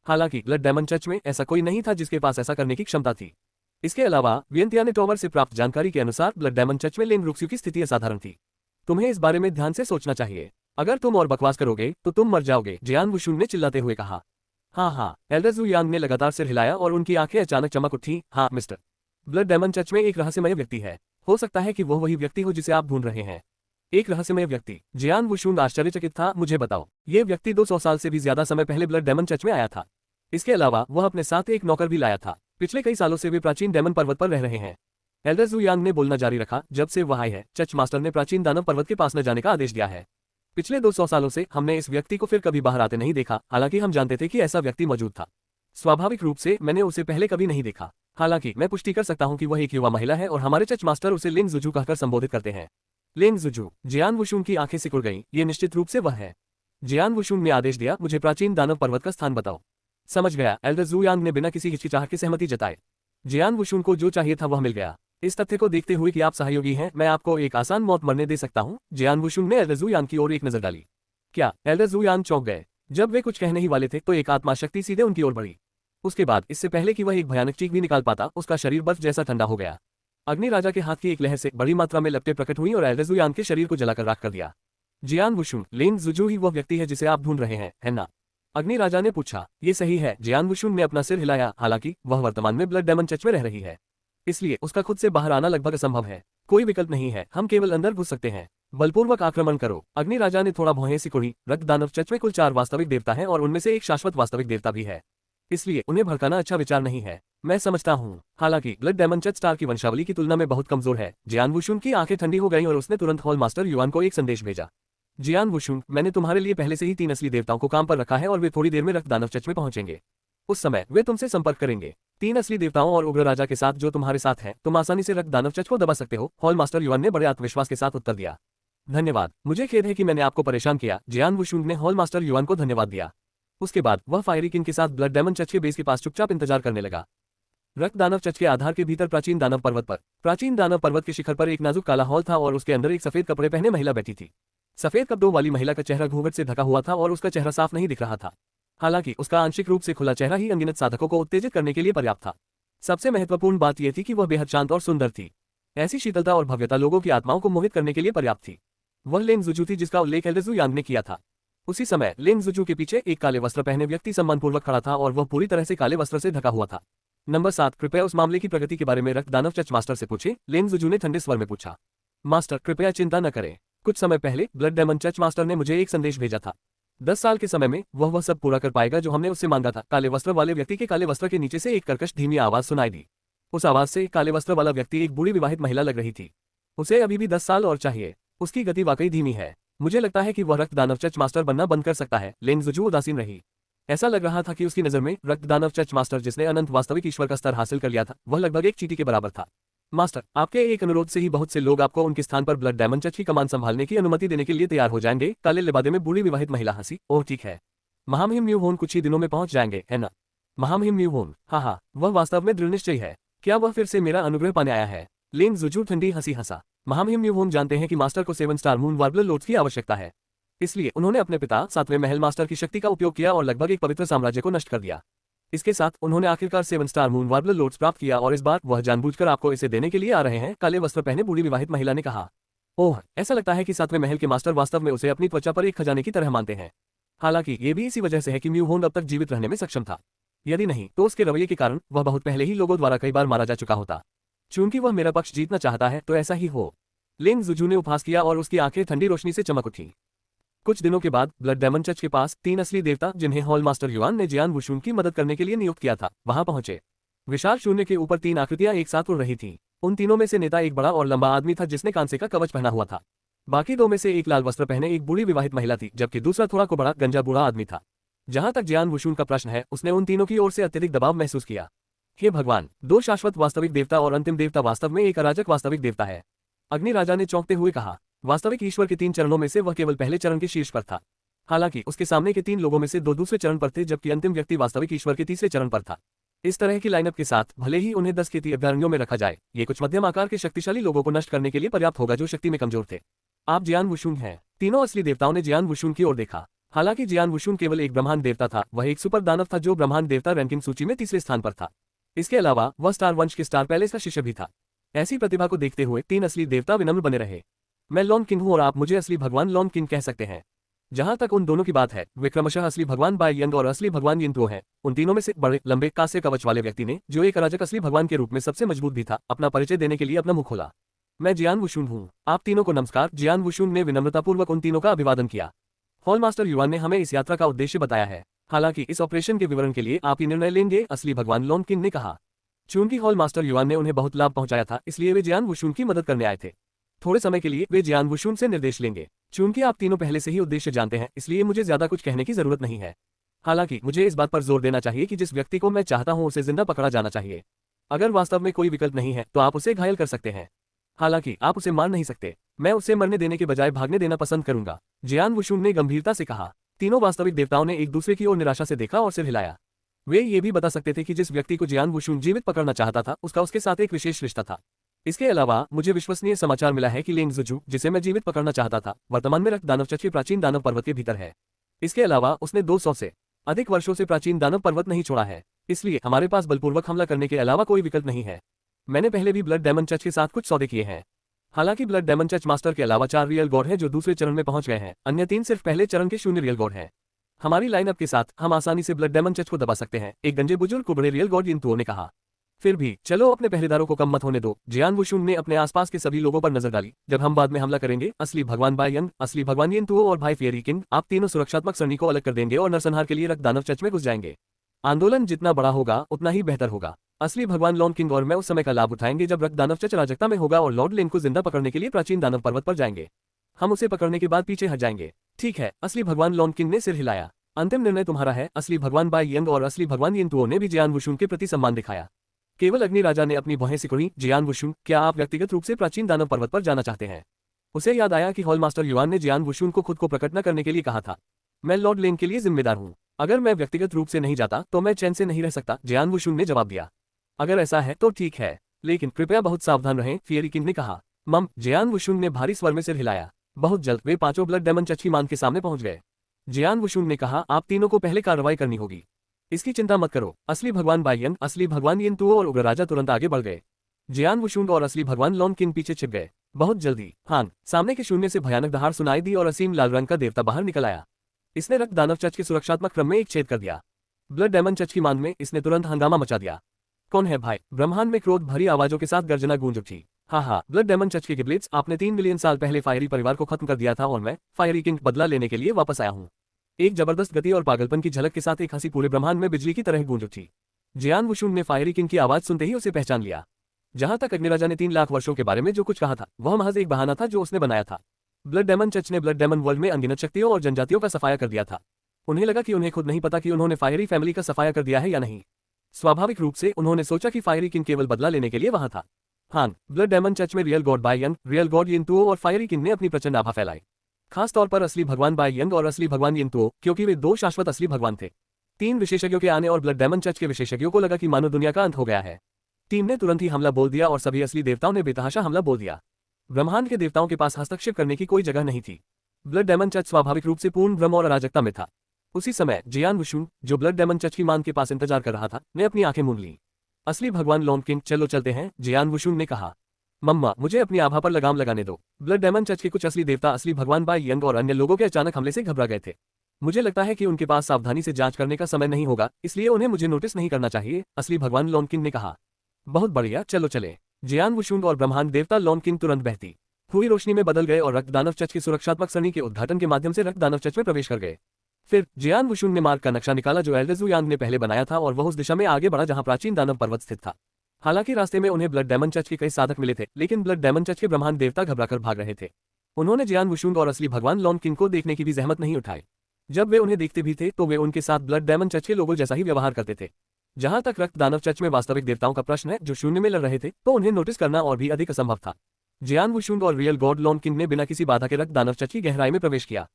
हालांकि ब्लड डेमन चर्च में ऐसा कोई नहीं था जिसके पास ऐसा करने की क्षमता थी। इसके अलावा वियंतियाने टॉवर से प्राप्त जानकारी के अनुसार ब्लड डेमन चर्च में लिन रुक्स्यू की स्थिति असाधारण थी। तुम्हें इस बारे में ध्यान से सोचना चाहिए। अगर तुम और बकवास करोगे तो तुम मर जाओगे, जियान वुशुन ने चिल्लाते हुए कहा। हाँ, एल्डर जू यांग ने लगातार सिर हिलाया और उनकी आंखें अचानक चमक उठी। हाँ मिस्टर, ब्लड डायमंड चर्च में एक रहस्यमय व्यक्ति है। हो सकता है कि वो वही व्यक्ति हो जिसे आप ढूंढ रहे हैं। एक रहस्यमय व्यक्ति? जियान वुशुन आश्चर्यचकित था। मुझे बताओ, ये व्यक्ति 200 साल से भी ज्यादा समय पहले ब्लड डायमंड चर्च में आया था। इसके अलावा वह अपने साथ एक नौकर भी लाया था। पिछले कई सालों से वे प्राचीन डायमंड पर्वत पर रह रहे हैं। एल्डर जू यांग ने बोलना जारी रखा। जब से वह आए है, चर्च मास्टर ने प्राचीन दानव पर्वत के पास न जाने का आदेश दिया है। पिछले 200 सालों से हमने इस व्यक्ति को फिर कभी बाहर आते नहीं देखा, हालांकि हम जानते थे कि ऐसा व्यक्ति मौजूद था। स्वाभाविक रूप से मैंने उसे पहले कभी नहीं देखा। हालांकि मैं पुष्टि कर सकता हूं कि वह एक युवा महिला है और हमारे चर्च मास्टर उसे लिंग जुजू कहकर संबोधित करते हैं। लिंग जुजू? जियान वुशुन की आंखें सिकुड़ गईं। ये निश्चित रूप से वह है। जियान वुशुन ने आदेश दिया, मुझे प्राचीन दानव पर्वत का स्थान बताओ। समझ गया, एल्डर जू यांग ने बिना किसी हिचकिचाहट की सहमति जताई। जियान वुशुन को जो चाहिए था वह मिल गया। इस तथ्य को देखते हुए कि आप सहयोगी हैं, मैं आपको एक आसान मौत मरने दे सकता हूं। जियान वुशुन ने एल्डर जू यांग की ओर एक नजर डाली। क्या? एल्डर जू यांग चौंक गए। जब वे कुछ कहने ही वाले थे तो एक आत्मा शक्ति सीधे उनकी ओर बढ़ी। उसके बाद, इससे पहले कि वह एक भयानक चीख भी निकाल पाता, उसका शरीर बर्फ जैसा ठंडा हो गया। अग्नि राजा के हाथ की एक लहर से बड़ी मात्रा में लपटें प्रकट हुई और एल्डर जू यांग के शरीर को जलाकर राख कर दिया। जियान वुशुन, लिंग जुजू ही वह व्यक्ति है जिसे आप ढूंढ रहे हैं, है ना? अग्नि राजा ने पूछा। ये सही है, जियान वुशुन ने अपना सिर हिलाया। हालांकि वह वर्तमान में ब्लड डायमंड चर्च में रह रही है, इसलिए उसका खुद से बाहर आना लगभग असंभव है। कोई विकल्प नहीं है, हम केवल अंदर घुस सकते हैं। बलपूर्वक आक्रमण करो। अग्नि राजा ने थोड़ा भौहें सिकुड़ी। रक्त दानव चर्च में कुल 4 वास्तविक देवता हैं और उनमें से एक शाश्वत वास्तविक देवता भी है, इसलिए उन्हें भड़काना अच्छा विचार नहीं है। मैं समझता हूँ। हालांकि ब्लड डायमंड चर्च स्टार की वंशावली की तुलना में बहुत कमजोर है। जियान वुशुन की आंखें ठंडी हो गईं और उसने तुरंत हॉल मास्टर युआन को एक संदेश भेजा। जियान वुशुन, मैंने तुम्हारे लिए पहले से ही 3 असली देवताओं को काम पर रखा है और वे थोड़ी देर में रक्त दानव चर्च में पहुंचेंगे। उस समय वे तुमसे संपर्क करेंगे। 3 असली देवताओं और उग्र राजा के साथ जो तुम्हारे साथ हैं, तुम आसानी से रक्त दानव चर्च को दबा सकते हो। हॉल मास्टर युआन ने बड़े आत्मविश्वास के साथ उत्तर दिया। धन्यवाद, मुझे खेद है कि मैंने आपको परेशान किया। जियान वुशुन ने हॉल मास्टर युआन को धन्यवाद दिया। उसके बाद वह फायरी किंग के साथ ब्लड डायमंड चर्च के बेस के पास चुपचाप इंतजार करने लगा। रक्त दानव चर्च के आधार के भीतर प्राचीन दानव पर्वत के शिखर पर एक नाजुक काला हॉल था और उसके अंदर एक सफेद कपड़े पहने महिला बैठी थी। सफेद कपड़ों वाली महिला का चेहरा घूंघट से ढका हुआ था और उसका चेहरा साफ नहीं दिख रहा था। हालांकि उसका आंशिक रूप से खुला चेहरा ही अनगिनत साधकों को उत्तेजित करने के लिए पर्याप्त था। सबसे महत्वपूर्ण बात यह थी कि वह बेहद शांत और सुंदर थी। ऐसी शीतलता और भव्यता लोगों की आत्माओं को मोहित करने के लिए पर्याप्त थी। वह लिंग जुजू थी जिसका उल्लेख एल्डर जू यांग ने किया था। उसी समय लिंग जुजू के पीछे एक काले वस्त्र पहने व्यक्ति सम्मानपूर्वक खड़ा था और वह पूरी तरह से काले वस्त्र से ढका हुआ था। नंबर 7, कृपया उस मामले की प्रगति के बारे में रक्त दानव चर्च मास्टर से पूछे। लिंग जुजू ने ठंडे स्वर में पूछा। मास्टर, कृपया चिंता न करें। कुछ समय पहले ब्लड डायमंड चर्च मास्टर ने मुझे एक संदेश भेजा था। 10 साल के समय में वह सब पूरा कर पाएगा जो हमने उससे मांगा था। काले वस्त्र वाले व्यक्ति के काले वस्त्र के नीचे से एक कर्कश धीमी आवाज सुनाई दी। उस आवाज से काले वस्त्र वाला व्यक्ति एक बूढ़ी विवाहित महिला लग रही थी। उसे अभी भी 10 साल और चाहिए। उसकी गति वाकई धीमी है। मुझे लगता है कि वह रक्त दानव चर्च मास्टर बनना बंद कर सकता है। लिंग जुजू उदासीन रही। ऐसा लग रहा था कि उसकी नजर में रक्त दानव चर्च मास्टर जिसने अनंत वास्तविक ईश्वर का स्तर हासिल कर लिया था, वह लगभग एक चींटी के बराबर था। मास्टर, आपके एक अनुरोध से ही बहुत से लोग आपको उनके स्थान पर ब्लड डायमंड चर्च की कमान संभालने की अनुमति देने के लिए तैयार हो जाएंगे। काले लिबादे में बूढ़ी विवाहित महिला हंसी। ओह ठीक है, महामहिम न्यू होन कुछ ही दिनों में पहुंच जाएंगे, है ना? महामहिम न्यू होन, हाँ, वह वास्तव में दृढ़ निश्चयी है। क्या वह फिर से मेरा अनुग्रह पाने आया है? लिंग जुजू ठंडी हंसी हंसा। महामहिम न्यू होन जानते हैं कि मास्टर को 7 स्टार मून वार्बलर लोड्स की आवश्यकता है, इसलिए उन्होंने अपने पिता 7वें महल मास्टर की शक्ति का उपयोग किया और लगभग एक पवित्र साम्राज्य को नष्ट कर दिया। इसके साथ उन्होंने आखिरकार 7 स्टार मून वार्बलर लोड्स प्राप्त किया और इस बार वह जानबूझकर आपको इसे देने के लिए आ रहे हैं। काले वस्त्र पहने बूढ़ी विवाहित महिला ने कहा। ओह, ऐसा लगता है कि 7वें महल के मास्टर वास्तव में उसे अपनी त्वचा पर एक खजाने की तरह मानते हैं। हालांकि ये भी इसी वजह से है कि म्यू होन अब तक जीवित रहने में सक्षम था। यदि नहीं तो उसके रवैये के कारण वह बहुत पहले ही लोगों द्वारा कई बार मारा जा चुका होता। चूंकि वह मेरा पक्ष जीतना चाहता है तो ऐसा ही हो। लिंग जुजू ने उपहास किया और उसकी आंखें ठंडी रोशनी से चमक उठी। कुछ दिनों के बाद ब्लड डायमंड चर्च के पास 3 असली देवता, जिन्हें हॉल मास्टर युआन ने जियान वुशुन की मदद करने के लिए नियुक्त किया था, वहां पहुंचे। विशाल शून्य के ऊपर 3 आकृतियां एक साथ उड़ रही थीं। उन तीनों में से नेता एक बड़ा और लंबा आदमी था जिसने कांसे का कवच पहना हुआ था। बाकी 2 में से एक लाल वस्त्र पहने एक बूढ़ी विवाहित महिला थी, जबकि दूसरा थोड़ा को बड़ा गंजा बूढ़ा आदमी था। जहां तक जियान वुशुन का प्रश्न है, उसने उन तीनों की ओर से अत्यधिक दबाव महसूस किया। हे भगवान, 2 शाश्वत वास्तविक देवता और अंतिम देवता वास्तव में एक अराजक वास्तविक देवता है। अग्नि राजा ने चौंकते हुए कहा। वास्तविक ईश्वर के 3 चरणों में से वह केवल पहले चरण के शीर्ष पर था। हालांकि उसके सामने के 3 लोगों में से 2 दूसरे चरण पर थे, जबकि अंतिम व्यक्ति वास्तविक ईश्वर के तीसरे चरण पर था। इस तरह की लाइनअप के साथ भले ही उन्हें 10 के 30 अभ्यारण्यों में रखा जाए, ये कुछ मध्यम आकार के शक्तिशाली लोगों को नष्ट करने के लिए पर्याप्त होगा जो शक्ति में कमजोर थे। आप जियान वुशुन हैं। तीनों असली देवताओं ने जियान वुशुन की ओर देखा। हालांकि जियान वुशुन केवल एक ब्रह्मांड देवता था, वह एक सुपर दानव था जो ब्रह्मांड देवता रैंकिंग सूची में तीसरे स्थान पर था। इसके अलावा वह स्टार वंश के स्टार पैलेस का शिष्य भी था। ऐसी प्रतिभा को देखते हुए 3 असली देवता विनम्र बने रहे। मैं लॉन किंग हूं और आप मुझे असली भगवान लॉन किंग कह सकते हैं। जहां तक उन दोनों की बात है, वे क्रमशः असली भगवान बाई यंग और असली भगवान यिन तुओ हैं। उन तीनों में से बड़े लंबे कांस्य कवच वाले व्यक्ति ने, जो एक अराजक असली भगवान के रूप में सबसे मजबूत भी था, अपना परिचय देने के लिए अपना मुंह खोला। मैं जियान वुशुन हूँ। आप तीनों को नमस्कार। जियान वुशुन ने विनम्रतापूर्वक उन तीनों का अभिवादन किया। हॉल मास्टर युआन ने हमें इस यात्रा का उद्देश्य बताया है। हालांकि इस ऑपरेशन के विवरण के लिए आप ही निर्णय लेंगे, असली भगवान लॉन किंग ने कहा। चूंकि हॉल मास्टर युआन ने उन्हें बहुत लाभ पहुंचाया था, इसलिए वे जियान वुशुन की मदद करने आए थे। थोड़े समय के लिए वे जियान वुशुन से निर्देश लेंगे। चूंकि आप तीनों पहले से ही उद्देश्य जानते हैं, इसलिए मुझे ज्यादा कुछ कहने की जरूरत नहीं है। हालांकि मुझे इस बात पर जोर देना चाहिए कि जिस व्यक्ति को मैं चाहता हूं उसे जिंदा पकड़ा जाना चाहिए। अगर वास्तव में कोई विकल्प नहीं है तो आप उसे घायल कर सकते हैं। हालांकि आप उसे मार नहीं सकते। मैं उसे मरने देने के बजाय भागने देना पसंद करूंगा, जियान वुशुन ने गंभीरता से कहा। तीनों वास्तविक देवताओं ने एक दूसरे की ओर निराशा से देखा और सिर हिलाया। वे ये भी बता सकते थे कि जिस व्यक्ति को जियान वुशुन जीवित पकड़ना चाहता था, उसका उसके साथ एक विशेष रिश्ता था। इसके अलावा मुझे विश्वसनीय समाचार मिला है कि लेंग जुजू, जिसे मैं जीवित पकड़ना चाहता था, वर्तमान में रक्त दानव चर्च के प्राचीन दानव पर्वत के भीतर है। इसके अलावा उसने 200 से अधिक वर्षों से प्राचीन दानव पर्वत नहीं छोड़ा है। इसलिए हमारे पास बलपूर्वक हमला करने के अलावा कोई विकल्प नहीं है। मैंने पहले भी ब्लड डेमन चर्च के साथ कुछ सौदे किए हैं। हालांकि ब्लड डेमन चर्च मास्टर के अलावा 4 रियल गॉड हैं जो दूसरे चरण में पहुंच गए हैं। अन्य 3 सिर्फ पहले चरण के 0 रियल गॉड हैं। हमारी लाइनअप के साथ हम आसानी से ब्लड डेमन चर्च को दबा सकते हैं, एक गंजे बुजुर्ग कुबड़े रियल गॉड यिन तुओ ने कहा। फिर भी चलो अपने पहरेदारों को कम मत होने दो। जियान वुशुन ने अपने आसपास के सभी लोगों पर नजर डाली। जब हम बाद में हमला करेंगे, असली भगवान बाई यंग, असली भगवान यिन तुओ और भाई फेयरी किंग, आप तीनों सुरक्षात्मक सरणी को अलग कर देंगे और नरसंहार के लिए रक्त दानव चर्च में घुस जाएंगे। आंदोलन जितना बड़ा होगा उतना ही बेहतर होगा। असली भगवान लॉन किंग और मैं उस समय का लाभ उठाएंगे जब रक्त दानव चर्च अराजकता में होगा और लॉर्ड लेन को जिंदा पकड़ने के लिए प्राचीन दानव पर्वत पर जाएंगे। हम उसे पकड़ने के बाद पीछे हट जाएंगे। ठीक है, असली भगवान लॉन किंग ने सिर हिलाया। अंतिम निर्णय तुम्हारा है। असली भगवान बाई यंग और असली भगवान यिन तुओ ने भी जियान वुशुन के प्रति सम्मान दिखाया। केवल अग्नि राजा ने अपनी भौहें सिकुड़ी। जियान वुशुन, क्या आप व्यक्तिगत रूप से प्राचीन दानव पर्वत पर जाना चाहते हैं? उसे याद आया कि हॉल मास्टर युआन ने जियान वुशुन को खुद को प्रकट न करने के लिए कहा था। मैं लॉर्ड लेन के लिए जिम्मेदार हूँ। अगर मैं व्यक्तिगत रूप से नहीं जाता तो मैं चैन से नहीं रह सकता, जियान वुशुन ने जवाब दिया। अगर ऐसा है तो ठीक है, लेकिन कृपया बहुत सावधान रहें, फेयरी किंग ने कहा। जियान वुशुन ने भारी स्वर में सिर हिलाया। बहुत जल्द वे पांचों ब्लड डेमन चर्च की मान के सामने पहुंच गए। जियान वुशुन ने कहा, आप तीनों को पहले कार्रवाई करनी होगी। इसकी चिंता मत करो। असली भगवान बाई यंग, असली भगवान यिन तुओ और उग्र राजा तुरंत आगे बढ़ गए। जियान वुशुन और असली भगवान लॉन किंग पीछे छिप गए। बहुत जल्दी सामने के शून्य से भयानक दहाड़ सुनाई दी और असीम लाल रंग का देवता बाहर निकल आया। इसने रक्त दानव चर्च के सुरक्षात्मक क्रम में एक छेद कर दिया। ब्लड डेमन चर्च की मान में इसने तुरंत हंगामा मचा दिया। कौन है भाई? ब्रह्मांड में क्रोध भरी आवाजों के साथ गर्जना गूंज उठी। हाँ, ब्लड डेमन चर्च के गिब्लिट्स, आपने 3 मिलियन साल पहले फायरी परिवार को खत्म कर दिया था और मैं फायरी किंग बदला लेने के लिए वापस आया हूँ। एक जबरदस्त गति और पागलपन की झलक के साथ एक हंसी पूरे ब्रह्मांड में बिजली की तरह गूंज उठी। जियान वुशुन ने फायरी किंग की आवाज सुनते ही उसे पहचान लिया। जहां तक अग्निराजा ने 3 लाख वर्षों के बारे में जो कुछ कहा था, वह महज एक बहाना था जो उसने बनाया था। ब्लड डेमन चर्च ने ब्लड डेमन वर्ल्ड में अनगिनत शक्तियों और जनजातियों का सफाया कर दिया था। उन्हें लगा कि उन्हें खुद नहीं पता कि उन्होंने फायरी फैमिली का सफाया कर दिया है या नहीं। स्वाभाविक रूप से उन्होंने सोचा कि फायरी किंग केवल बदला लेने के लिए वहां था। ब्लड डेमन चर्च में real god Bai Yang, real god Yin Tuo और फायरी किंग ने अपनी प्रचंड आभा फैलाई। खास तौर पर असली भगवान बाई यंग और असली भगवान यिन तुओ, क्योंकि वे 2 शाश्वत असली भगवान थे। 3 विशेषज्ञों के आने और ब्लड डेमन चर्च के विशेषज्ञों को लगा कि मानव दुनिया का अंत हो गया है। टीम ने तुरंत ही हमला बोल दिया और सभी असली देवताओं ने बेतहाशा हमला बोल दिया। ब्रह्मांड के देवताओं के पास हस्तक्षेप करने की कोई जगह नहीं थी। ब्लड डेमन चर्च स्वाभाविक रूप से पूर्ण भ्रम और अराजकता में था। उसी समय जियान वुशुन, जो ब्लड डेमन चर्च की मान के पास इंतजार कर रहा था, ने अपनी आंखें मूंद ली। असली भगवान लॉन किंग, चलो चलते हैं, जियान वुशुन ने कहा। मम्मा, मुझे अपनी आभा पर लगाम लगाने दो। ब्लड डेमन चर्च के कुछ असली देवता असली भगवान बाई यंग और अन्य लोगों के अचानक हमले से घबरा गए थे। मुझे लगता है कि उनके पास सावधानी से जांच करने का समय नहीं होगा, इसलिए उन्हें मुझे नोटिस नहीं करना चाहिए, असली भगवान लॉन किंग ने कहा। बहुत बढ़िया, चलो चले। जियान वुशुन और ब्रह्मांड देवता लॉन किंग तुरंत बहती हुई रोशनी में बदल गए और रक्त दानव चर्च की सुरक्षात्मक सरणी के उद्घाटन के माध्यम से रक्त दानव चर्च में प्रवेश कर गए। फिर जियान वुशुन ने मार्ग का नक्शा निकाला जो एल्डर जुयांग ने पहले बनाया था और वह उस दिशा में आगे बढ़ा जहां प्राचीन दानव पर्वत स्थित था। हालांकि रास्ते में उन्हें ब्लड डेमन चर्च के कई साधक मिले थे, लेकिन ब्लड डेमन चर्च के ब्रह्मांड देवता घबराकर भाग रहे थे। उन्होंने जियान वुशुन और असली भगवान लॉन किंग को देखने की भी जहमत नहीं उठाई। जब वे उन्हें देखते भी थे तो वे उनके साथ ब्लड डेमन चर्च के लोगों जैसा ही व्यवहार करते थे। जहां तक रक्त दानव चर्च में वास्तविक देवताओं का प्रश्न है, जो शून्य में लड़ रहे थे, तो उन्हें नोटिस करना और भी अधिक असंभव था। जियान वुशुन और रियल गॉड लॉन किंग ने बिना किसी बाधा के रक्त दानव चर्च की गहराई में प्रवेश किया।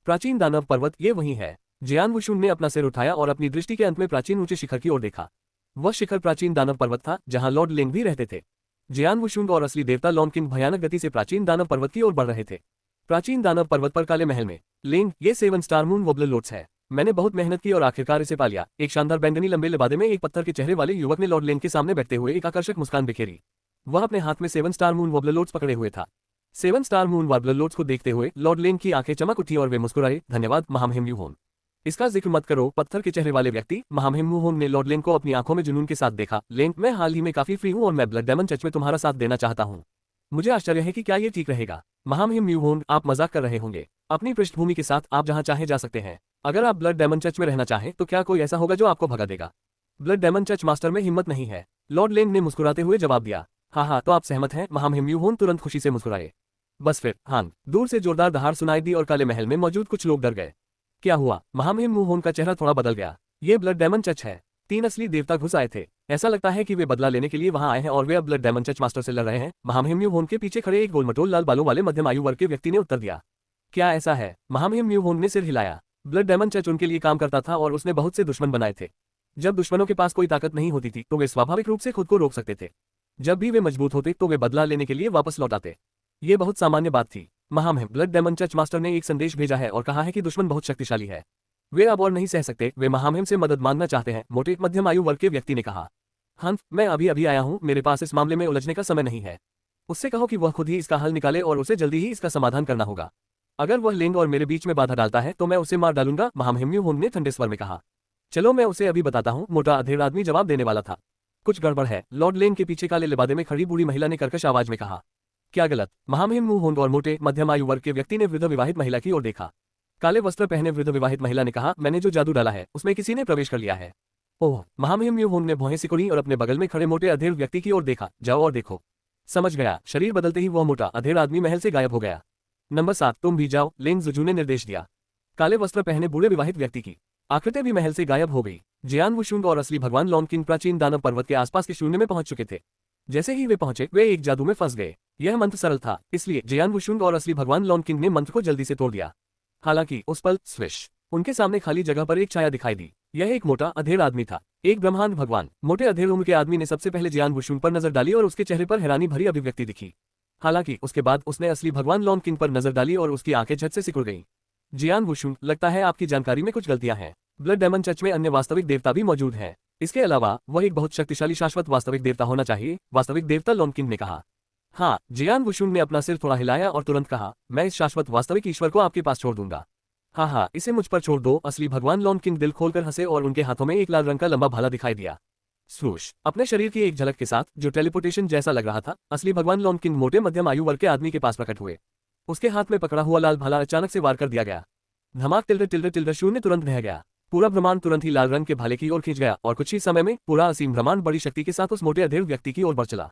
प्राचीन दानव पर्वत, ये वही है। जियान वुशुन ने अपना सिर उठाया और अपनी दृष्टि के अंत में प्राचीन ऊंचे शिखर की ओर देखा। वह शिखर प्राचीन दानव पर्वत था जहां लॉर्ड लेंग भी रहते थे। जियान वुशुन और असली देवता लॉन किंग भयानक गति से प्राचीन दानव पर्वत की ओर बढ़ रहे थे। प्राचीन दानव पर्वत पर काले महल में लेंग, ये 7 स्टार मून वोबलर लोट्स है। मैंने बहुत मेहनत की और आखिरकार इसे पा लिया। एक शानदार बैंगनी लंबे लिबादे में एक पत्थर के चेहरे वाले युवक ने लॉर्ड लेंग के सामने बैठते हुए एक आकर्षक मुस्कान बिखेरी। वह अपने हाथ में 7 स्टार मून वोबलर लोट्स पकड़े हुए था। 7 स्टार मून वार्बलर लोड्स को देखते हुए लॉर्ड लेन की आंखें चमक उठी और वे मुस्कुराए, धन्यवाद महामहिम यूहोन। इसका जिक्र मत करो, पत्थर के चेहरे वाले व्यक्ति। महामहिम यूहोन ने लॉर्ड लेन को अपनी आंखों में जुनून के साथ देखा। लेन, मैं हाल ही में काफी फ्री हूँ और मैं ब्लड डायमंड चर्च में तुम्हारा साथ देना चाहता हूँ। मुझे आश्चर्य है कि क्या ये ठीक रहेगा। महामहिम यूहोन, आप मजाक कर रहे होंगे। अपनी पृष्ठभूमि के साथ आप जहां चाहे जा सकते हैं। अगर आप ब्लड डायमंड चर्च में रहना चाहें तो क्या कोई ऐसा होगा जो आपको भगा देगा? ब्लड डायमंड चर्च मास्टर में हिम्मत नहीं है, लॉर्ड लेन ने मुस्कुराते हुए जवाब दिया। हाँ, तो आप सहमत हैं? महामहिम यूहोन तुरंत खुशी से मुस्कुराए। बस फिर, हाँ। दूर से जोरदार दहाड़ सुनाई दी और काले महल में मौजूद कुछ लोग डर गए। क्या हुआ? महामहिम यूहोन का चेहरा थोड़ा बदल गया। ये ब्लड डायमंड चर्च है। 3 असली देवता घुस आए थे। ऐसा लगता है कि वे बदला लेने के लिए वहां आए हैं और वे अब ब्लड डायमंड चर्च मास्टर से लड़ रहे हैं। महामहिम यूहोन के पीछे खड़े एक गोलमटोल लाल बालों वाले मध्यम आयु वर्ग के व्यक्ति ने उत्तर दिया। क्या ऐसा है? महामहिम यूहोन ने सिर हिलाया। ब्लड डायमंड चर्च उनके लिए काम करता था और उसने बहुत से दुश्मन बनाए थे। जब दुश्मनों के पास कोई ताकत नहीं होती थी तो वे स्वाभाविक रूप से खुद को रोक सकते थे। जब भी वे मजबूत होते तो वे बदला लेने के लिए वापस लौट आते। ये बहुत सामान्य बात थी। महामहिम ब्लड डायमंड चर्च मास्टर ने एक संदेश भेजा है और कहा है कि दुश्मन बहुत शक्तिशाली है। वे अब और नहीं सह सकते। वे महामहिम से मदद मांगना चाहते हैं, मोटे मध्यम आयु वर्ग के व्यक्ति ने कहा। हंफ, मैं अभी आया हूं, मेरे पास इस मामले में उलझने का समय नहीं है। उससे कहो कि वह खुद ही इसका हल निकाले और उसे जल्दी ही इसका समाधान करना होगा। अगर वह लेंग और मेरे बीच में बाधा डालता है तो मैं उसे मार डालूंगा, महामहिम यूहोन ने ठंडे स्वर में कहा। चलो मैं उसे अभी बताता हूँ, मोटा अधेड़ आदमी जवाब देने वाला था। कुछ गड़बड़ है, लॉर्ड लेन के पीछे काले लिबादे में खड़ी बूढ़ी महिला ने कर्कश आवाज में कहा। क्या गलत? महामहिम यूहोन और मोटे मध्यम आयु वर्ग के व्यक्ति ने वृद्ध विवाहित महिला की ओर देखा। काले वस्त्र पहने वृद्ध विवाहित महिला ने कहा, मैंने जो जादू डाला है उसमें किसी ने प्रवेश कर लिया है। ओह! महामहिम यूहोन ने भौहें सिकुड़ी और अपने बगल में खड़े मोटे अधेड़ व्यक्ति की ओर देखा। जाओ और देखो। समझ गया। शरीर बदलते ही वह मोटा अधेड़ आदमी महल से गायब हो गया। नंबर 7, तुम भी जाओ, लेंग जुजू ने निर्देश दिया। काले वस्त्र पहने बूढ़े विवाहित व्यक्ति की आकृति भी महल से गायब हो गई। जियान वुशुंग और असली भगवान लॉन किंग प्राचीन दानव पर्वत के आसपास के शून्य में पहुंच चुके थे। जैसे ही वे पहुंचे वे एक जादू में फंस गए। यह मंत्र सरल था, इसलिए जियान वुशुंग और असली भगवान लॉन किंग ने मंत्र को जल्दी से तोड़ दिया। हालांकि उस पल स्विश, उनके सामने खाली जगह पर एक छाया दिखाई दी। यह एक मोटा अधेड़ आदमी था, एक ब्रह्मांड भगवान। मोटे अधेड़ उम्र के आदमी ने सबसे पहले जियान वुशुंग पर नजर डाली और उसके चेहरे पर हैरानी भरी अभिव्यक्ति दिखी। हालांकि उसके बाद उसने असली भगवान लॉन किंग पर नजर डाली और उसकी आंखें झट से सिकुड़ गईं। जियान वुशुंग, लगता है आपकी जानकारी में कुछ गलतियां हैं। ब्लड डायमंड चर्च में अन्य वास्तविक देवता भी मौजूद हैं। इसके अलावा वह एक बहुत शक्तिशाली शाश्वत वास्तविक देवता होना चाहिए, वास्तविक देवता लॉन किंग ने कहा। हाँ, जियान वुशुंग ने अपना सिर थोड़ा हिलाया और तुरंत कहा, मैं इस शाश्वत वास्तविक ईश्वर को आपके पास छोड़ दूंगा। हाँ, इसे मुझ पर छोड़ दो। असली भगवान लॉन किंग दिल खोलकर हंसे और उनके हाथों में एक लाल रंग का लंबा भाला दिखाई दिया। स्वूश, अपने शरीर की एक झलक के साथ जो टेलीपोर्टेशन जैसा लग रहा था, असली भगवान लॉन किंग मोटे मध्यम आयु वर्ग के आदमी के पास प्रकट हुए। उसके हाथ में पकड़ा हुआ लाल भाला अचानक से वार कर दिया गया। धमाक टिल्डर शून्य तुरंत रह गया। पूरा ब्रह्मांड तुरंत ही लाल रंग के भाले की ओर खींच गया और कुछ ही समय में पूरा असीम ब्रह्मांड बड़ी शक्ति के साथ उस मोटे अधेड़ व्यक्ति की ओर बढ़ चला।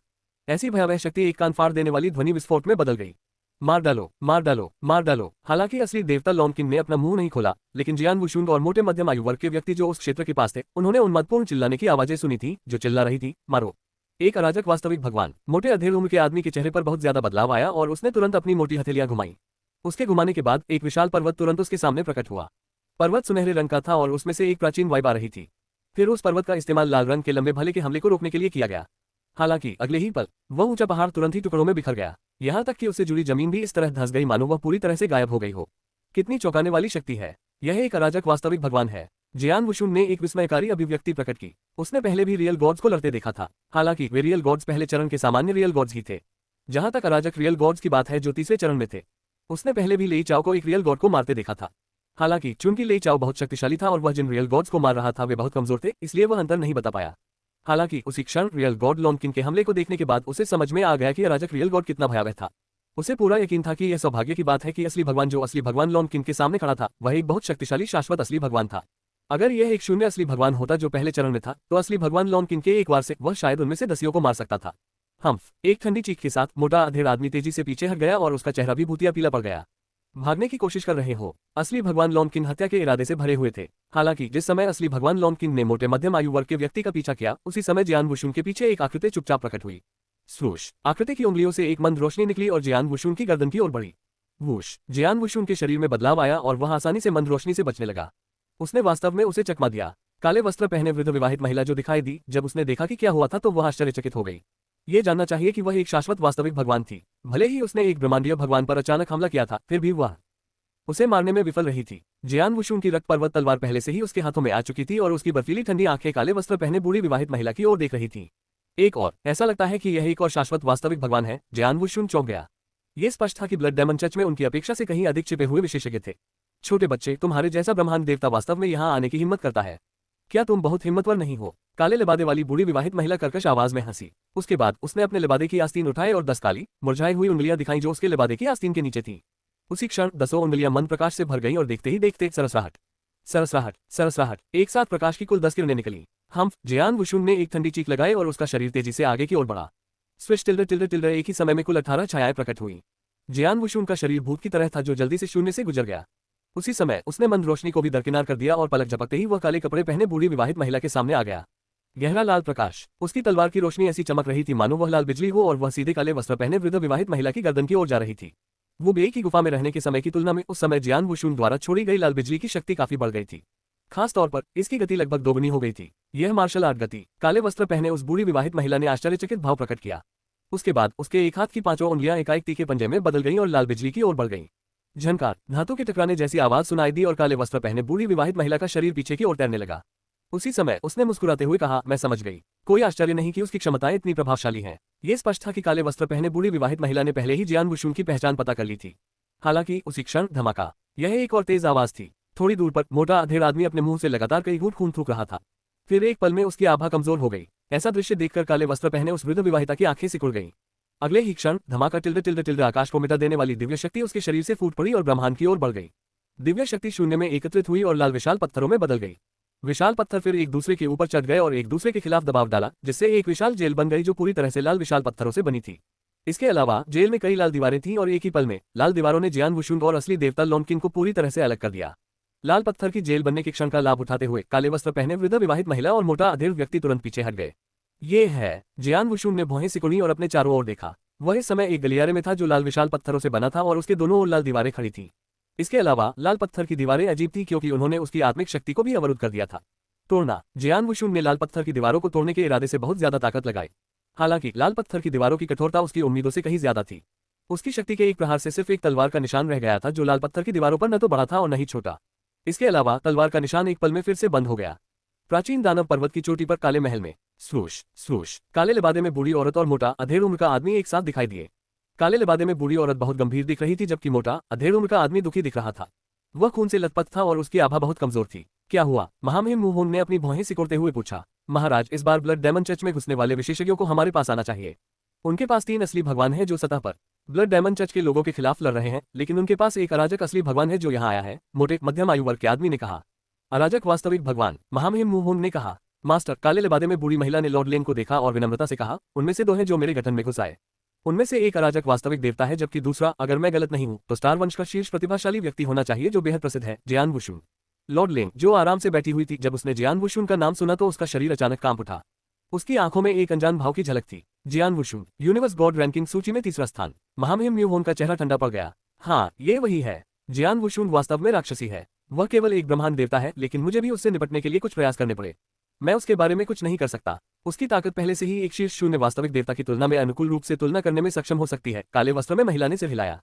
ऐसी भयावह शक्ति एक कान फाड़ देने वाली ध्वनि विस्फोट में बदल गई। मार डालो, मार डालो, मार डालो। हालांकि असली देवता लॉन किंग ने अपना मुंह नहीं खोला, लेकिन जियान वुशुंग और मोटे मध्यम आयु वर्ग के व्यक्ति जो उस क्षेत्र के पास थे, उन्होंने उन्मादपूर्ण चिल्लाने की आवाजें सुनी थी जो चिल्ला रही थी, मारो। एक अराजक वास्तविक भगवान। मोटे अधेड़ उम्र के आदमी के चेहरे पर बहुत ज्यादा बदलाव आया और उसने तुरंत अपनी मोटी हथेलियां घुमाई। उसके घुमाने के बाद एक विशाल पर्वत तुरंत उसके सामने प्रकट हुआ। पर्वत सुनहरे रंग का था और उसमें से एक प्राचीन वाइब आ रही थी। फिर उस पर्वत का इस्तेमाल लाल रंग के लंबे भाले के हमले को रोकने के लिए किया गया। हालांकि अगले ही पल वह ऊंचा पहाड़ तुरंत ही टुकड़ों में बिखर गया। यहां तक कि उससे जुड़ी जमीन भी इस तरह धंस गई मानो वह पूरी तरह से गायब हो गई हो। कितनी चौंकाने वाली शक्ति है! यह एक अराजक वास्तविक भगवान है। जियान वुशुंग ने एक विस्मयकारी अभिव्यक्ति प्रकट की। उसने पहले भी रियल गॉड्स को लड़ते देखा था। हालांकि वे रियल गॉड्स पहले चरण के सामान्य रियल गॉड्स ही थे। जहां तक अराजक रियल गॉड्स की बात है जो तीसरे चरण में थे, उसने पहले भी लेई चाओ को एक रियल गॉड को मारते देखा था। हालांकि चूंकि लेई चाओ बहुत शक्तिशाली था और वह जिन रियल गॉड्स को मार रहा था वे बहुत कमजोर थे, इसलिए वह अंतर नहीं बता पाया। हालांकि उसी क्षण रियल गॉड लॉन किंग के हमले को देखने के बाद उसे समझ में आ गया कि अराजक रियल गॉड कितना भयावह था। उसे पूरा यकीन था कि यह सौभाग्य की बात है कि असली भगवान जो असली भगवान लॉन किंग के सामने खड़ा था वह एक बहुत शक्तिशाली शाश्वत असली भगवान था। अगर यह एक शून्य असली भगवान होता जो पहले चरण में था, तो असली भगवान लॉन किंग के एक वार से वह शायद उनमें से 10 को मार सकता था। हम्फ, एक ठंडी चीख के साथ मोटा अधेड़ आदमी तेजी से पीछे हट गया और उसका चेहरा भी भूतिया पीला पड़ गया। भागने की कोशिश कर रहे हो? असली भगवान लॉन किंग हत्या के इरादे से भरे हुए थे। हालांकि जिस समय असली भगवान लॉन किंग ने मोटे मध्यम आयु वर्ग के व्यक्ति का पीछा किया, उसी समय जियान वुशुंग के पीछे एक आकृति चुपचाप प्रकट हुई। स्वूश, आकृति की उंगलियों से एक मंद रोशनी निकली और जियान वुशुंग की गर्दन की ओर बढ़ी। वूश, जियान वुशुंग के शरीर में बदलाव आया और वह आसानी से मंद रोशनी से बचने लगा। उसने वास्तव में उसे चकमा दिया। काले वस्त्र पहने वृद्ध विवाहित महिला जो दिखाई दी, जब उसने देखा कि क्या हुआ था तो वह आश्चर्यचकित हो गई। ये जानना चाहिए कि वह एक शाश्वत वास्तविक भगवान थी। भले ही उसने एक ब्रह्मांडीय भगवान पर अचानक हमला किया था, फिर भी वह उसे मारने में विफल रही थी। जियान वुशुंग की रक्त पर्वत तलवार पहले से ही उसके हाथों में आ चुकी थी और उसकी बर्फीली ठंडी आंखें काले वस्त्र पहने बूढ़ी विवाहित महिला की ओर देख रही थी। एक और, ऐसा लगता है कि यह एक और शाश्वत वास्तविक भगवान है। जियान वुशुंग चौंक गया। ये स्पष्ट था कि ब्लड डेमन चर्च में उनकी अपेक्षा से कहीं अधिक छिपे हुए विशेषज्ञ थे। छोटे बच्चे, तुम्हारे जैसा ब्रह्मांड देवता वास्तव में यहाँ आने की हिम्मत करता है। क्या तुम बहुत हिम्मतवर नहीं हो? काले लिबादे वाली बूढ़ी विवाहित महिला कर्कश आवाज में हंसी। उसके बाद उसने अपने लिबादे की आस्तीन उठाए और 10 काली मुरझाई हुई उंगलियां दिखाई जो उसके लिबादे की आस्तीन के नीचे थी। उसी क्षण 10 उंगलियां मंद प्रकाश से भर गईं और देखते ही देखते सरसराहट सरसराहट सरसराहट एक साथ प्रकाश की कुल 10 किरणें निकली। जियान वुशुन ने एक ठंडी चीख लगाई और उसका शरीर तेजी से आगे की ओर बढ़ा। स्विच टिल्डर टिल्डर टिल्डर एक ही समय में कुल 18 छायाएं प्रकट हुई। जियान वुशुन का शरीर भूत की तरह था जो जल्दी से शून्य से गुजर गया। उसी समय उसने मंद रोशनी को भी दरकिनार कर दिया और पलक झपकते ही वह काले कपड़े पहने बूढ़ी विवाहित महिला के सामने आ गया। गहरा लाल प्रकाश, उसकी तलवार की रोशनी ऐसी चमक रही थी मानो वह लाल बिजली हो और वह सीधे काले वस्त्र पहने वृद्ध विवाहित महिला की गर्दन की ओर जा रही थी। वो बे की गुफा में रहने के समय की तुलना में उस समय जियान वुशुन द्वारा छोड़ी गई लाल बिजली की शक्ति काफी बढ़ गई थी। खास तौर पर इसकी गति लगभग दोगुनी हो गई थी। यह मार्शल आर्ट गति। काले वस्त्र पहने उस बूढ़ी विवाहित महिला ने आश्चर्यचकित भाव प्रकट किया। उसके बाद उसके एक हाथ की 5 उंगलियां एकाएक तीखे पंजे में बदल गईं और लाल बिजली की ओर बढ़ गईं। झनकार, धातु के टकराने जैसी आवाज सुनाई दी और काले वस्त्र पहने बूढ़ी विवाहित महिला का शरीर पीछे की ओर तैरने लगा। उसी समय उसने मुस्कुराते हुए कहा, मैं समझ गई। कोई आश्चर्य नहीं कि उसकी क्षमताएं इतनी प्रभावशाली हैं। ये स्पष्ट था कि काले वस्त्र पहने बूढ़ी विवाहित महिला ने पहले ही जियान वुशुन की पहचान पता कर ली थी। हालांकि उसी क्षण धमाका, यह एक और तेज आवाज थी। थोड़ी दूर पर मोटा अधेड़ आदमी अपने मुंह से लगातार कई घूंट खून थूक रहा था। फिर एक पल में उसकी आभा कमजोर हो गई। ऐसा दृश्य देखकर काले वस्त्र पहने उस वृद्ध विवाहिता की आंखें सिकुड़ गईं। अगले ही क्षण धमाका टिल्डे टिल्डे टिल्डे आकाश को मिटा देने वाली दिव्य शक्ति उसके शरीर से फूट पड़ी और ब्रह्मांड की ओर बढ़ गई। दिव्य शक्ति शून्य में एकत्रित हुई और लाल विशाल पत्थरों में बदल गई। विशाल पत्थर फिर एक दूसरे के ऊपर चढ़ गए और एक दूसरे के खिलाफ दबाव डाला, जिससे एक विशाल जेल बन गई जो पूरी तरह से लाल विशाल पत्थरों से बनी थी। इसके अलावा जेल में कई लाल दीवारें थीं और एक ही पल में लाल दीवारों ने जियान वुशुन और असली देवता लॉन्किन को पूरी तरह से अलग कर दिया। लाल पत्थर की जेल बनने के क्षण का लाभ उठाते हुए काले वस्त्र पहने वृद्ध विवाहित महिला और मोटा अधेड़ व्यक्ति तुरंत पीछे हट गए। ये है, जियान वुशुन ने भौहें सिकुड़ी और अपने चारों ओर देखा। वह इस समय एक गलियारे में था जो लाल विशाल पत्थरों से बना था और उसके दोनों ओर लाल दीवारें खड़ी थीं। इसके अलावा लाल पत्थर की दीवारें अजीब थी क्योंकि उन्होंने उसकी आत्मिक शक्ति को भी अवरुद्ध कर दिया था। तोड़ना, जियान वुशुन ने लाल पत्थर की दीवारों को तोड़ने के इरादे से बहुत ज्यादा ताकत लगाई। हालांकि लाल पत्थर की दीवारों की कठोरता उसकी उम्मीदों से कहीं ज्यादा थी। उसकी शक्ति के एक प्रहार से सिर्फ एक तलवार का निशान रह गया था जो लाल पत्थर की दीवारों पर न तो बड़ा था और न ही छोटा। इसके अलावा तलवार का निशान एक पल में फिर से बंद हो गया। प्राचीन दानव पर्वत की चोटी पर काले महल में स्वूश स्वूश काले लिबादे में बूढ़ी औरत और मोटा अधेड़ उम्र का आदमी एक साथ दिखाई दिए। काले लिबादे में बूढ़ी औरत बहुत गंभीर दिख रही थी जबकि मोटा अधेड़ उम्र का आदमी दुखी दिख रहा था। वह खून से लथपथ था और उसकी आभा बहुत कमजोर थी। क्या हुआ? महामहिम मुहोन ने अपनी भौहें सिकोड़ते हुए पूछा। महाराज, इस बार ब्लड डेमन चर्च में घुसने वाले विशेषज्ञों को हमारे पास आना चाहिए। उनके पास 3 असली भगवान हैं जो सतह पर ब्लड डेमन चर्च के लोगों के खिलाफ लड़ रहे हैं, लेकिन उनके पास एक अराजक असली भगवान है जो यहाँ आया है, मोटे मध्यम आयु वर्ग के आदमी ने कहा। अराजक वास्तविक भगवान, महामहिम मुहोन ने कहा। मास्टर, काले लिबादे में बूढ़ी महिला ने लॉर्ड लेन को देखा और विनम्रता से कहा, उनमें से 2 हैं जो मेरे गठन में घुस आए। उनमें से एक अराजक वास्तविक देवता है जबकि दूसरा, अगर मैं गलत नहीं हूं तो स्टार वंश का शीर्ष प्रतिभाशाली व्यक्ति होना चाहिए जो बेहद प्रसिद्ध है, जियान वुशुन। लॉर्ड लेन, जो आराम से बैठी हुई थी, जब उसने जियान वुशुन का नाम सुना तो उसका शरीर अचानक कांप उठा। उसकी आंखों में एक अनजान भाव की झलक थी। जियान वुशुन, यूनिवर्स गॉड रैंकिंग सूची में 3रा स्थान। महामहिम म्यूहोन का चेहरा ठंडा पड़ गया। हाँ, ये वही है। जियान वुशुन वास्तव में राक्षसी है। वह केवल एक ब्रह्मांड देवता है, लेकिन मुझे भी उससे निपटने के लिए कुछ प्रयास करने पड़े। मैं उसके बारे में कुछ नहीं कर सकता। उसकी ताकत पहले से ही एक शीर्ष शून्य वास्तविक देवता की तुलना में अनुकूल रूप से तुलना करने में सक्षम हो सकती है। काले वस्त्र में महिला ने सिर हिलाया।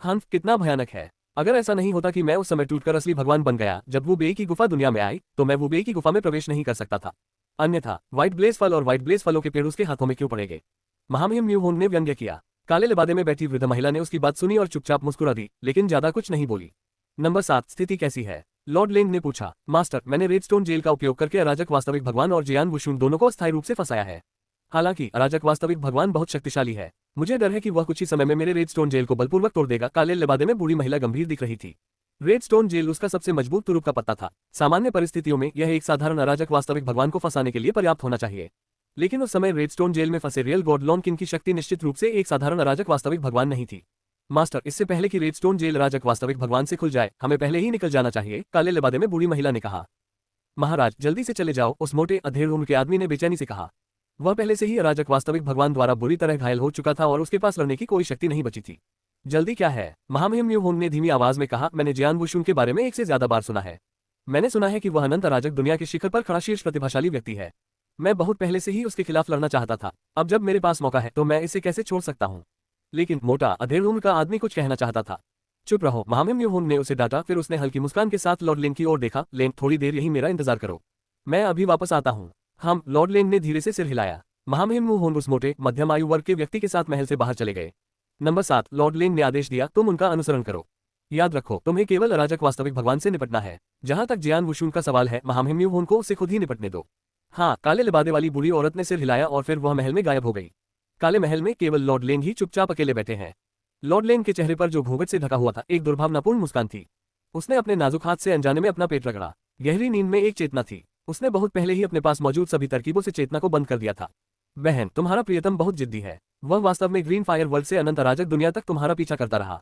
हंफ, कितना भयानक है। अगर ऐसा नहीं होता कि मैं उस समय टूटकर असली भगवान बन गया जब वो बे की गुफा दुनिया में आई, तो मैं वो बे की गुफा में प्रवेश नहीं कर सकता था। अन्यथा व्हाइट ब्लेज फल और व्हाइट ब्लेज फलों के पेड़ उसके हाथों में क्यों पड़ेंगे? महामहिम म्यूहोन ने व्यंग्य किया। काले लिबादे में बैठी वृद्ध महिला ने उसकी बात सुनी और चुपचाप मुस्कुरा दी, लेकिन ज्यादा कुछ नहीं बोली। नंबर 7, स्थिति कैसी है? लॉर्ड लेंग ने पूछा। मास्टर, मैंने रेडस्टोन जेल का उपयोग करके अराजक वास्तविक भगवान और जियान वुशुन दोनों को अस्थायी रूप से फंसाया है। हालांकि अराजक वास्तविक भगवान बहुत शक्तिशाली है। मुझे डर है कि वह कुछ ही समय में मेरे रेडस्टोन जेल को बलपूर्वक तोड़ देगा। काले लिबादे में बूढ़ी महिला गंभीर दिख रही थी। रेडस्टोन जेल उसका सबसे मजबूत तुरुप का पत्ता था। सामान्य परिस्थितियों में यह एक साधारण अराजक वास्तविक भगवान को फंसाने के लिए पर्याप्त होना चाहिए, लेकिन उस समय रेडस्टोन जेल में फंसे रियल गॉड लॉन्किन की शक्ति निश्चित रूप से एक साधारण अराजक वास्तविक भगवान नहीं थी। मास्टर, इससे पहले कि रेडस्टोन जेल अराजक वास्तविक भगवान से खुल जाए, हमें पहले ही निकल जाना चाहिए, काले लिबादे में बूढ़ी महिला ने कहा। महाराज, जल्दी से चले जाओ, उस मोटे अधेड़ उम्र के आदमी ने बेचैनी से कहा। वह पहले से ही अराजक वास्तविक भगवान द्वारा बुरी तरह घायल हो चुका था और उसके पास लड़ने की कोई शक्ति नहीं बची थी। जल्दी क्या है? महामहिम म्यूहोन ने धीमी आवाज में कहा। मैंने जियान वुशुन के बारे में 1 से ज्यादा बार सुना है। मैंने सुना है कि वह अनंत अराजक दुनिया के शिखर पर खड़ा शीर्ष प्रतिभाशाली व्यक्ति है। मैं बहुत पहले से ही उसके खिलाफ लड़ना चाहता था। अब जब मेरे पास मौका है तो मैं इसे कैसे छोड़ सकता हूँ? लेकिन मोटा अधेड़ उम्र का आदमी कुछ कहना चाहता था। चुप रहो, महामहिम म्यूहोन ने उसे डांटा। फिर उसने हल्की मुस्कान के साथ लॉर्ड लेन की ओर देखा। लेन, थोड़ी देर यही मेरा इंतजार करो, मैं अभी वापस आता हूँ। हम, लॉर्ड लेन ने धीरे से सिर हिलाया। महामहिम म्यूहोन उस मोटे मध्यम आयु वर्ग के व्यक्ति के साथ महल से बाहर चले गए। नंबर 7, लॉर्ड लेंग ने आदेश दिया, तुम उनका अनुसरण करो। याद रखो, तुम्हें केवल अराजक वास्तविक भगवान से निपटना है। जहां तक जियान वुशुन का सवाल है, महामहिम को उसे खुद ही निपटने दो। हाँ, काले लिबादे वाली बूढ़ी औरत ने सिर हिलाया और फिर वह महल में गायब हो गई। काले महल में केवल लॉर्ड लेंग ही चुपचाप अकेले बैठे हैं। लॉर्ड लेंग के चेहरे पर जो घूंघट से ढका हुआ था, एक दुर्भावनापूर्ण मुस्कान थी। उसने अपने नाजुक हाथ से अनजाने में अपना पेट रगड़ा। गहरी नींद में एक चेतना थी। उसने बहुत पहले ही अपने पास मौजूद सभी तरकीबों से चेतना को बंद कर दिया था। बहन, तुम्हारा प्रियतम बहुत जिद्दी है। वह वास्तव में ग्रीन फायर वर्ल्ड से अनंत अराजक दुनिया तक तुम्हारा पीछा करता रहा।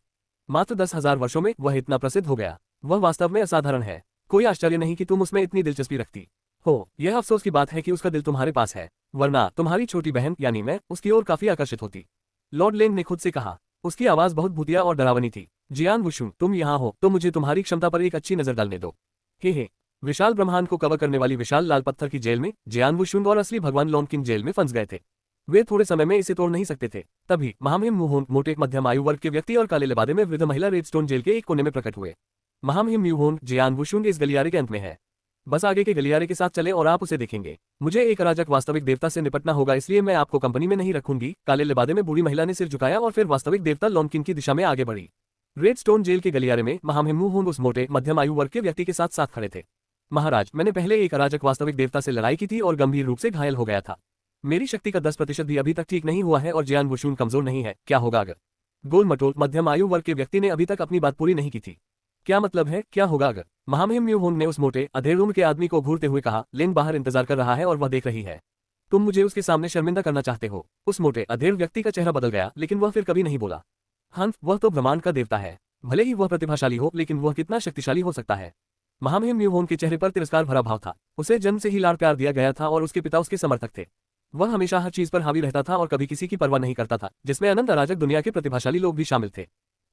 मात्र 10,000 वर्षों में वह इतना प्रसिद्ध हो गया। वह वास्तव में असाधारण है। कोई आश्चर्य नहीं कि तुम उसमें इतनी दिलचस्पी रखती हो। यह अफसोस की बात है कि उसका दिल तुम्हारे पास है, वरना तुम्हारी छोटी बहन यानी मैं उसकी ओर काफी आकर्षित होती। लॉर्ड लेंग ने खुद से कहा। उसकी आवाज बहुत भूतिया और डरावनी थी। जियान वुशुन, तुम यहाँ हो तो मुझे तुम्हारी क्षमता पर एक अच्छी नजर डालने दो। हे, विशाल ब्रह्मांड को कवर करने वाली विशाल लाल पत्थर की जेल में जियान वुशुन और असली भगवान लॉन किंग जेल में फंस गए थे। वे थोड़े समय में इसे तोड़ नहीं सकते थे। तभी महामहिम म्यूहोन, मोटे मध्यम आयु वर्ग के व्यक्ति और काले लिबादे में वृद्ध महिला रेडस्टोन जेल के एक कोने में प्रकट हुए। महामहिम म्यूहोन, जियान वुशुन इस गलियारे के अंत में है। बस आगे के गलियारे के साथ चले और आप उसे देखेंगे। मुझे एक अराजक वास्तविक देवता से निपटना होगा, इसलिए मैं आपको कंपनी में नहीं रखूंगी। काले लिबादे में बूढ़ी महिला ने सिर झुकाया और फिर वास्तविक देवता लॉन किंग की दिशा में आगे बढ़ी। रेडस्टोन जेल के गलियारे में महामहिम म्यूहोन उस मोटे मध्यम आयु वर्ग के व्यक्ति के साथ साथ खड़े थे। महाराज, मैंने पहले एक अराजक वास्तविक देवता से लड़ाई की थी और गंभीर रूप से घायल हो गया था। मेरी शक्ति का 10% भी अभी तक ठीक नहीं हुआ है और जियान वुशुन कमजोर नहीं है। क्या होगा अगर? गोल मटोल मध्यम आयु वर्ग के व्यक्ति ने अभी तक अपनी बात पूरी नहीं की थी। क्या मतलब है, क्या होगा अगर? महामहिम म्यूहोन ने उस मोटे अधेड़ उम्र के आदमी को घूरते हुए कहा। लेंग बाहर इंतजार कर रहा है और वह देख रही है। तुम मुझे उसके सामने शर्मिंदा करना चाहते हो। उस मोटे अधेड़ व्यक्ति का चेहरा बदल गया, लेकिन वह फिर कभी नहीं बोला। हंस, वह तो ब्रह्मांड का देवता है। भले ही वह प्रतिभाशाली हो, लेकिन वह कितना शक्तिशाली हो सकता है? महामहिम म्यूहोन के चेहरे पर तिरस्कार भरा भाव था। उसे जन्म से ही लाड़ प्यार दिया गया था और उसके पिता उसके समर्थक थे। वह हमेशा हर चीज पर हावी रहता था और कभी किसी की परवाह नहीं करता था, जिसमें अनंत अराजक दुनिया के प्रतिभाशाली लोग भी शामिल थे।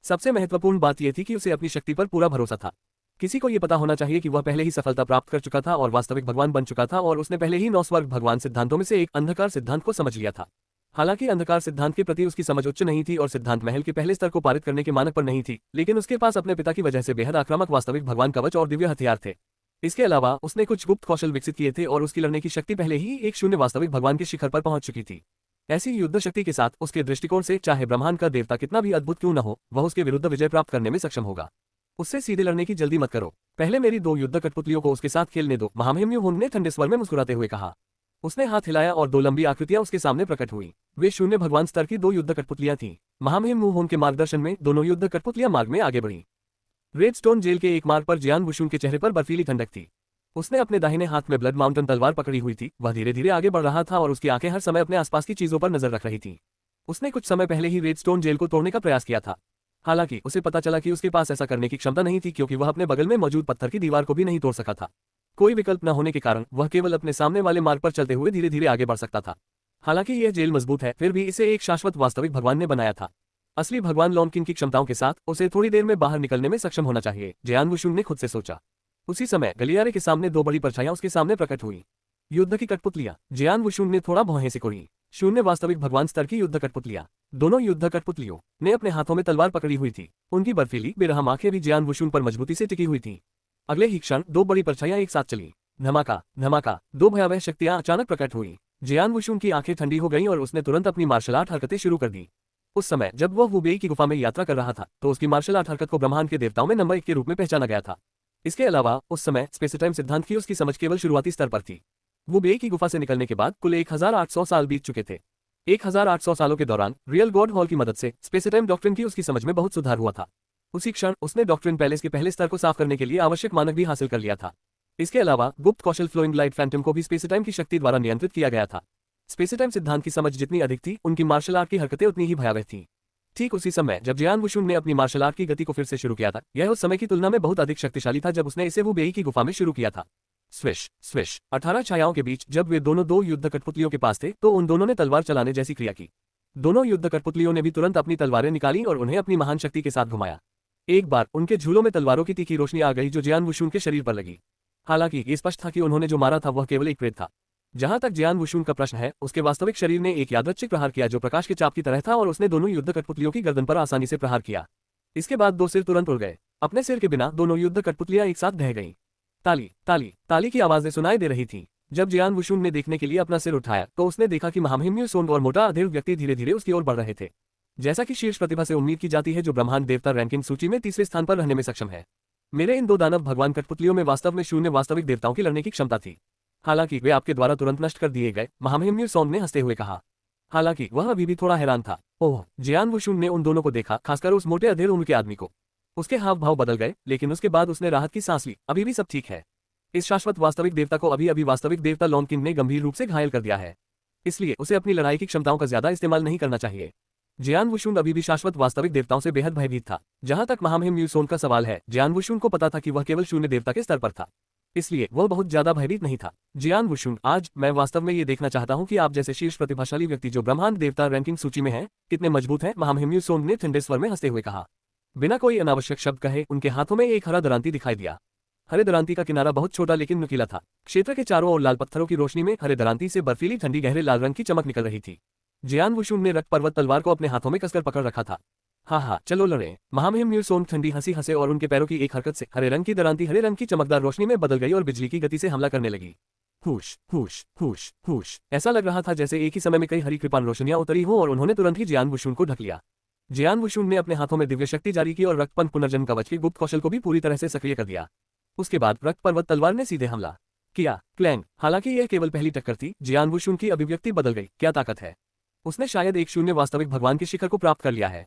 सबसे महत्वपूर्ण बात यह थी कि उसे अपनी शक्ति पर पूरा भरोसा था। किसी को यह पता होना चाहिए कि वह पहले ही सफलता प्राप्त कर चुका था और वास्तविक भगवान बन चुका था और उसने पहले ही 9 स्वर्ग भगवान सिद्धांतों में से एक अंधकार सिद्धांत को समझ लिया था। हालांकि अंधकार सिद्धांत के प्रति उसकी समझ उच्च नहीं थी और सिद्धांत महल के पहले स्तर को पारित करने के मानक पर नहीं थी, लेकिन उसके पास अपने पिता की वजह से बेहद आक्रामक वास्तविक भगवान कवच और दिव्य हथियार थे। इसके अलावा उसने कुछ गुप्त कौशल विकसित किए थे और उसकी लड़ने की शक्ति पहले ही एक शून्य वास्तविक भगवान के शिखर पर पहुंच चुकी थी। ऐसी युद्ध शक्ति के साथ उसके दृष्टिकोण से चाहे ब्रह्मांड का देवता कितना भी अद्भुत क्यों न हो, वह उसके विरुद्ध विजय प्राप्त करने में सक्षम होगा। उससे सीधे लड़ने की जल्दी मत करो, पहले मेरी 2 युद्ध कठपुतलियों को उसके साथ खेलने दो। महामहिम म्यूहोन ने ठंडे स्वर में मुस्कुराते हुए कहा। उसने हाथ हिलाया और 2 लंबी आकृतियां उसके सामने प्रकट हुई। वे शून्य भगवान स्तर की 2 युद्ध कठपुतलियां थीं। महामहिम म्यूहोन के मार्गदर्शन में दोनों युद्ध कठपुतलियां मार्ग में आगे बढ़ी। रेडस्टोन जेल के एक मार्ग पर जियान वुशुन के चेहरे पर बर्फीली ठंडक थी। उसने अपने दाहिने हाथ में ब्लड माउंटेन तलवार पकड़ी हुई थी। वह धीरे धीरे आगे बढ़ रहा था और उसकी आंखें हर समय अपने आसपास की चीजों पर नजर रख रही थीं। उसने कुछ समय पहले ही रेडस्टोन जेल को तोड़ने का प्रयास किया था। हालांकि उसे पता चला कि उसके पास ऐसा करने की क्षमता नहीं थी, क्योंकि वह अपने बगल में मौजूद पत्थर की दीवार को भी नहीं तोड़ सका था। कोई विकल्प न होने के कारण वह केवल अपने सामने वाले मार्ग पर चलते हुए धीरे धीरे आगे बढ़ सकता था। हालांकि यह जेल मजबूत है, फिर भी इसे एक शाश्वत वास्तविक भगवान ने बनाया था। असली भगवान लॉन किंग की क्षमताओं के साथ उसे थोड़ी देर में बाहर निकलने में सक्षम होना चाहिए, जियान वुशुन ने खुद से सोचा। उसी समय गलियारे के सामने 2 बड़ी परछाइयां उसके सामने प्रकट हुई। युद्ध की कठपुतलियां। जियान वुशुन ने थोड़ा भौहें सिकोड़ी। शून्य वास्तविक भगवान स्तर की युद्ध कठपुतलियां। दोनों युद्ध कठपुतलियों ने अपने हाथों में तलवार पकड़ी हुई थी। उनकी बर्फीली बेरहम आंखें भी जियान वुशुन पर मजबूती से टिकी हुई थीं। अगले ही क्षण 2 बड़ी परछाइयां एक साथ चली। धमाका धमाका, 2 भयावह शक्तियां अचानक प्रकट हुई। जियान वुशुन की आंखें ठंडी हो गईं और उसने तुरंत अपनी मार्शल आर्ट हरकतें शुरू कर दी। उस समय जब वह वुबेई की गुफा में यात्रा कर रहा था, तो उसकी मार्शल आर्ट हरकत को ब्रह्मांड के देवताओं में नंबर 1 के रूप में पहचाना गया था। इसके अलावा उस समय स्पेस टाइम सिद्धांत की उसकी समझ केवल शुरुआती स्तर पर थी। वुबेई की गुफा से निकलने के बाद कुल 1800 साल बीत चुके थे। 1800 सालों के दौरान रियल गॉड हॉल की मदद से स्पेस टाइम डॉक्ट्रिन की उसकी समझ में बहुत सुधार हुआ था। उसी क्षण उसने डॉक्ट्रिन पैलेस के पहले स्तर को साफ करने के लिए आवश्यक मानक भी हासिल कर लिया था। इसके अलावा गुप्त कौशल फ्लोइंग लाइट फैंटम को भी स्पेस टाइम की शक्ति द्वारा नियंत्रित किया गया था। स्पेस टाइम सिद्धांत की समझ जितनी अधिक थी, उनकी मार्शल आर्ट की हरकतें उतनी ही भयावह थीं। ठीक उसी समय जब जियान वुशुन ने अपनी मार्शल आर्ट की गति को फिर से शुरू किया था, यह उस समय की तुलना में बहुत अधिक शक्तिशाली था जब उसने इसे वुबेई की गुफा में शुरू किया था। स्विश स्विश, 18 छायाओं के बीच जब वे दोनों 2 युद्ध कठपुतलियों के पास थे, तो उन दोनों ने तलवार चलाने जैसी क्रिया की। दोनों युद्ध कठपुतलियों ने भी तुरंत अपनी तलवारें निकाली और उन्हें अपनी महान शक्ति के साथ घुमाया। एक बार उनके झूलों में तलवारों की तीखी रोशनी आ गई जो जियान वुशुन के शरीर पर लगी। हालांकि ये स्पष्ट था कि उन्होंने जो मारा था वह केवल एक प्रेत था। जहां तक जियान वुशुन का प्रश्न है, उसके वास्तविक शरीर ने एक यादृच्छिक प्रहार किया जो प्रकाश के चाप की तरह था और उसने दोनों युद्ध कठपुतलियों की गर्दन पर आसानी से प्रहार किया। इसके बाद 2 सिर तुरंत उड़ गए। अपने सिर के बिना दोनों युद्ध कठपुतलियां एक साथ ढह गईं। ताली ताली ताली की आवाजें सुनाई दे रही थीं। जब जियान वुशुन ने देखने के लिए अपना सिर उठाया, तो उसने देखा कि महामहिम म्यूसोन और मोटा अधेड़ व्यक्ति धीरे धीरे उसकी ओर बढ़ रहे थे। जैसा कि शीर्ष प्रतिभा से उम्मीद की जाती है जो ब्रह्मांड देवता रैंकिंग सूची में तीसरे स्थान पर रहने में सक्षम है। मेरे इन 2 दानव भगवान कठपुतलियों में वास्तव में शून्य वास्तविक देवताओं की लड़ने की क्षमता थी। हालांकि वे आपके द्वारा तुरंत नष्ट कर दिए गए, महामहिम सॉन्ग ने हंसते हुए कहा। हालांकि वह अभी भी थोड़ा हैरान था। ओह, जियान वुशुन ने उन दोनों को देखा, खासकर उस मोटे अधेड़ उम्र के आदमी को। उसके हाव भाव बदल गए, लेकिन उसके बाद उसने राहत की सांस ली। अभी भी सब ठीक है। इस शाश्वत वास्तविक देवता को अभी अभी वास्तविक देवता लॉन्किन ने गंभीर रूप से घायल कर दिया है, इसलिए उसे अपनी लड़ाई की क्षमताओं का ज्यादा इस्तेमाल नहीं करना चाहिए। जियान वुशुन अभी भी शाश्वत वास्तविक देवताओं से बेहद भयभीत था। जहां तक महामहिम यूसोन का सवाल है, जियान वुशुन को पता था कि वह केवल शून्य देवता के स्तर पर था, इसलिए वह बहुत ज्यादा भयभीत नहीं था। जियान वुशुन, आज मैं वास्तव में ये देखना चाहता हूं कि आप जैसे शीर्ष प्रतिभाशाली व्यक्ति जो ब्रह्मांड देवता रैंकिंग सूची में है, कितने मजबूत हैं। महामहिम यूसोन ने ठंडे स्वर में हंसते हुए कहा। बिना कोई अनावश्यक शब्द कहे उनके हाथों में एक हरा दरांती दिखाई दिया। हरे दरांती का किनारा बहुत छोटा लेकिन नुकीला था। क्षेत्र के चारों ओर लाल पत्थरों की रोशनी में हरे दरांती से बर्फीली ठंडी गहरे लाल रंग की चमक निकल रही थी। जियान वुशुन ने रक्त पर्वत तलवार को अपने हाथों में कसकर पकड़ रखा था। हाँ, चलो लड़ें। महामहिम यूसोन ठंडी हंसी हंसे और उनके पैरों की एक हरकत से हरे रंग की दरांती हरे रंग की चमकदार रोशनी में बदल गई और बिजली की गति से हमला करने लगी। हुश हुश हुश हुश। ऐसा लग रहा था जैसे एक ही समय में कई हरी कृपाण रोशनियां उतरी हों और उन्होंने तुरंत ही जियान वुशुन को ढक लिया। जियान वुशुन ने अपने हाथों में दिव्य शक्ति जारी की और रक्तपंथ पुनर्जन्म कवच के गुप्त कौशल को भी पूरी तरह से सक्रिय कर दिया। उसके बाद रक्त पर्वत तलवार ने सीधे हमला किया। क्लैंग। हालांकि यह केवल पहली टक्कर थी, जियान वुशुन की अभिव्यक्ति बदल गई। क्या ताकत है! उसने शायद एक शून्य वास्तविक भगवान के शिखर को प्राप्त कर लिया है।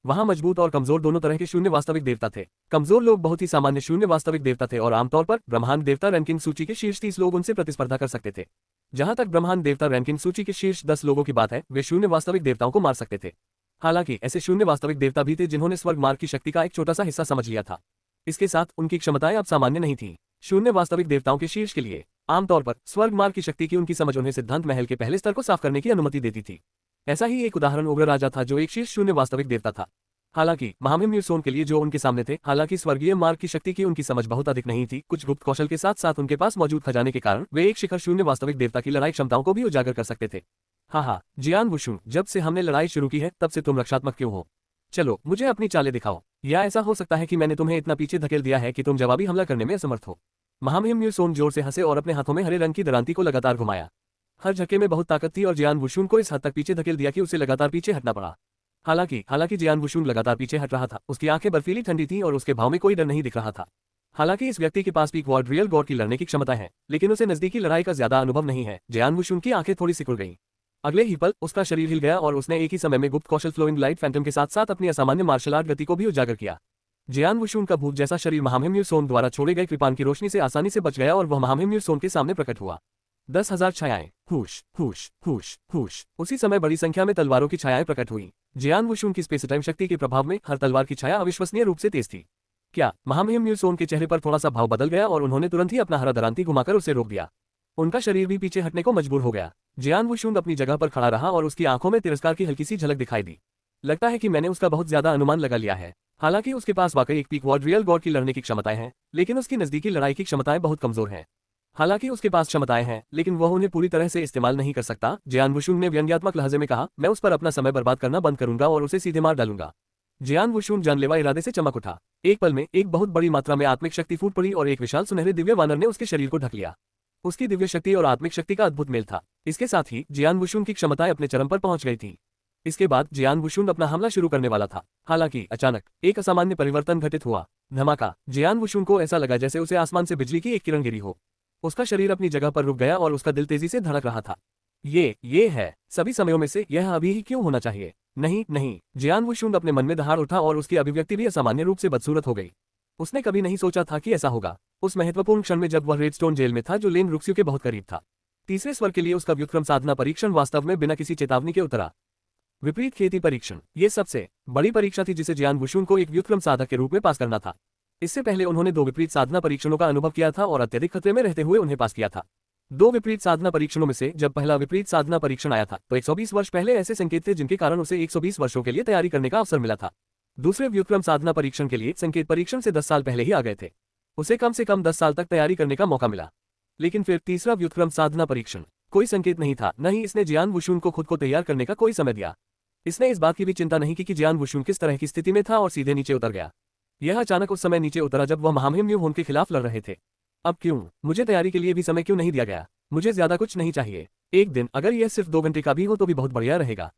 वहां मजबूत और कमजोर दोनों तरह के शून्य वास्तविक देवता थे। कमजोर लोग बहुत ही सामान्य शून्य वास्तविक देवता थे और आमतौर पर ब्रह्मांड देवता रैंकिंग सूची के शीर्ष 30 लोग उनसे प्रतिस्पर्धा कर सकते थे। जहां तक ब्रह्मांड देवता रैंकिंग सूची के शीर्ष 10 लोगों की बात है, वे शून्य वास्तविक देवताओं को मार सकते थे। हालांकि ऐसे शून्य वास्तविक देवता भी थे जिन्होंने स्वर्ग मार्ग की शक्ति का एक छोटा सा हिस्सा समझ लिया था। इसके साथ उनकी क्षमताएं अब सामान्य नहीं थीं। शून्य वास्तविक देवताओं के शीर्ष के लिए आमतौर पर स्वर्ग मार्ग की शक्ति की उनकी समझ उन्हें सिद्धांत महल के पहले स्तर को साफ करने की अनुमति देती थी। ऐसा ही एक उदाहरण उग्र राजा था जो एक शीर्ष शून्य वास्तविक देवता था। हालांकि महामहिम यूसोन के लिए जो उनके सामने थे, हालांकि स्वर्गीय मार्ग की शक्ति की उनकी समझ बहुत अधिक नहीं थी, कुछ गुप्त कौशल के साथ साथ उनके पास मौजूद खजाने के कारण वे एक शिखर शून्य वास्तविक देवता की लड़ाई क्षमताओं को भी उजागर कर सकते थे। हाँ, जियान वुशुन, जब से हमने लड़ाई शुरू की है तब से तुम रक्षात्मक क्यों हो? चलो मुझे अपनी चालें दिखाओ। या ऐसा हो सकता है कि मैंने तुम्हें इतना पीछे धकेल दिया है कि तुम जवाबी हमला करने में असमर्थ हो। महामहिम यूसोन जोर से हंसे और अपने हाथों में हरे रंग की दरांती को लगातार घुमाया। हर झटके में बहुत ताकत थी और जियान वुशुन को इस हद तक पीछे धकेल दिया कि उसे लगातार पीछे हटना पड़ा। हालांकि जियान वुशुन लगातार पीछे हट रहा था। उसकी आंखें बर्फीली ठंडी थीं और उसके भाव में कोई डर नहीं दिख रहा था। हालांकि इस व्यक्ति के पास पीक वॉर्ड रियल गॉड की लड़ने की क्षमता है, लेकिन उसे नजदीकी लड़ाई का ज्यादा अनुभव नहीं है। जियान वुशुन की आंखें थोड़ी सिकुड़ गईं। अगले ही पल उसका शरीर हिल गया और उसने एक ही समय में गुप्त कौशल फ्लोइंग लाइट फैंटम के साथ साथ अपनी असामान्य मार्शल आर्ट गति को भी उजागर किया। जियान वुशुन का भूत जैसा शरीर महामहिम यूसोन द्वारा छोड़े गए कृपाण की रोशनी से आसानी से बच गया और वह महामहिम यूसोन के सामने प्रकट हुआ। 10,000 छायाएं। हुश हुश हुश हुश। उसी समय बड़ी संख्या में तलवारों की छायाएं प्रकट हुई। जियान वुशुन की स्पेस टाइम शक्ति के प्रभाव में हर तलवार की छाया अविश्वसनीय रूप से तेज थी। क्या! महामहिम यूसोन के चेहरे पर थोड़ा सा भाव बदल गया और उन्होंने तुरंत ही अपना हरा दरांती घुमाकर उसे रोक दिया। उनका शरीर भी पीछे हटने को मजबूर हो गया। जियान वुशुन अपनी जगह पर खड़ा रहा और उसकी आंखों में तिरस्कार की हल्की सी झलक दिखाई दी। लगता है कि मैंने उसका बहुत ज्यादा अनुमान लगा लिया है। हालांकि उसके पास वाकई एक पीक वॉर्ड रियल गॉड की लड़ने की क्षमताएं हैं, लेकिन उसकी नजदीकी लड़ाई की क्षमताएं बहुत कमजोर हैं। हालांकि उसके पास क्षमताएं हैं, लेकिन वह उन्हें पूरी तरह से इस्तेमाल नहीं कर सकता। जियान वुशुन ने व्यंग्यात्मक लहजे में कहा, मैं उस पर अपना समय बर्बाद करना बंद करूंगा और उसे सीधे मार डालूंगा। जियान वुशुन जानलेवा इरादे से चमक उठा। एक पल में एक बहुत बड़ी मात्रा में आत्मिक शक्ति फूट पड़ी और एक विशाल सुनहरे दिव्य वानर ने उसके शरीर को ढक लिया। उसकी दिव्य शक्ति और आत्मिक शक्ति का अद्भुत मेल था। इसके साथ ही जियान वुशुन की क्षमताएं अपने चरम पर पहुंच गई थी। इसके बाद जियान वुशुन अपना हमला शुरू करने वाला था। हालांकि अचानक एक असामान्य परिवर्तन घटित हुआ। धमाका! जियान वुशुन को ऐसा लगा जैसे उसे आसमान से बिजली की एक किरण गिरी हो। उसका शरीर अपनी जगह पर रुक गया और उसका दिल तेजी से धड़क रहा था। ये है सभी समयों में से यह अभी ही क्यों होना चाहिए? नहीं। जियान वुशुन अपने मन में दहाड़ उठा और उसकी अभिव्यक्ति भी असामान्य रूप से बदसूरत हो गई। उसने कभी नहीं सोचा था कि ऐसा होगा। उस महत्वपूर्ण क्षण में जब वह रेडस्टोन जेल में था जो लेन रुक्स्यू के बहुत करीब था। तीसरे स्वर के लिए उसका व्युत्क्रम साधना परीक्षण वास्तव में बिना किसी चेतावनी के उतरा। विपरीत खेती परीक्षण ये सबसे बड़ी परीक्षा थी जिसे जियान वुशुन को एक व्युत्क्रम साधक के रूप में पास करना था। इससे पहले उन्होंने 2 विपरीत साधना परीक्षणों का अनुभव किया था और अत्यधिक खतरे में रहते हुए उन्हें पास किया था। 2 विपरीत साधना परीक्षणों में से जब पहला विपरीत साधना परीक्षण आया था तो 120 वर्ष पहले ऐसे संकेत थे जिनके कारण उसे 120 वर्षों के लिए तैयारी करने का अवसर मिला था। दूसरे व्युत्क्रम साधना परीक्षण के लिए संकेत परीक्षण से 10 साल पहले ही आ गए थे। उसे कम से कम 10 साल तक तैयारी करने का मौका मिला। लेकिन फिर तीसरा व्युत्क्रम साधना परीक्षण कोई संकेत नहीं था, न ही इसने जियान वुशुन को खुद को तैयार करने का कोई समय दिया। इसने इस बात की भी चिंता नहीं की कि जियान वुशुन किस तरह की स्थिति में था और सीधे नीचे उतर गया। यह अचानक उस समय नीचे उतरा जब वह महामहिम यूहोन के खिलाफ लड़ रहे थे। अब क्यों? मुझे तैयारी के लिए भी समय क्यों नहीं दिया गया? मुझे ज्यादा कुछ नहीं चाहिए। एक दिन, अगर यह सिर्फ 2 घंटे का भी हो तो भी बहुत बढ़िया रहेगा।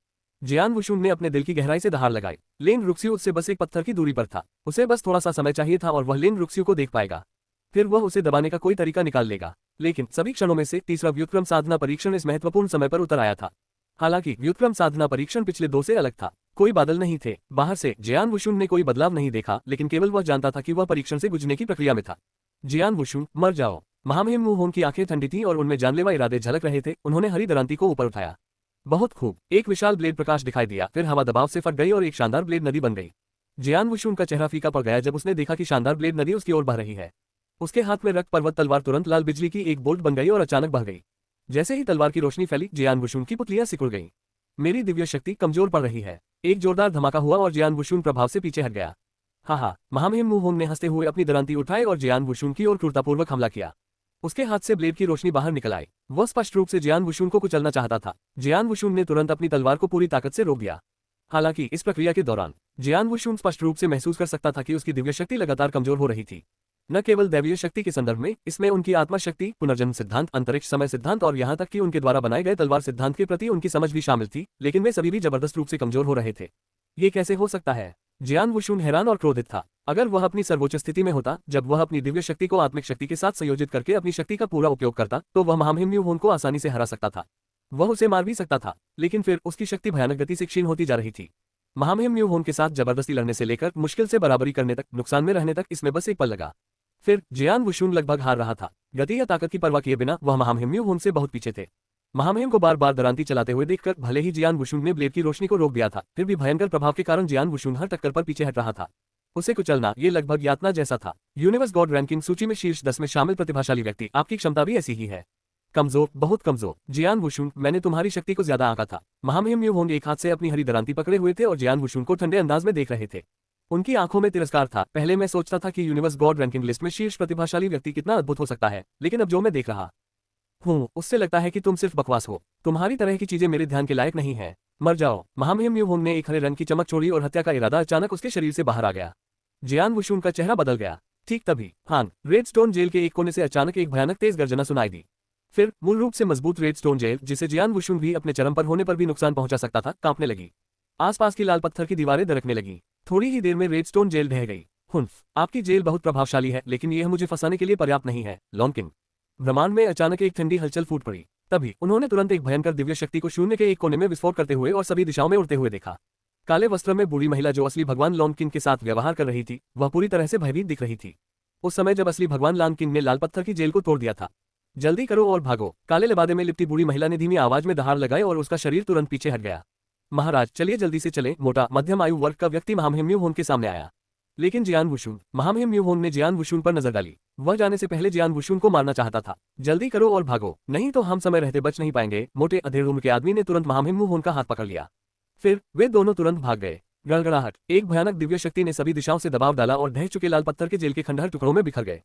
जियान वुशुन ने अपने दिल की गहराई से दहाड़ लगाई। लेन रुक्स्यू उससे बस एक पत्थर की दूरी पर था। उसे बस थोड़ा सा समय चाहिए था और वह लेन रुक्स्यू को देख पाएगा। फिर वह उसे दबाने का कोई तरीका निकाल लेगा। लेकिन सभी क्षणों में से तीसरा व्युत्क्रम साधना परीक्षण इस महत्वपूर्ण समय पर उतर आया था। हालांकि व्युत्क्रम साधना परीक्षण पिछले दो से अलग था। कोई बादल नहीं थे। बाहर से जियान वुशुन ने कोई बदलाव नहीं देखा, लेकिन केवल वह जानता था कि वह परीक्षण से गुजरने की प्रक्रिया में था। जियान वुशुन, मर जाओ। महामहिम मुहोन की आंखें ठंडी थीं और उनमें जानलेवा इरादे झलक रहे थे। उन्होंने हरी दरांती को ऊपर उठाया। बहुत खूब। एक विशाल ब्लेड प्रकाश दिखाई दिया, फिर हवा दबाव से फट गई और एक शानदार ब्लेड नदी बन गई। जियान वुशुन का चेहरा फीका पड़ गया जब उसने देखा कि शानदार ब्लेड नदी उसकी ओर बह रही है। उसके हाथ में रक्त पर्वत तलवार तुरंत लाल बिजली की एक बोल्ट बन गई और अचानक बह गई। जैसे ही तलवार की रोशनी फैली, जियान वुशुन की पुतलियां सिकुड़ गईं। मेरी दिव्य शक्ति कमजोर पड़ रही है। एक जोरदार धमाका हुआ और जियान वुशुन प्रभाव से पीछे हट गया। हा, महामहिम मुहोंग ने हंसते हुए अपनी दरांती उठाई और जियान वुशुन की ओर क्रूरतापूर्वक हमला किया। उसके हाथ से ब्लेड की रोशनी बाहर निकल आई। वह स्पष्ट रूप से जियान वुशुन को कुचलना चाहता था। जियान वुशुन ने तुरंत अपनी तलवार को पूरी ताकत से रोक दिया। हालांकि इस प्रक्रिया के दौरान जियान वुशुन स्पष्ट रूप से महसूस कर सकता था कि उसकी दिव्य शक्ति लगातार कमजोर हो रही थी। न केवल दैवीय शक्ति के संदर्भ में, इसमें उनकी आत्मा शक्ति, पुनर्जन्म सिद्धांत, अंतरिक्ष समय सिद्धांत और यहाँ तक कि उनके द्वारा बनाए गए तलवार सिद्धांत के प्रति उनकी समझ भी शामिल थी, लेकिन वे सभी भी जबरदस्त रूप से कमजोर हो रहे थे। ये कैसे हो सकता है? जियान वुशुन हैरान और क्रोधित था। अगर वह अपनी सर्वोच्च स्थिति में होता, जब वह अपनी दिव्य शक्ति को आत्मिक शक्ति के साथ संयोजित करके अपनी शक्ति का पूरा उपयोग करता, तो वह महामहिम मुहोन को आसानी से हरा सकता था। वह उसे मार भी सकता था, लेकिन फिर उसकी शक्ति भयानक गति से क्षीण होती जा रही थी। महामहिम मुहोन के साथ जबरदस्ती लड़ने से लेकर मुश्किल से बराबरी करने तक, नुकसान में रहने तक, इसमें बस एक पल लगा। फिर जियान वुशुन लगभग हार रहा था। गति या ताकत की परवाह किए बिना वह महामहिम मुहोन से बहुत पीछे थे। महामहिम को बार बार दरांती चलाते हुए देखकर भले ही जियान वुशुन ने ब्लेड की रोशनी को रोक दिया था, फिर भी भयंकर प्रभाव के कारण जियान वुशुन हर टक्कर पर पीछे हट रहा था। उसे कुचलना ये लगभग यातना जैसा था। यूनिवर्स गॉड रैंकिंग सूची में शीर्ष 10 में शामिल प्रतिभाशाली व्यक्ति, आपकी क्षमता भी ऐसी ही है। कमजोर, बहुत कमजोर। जियान वुशुन, मैंने तुम्हारी शक्ति को ज्यादा आंका था। महामहिम मुहोन एक हाथ से अपनी हरी दरांती पकड़े हुए थे और जियान वुशुन को ठंडे अंदाज में देख रहे थे। उनकी आंखों में तिरस्कार था। पहले मैं सोचता था कि यूनिवर्स गॉड रैंकिंग लिस्ट में शीर्ष प्रतिभाशाली व्यक्ति कितना अद्भुत हो सकता है, लेकिन अब जो मैं देख रहा हूँ उससे लगता है कि तुम सिर्फ बकवास हो। तुम्हारी तरह की चीजें मेरे ध्यान के लायक नहीं है। मर जाओ। महामहिम मुहोन ने एक हरे रंग की चमक छोड़ी और हत्या का इरादा अचानक उसके शरीर से बाहर आ गया। जियान वुशुन का चेहरा बदल गया। ठीक तभी रेडस्टोन जेल के एक कोने से अचानक एक भयानक तेज गर्जना सुनाई दी। फिर मूल रूप से मजबूत रेडस्टोन जेल, जिसे जियान वुशुन भी अपने चरम पर होने पर भी नुकसान पहुंचा सकता था, कांपने लगी। आसपास की लाल पत्थर की दीवारें दरकने लगी। थोड़ी ही देर में रेडस्टोन जेल ढह गई। हुन्फ, आपकी जेल बहुत प्रभावशाली है, लेकिन यह मुझे फंसाने के लिए पर्याप्त नहीं है, लॉन्किन। ब्रह्मांड में अचानक एक ठंडी हलचल फूट पड़ी। तभी उन्होंने तुरंत एक भयंकर दिव्य शक्ति को शून्य के एक कोने में विस्फोट करते हुए और सभी दिशाओं में उड़ते हुए देखा। काले वस्त्र में बूढ़ी महिला जो असली भगवान लॉन्किन के साथ व्यवहार कर रही थी, वह पूरी तरह से भयभीत दिख रही थी। उस समय जब असली भगवान लॉन्किन ने लाल पत्थर की जेल को तोड़ दिया था। जल्दी करो और भागो। काले लिबादे में लिपटी बूढ़ी महिला ने धीमी आवाज में दहाड़ लगाई और उसका शरीर तुरंत पीछे हट गया। महाराज, चलिए जल्दी से चलें। मोटा मध्यम आयु वर्ग का व्यक्ति महामहिम मुहोन के सामने आया। लेकिन जियान वुशुन, महामहिम मुहोन ने जियान वुशुन पर नजर डाली। वह जाने से पहले जियान वुशुन को मारना चाहता था। जल्दी करो और भागो, नहीं तो हम समय रहते बच नहीं पाएंगे। मोटे अधेड़ उम्र के आदमी ने तुरंत महामहिम मुहोन का हाथ पकड़ लिया। फिर वे दोनों तुरंत भाग गए। गड़गड़ाहट, एक भयानक दिव्य शक्ति ने सभी दिशाओं से दबाव डाला और ढह चुके लाल पत्थर के जेल के खंडहर टुकड़ों में बिखर गए।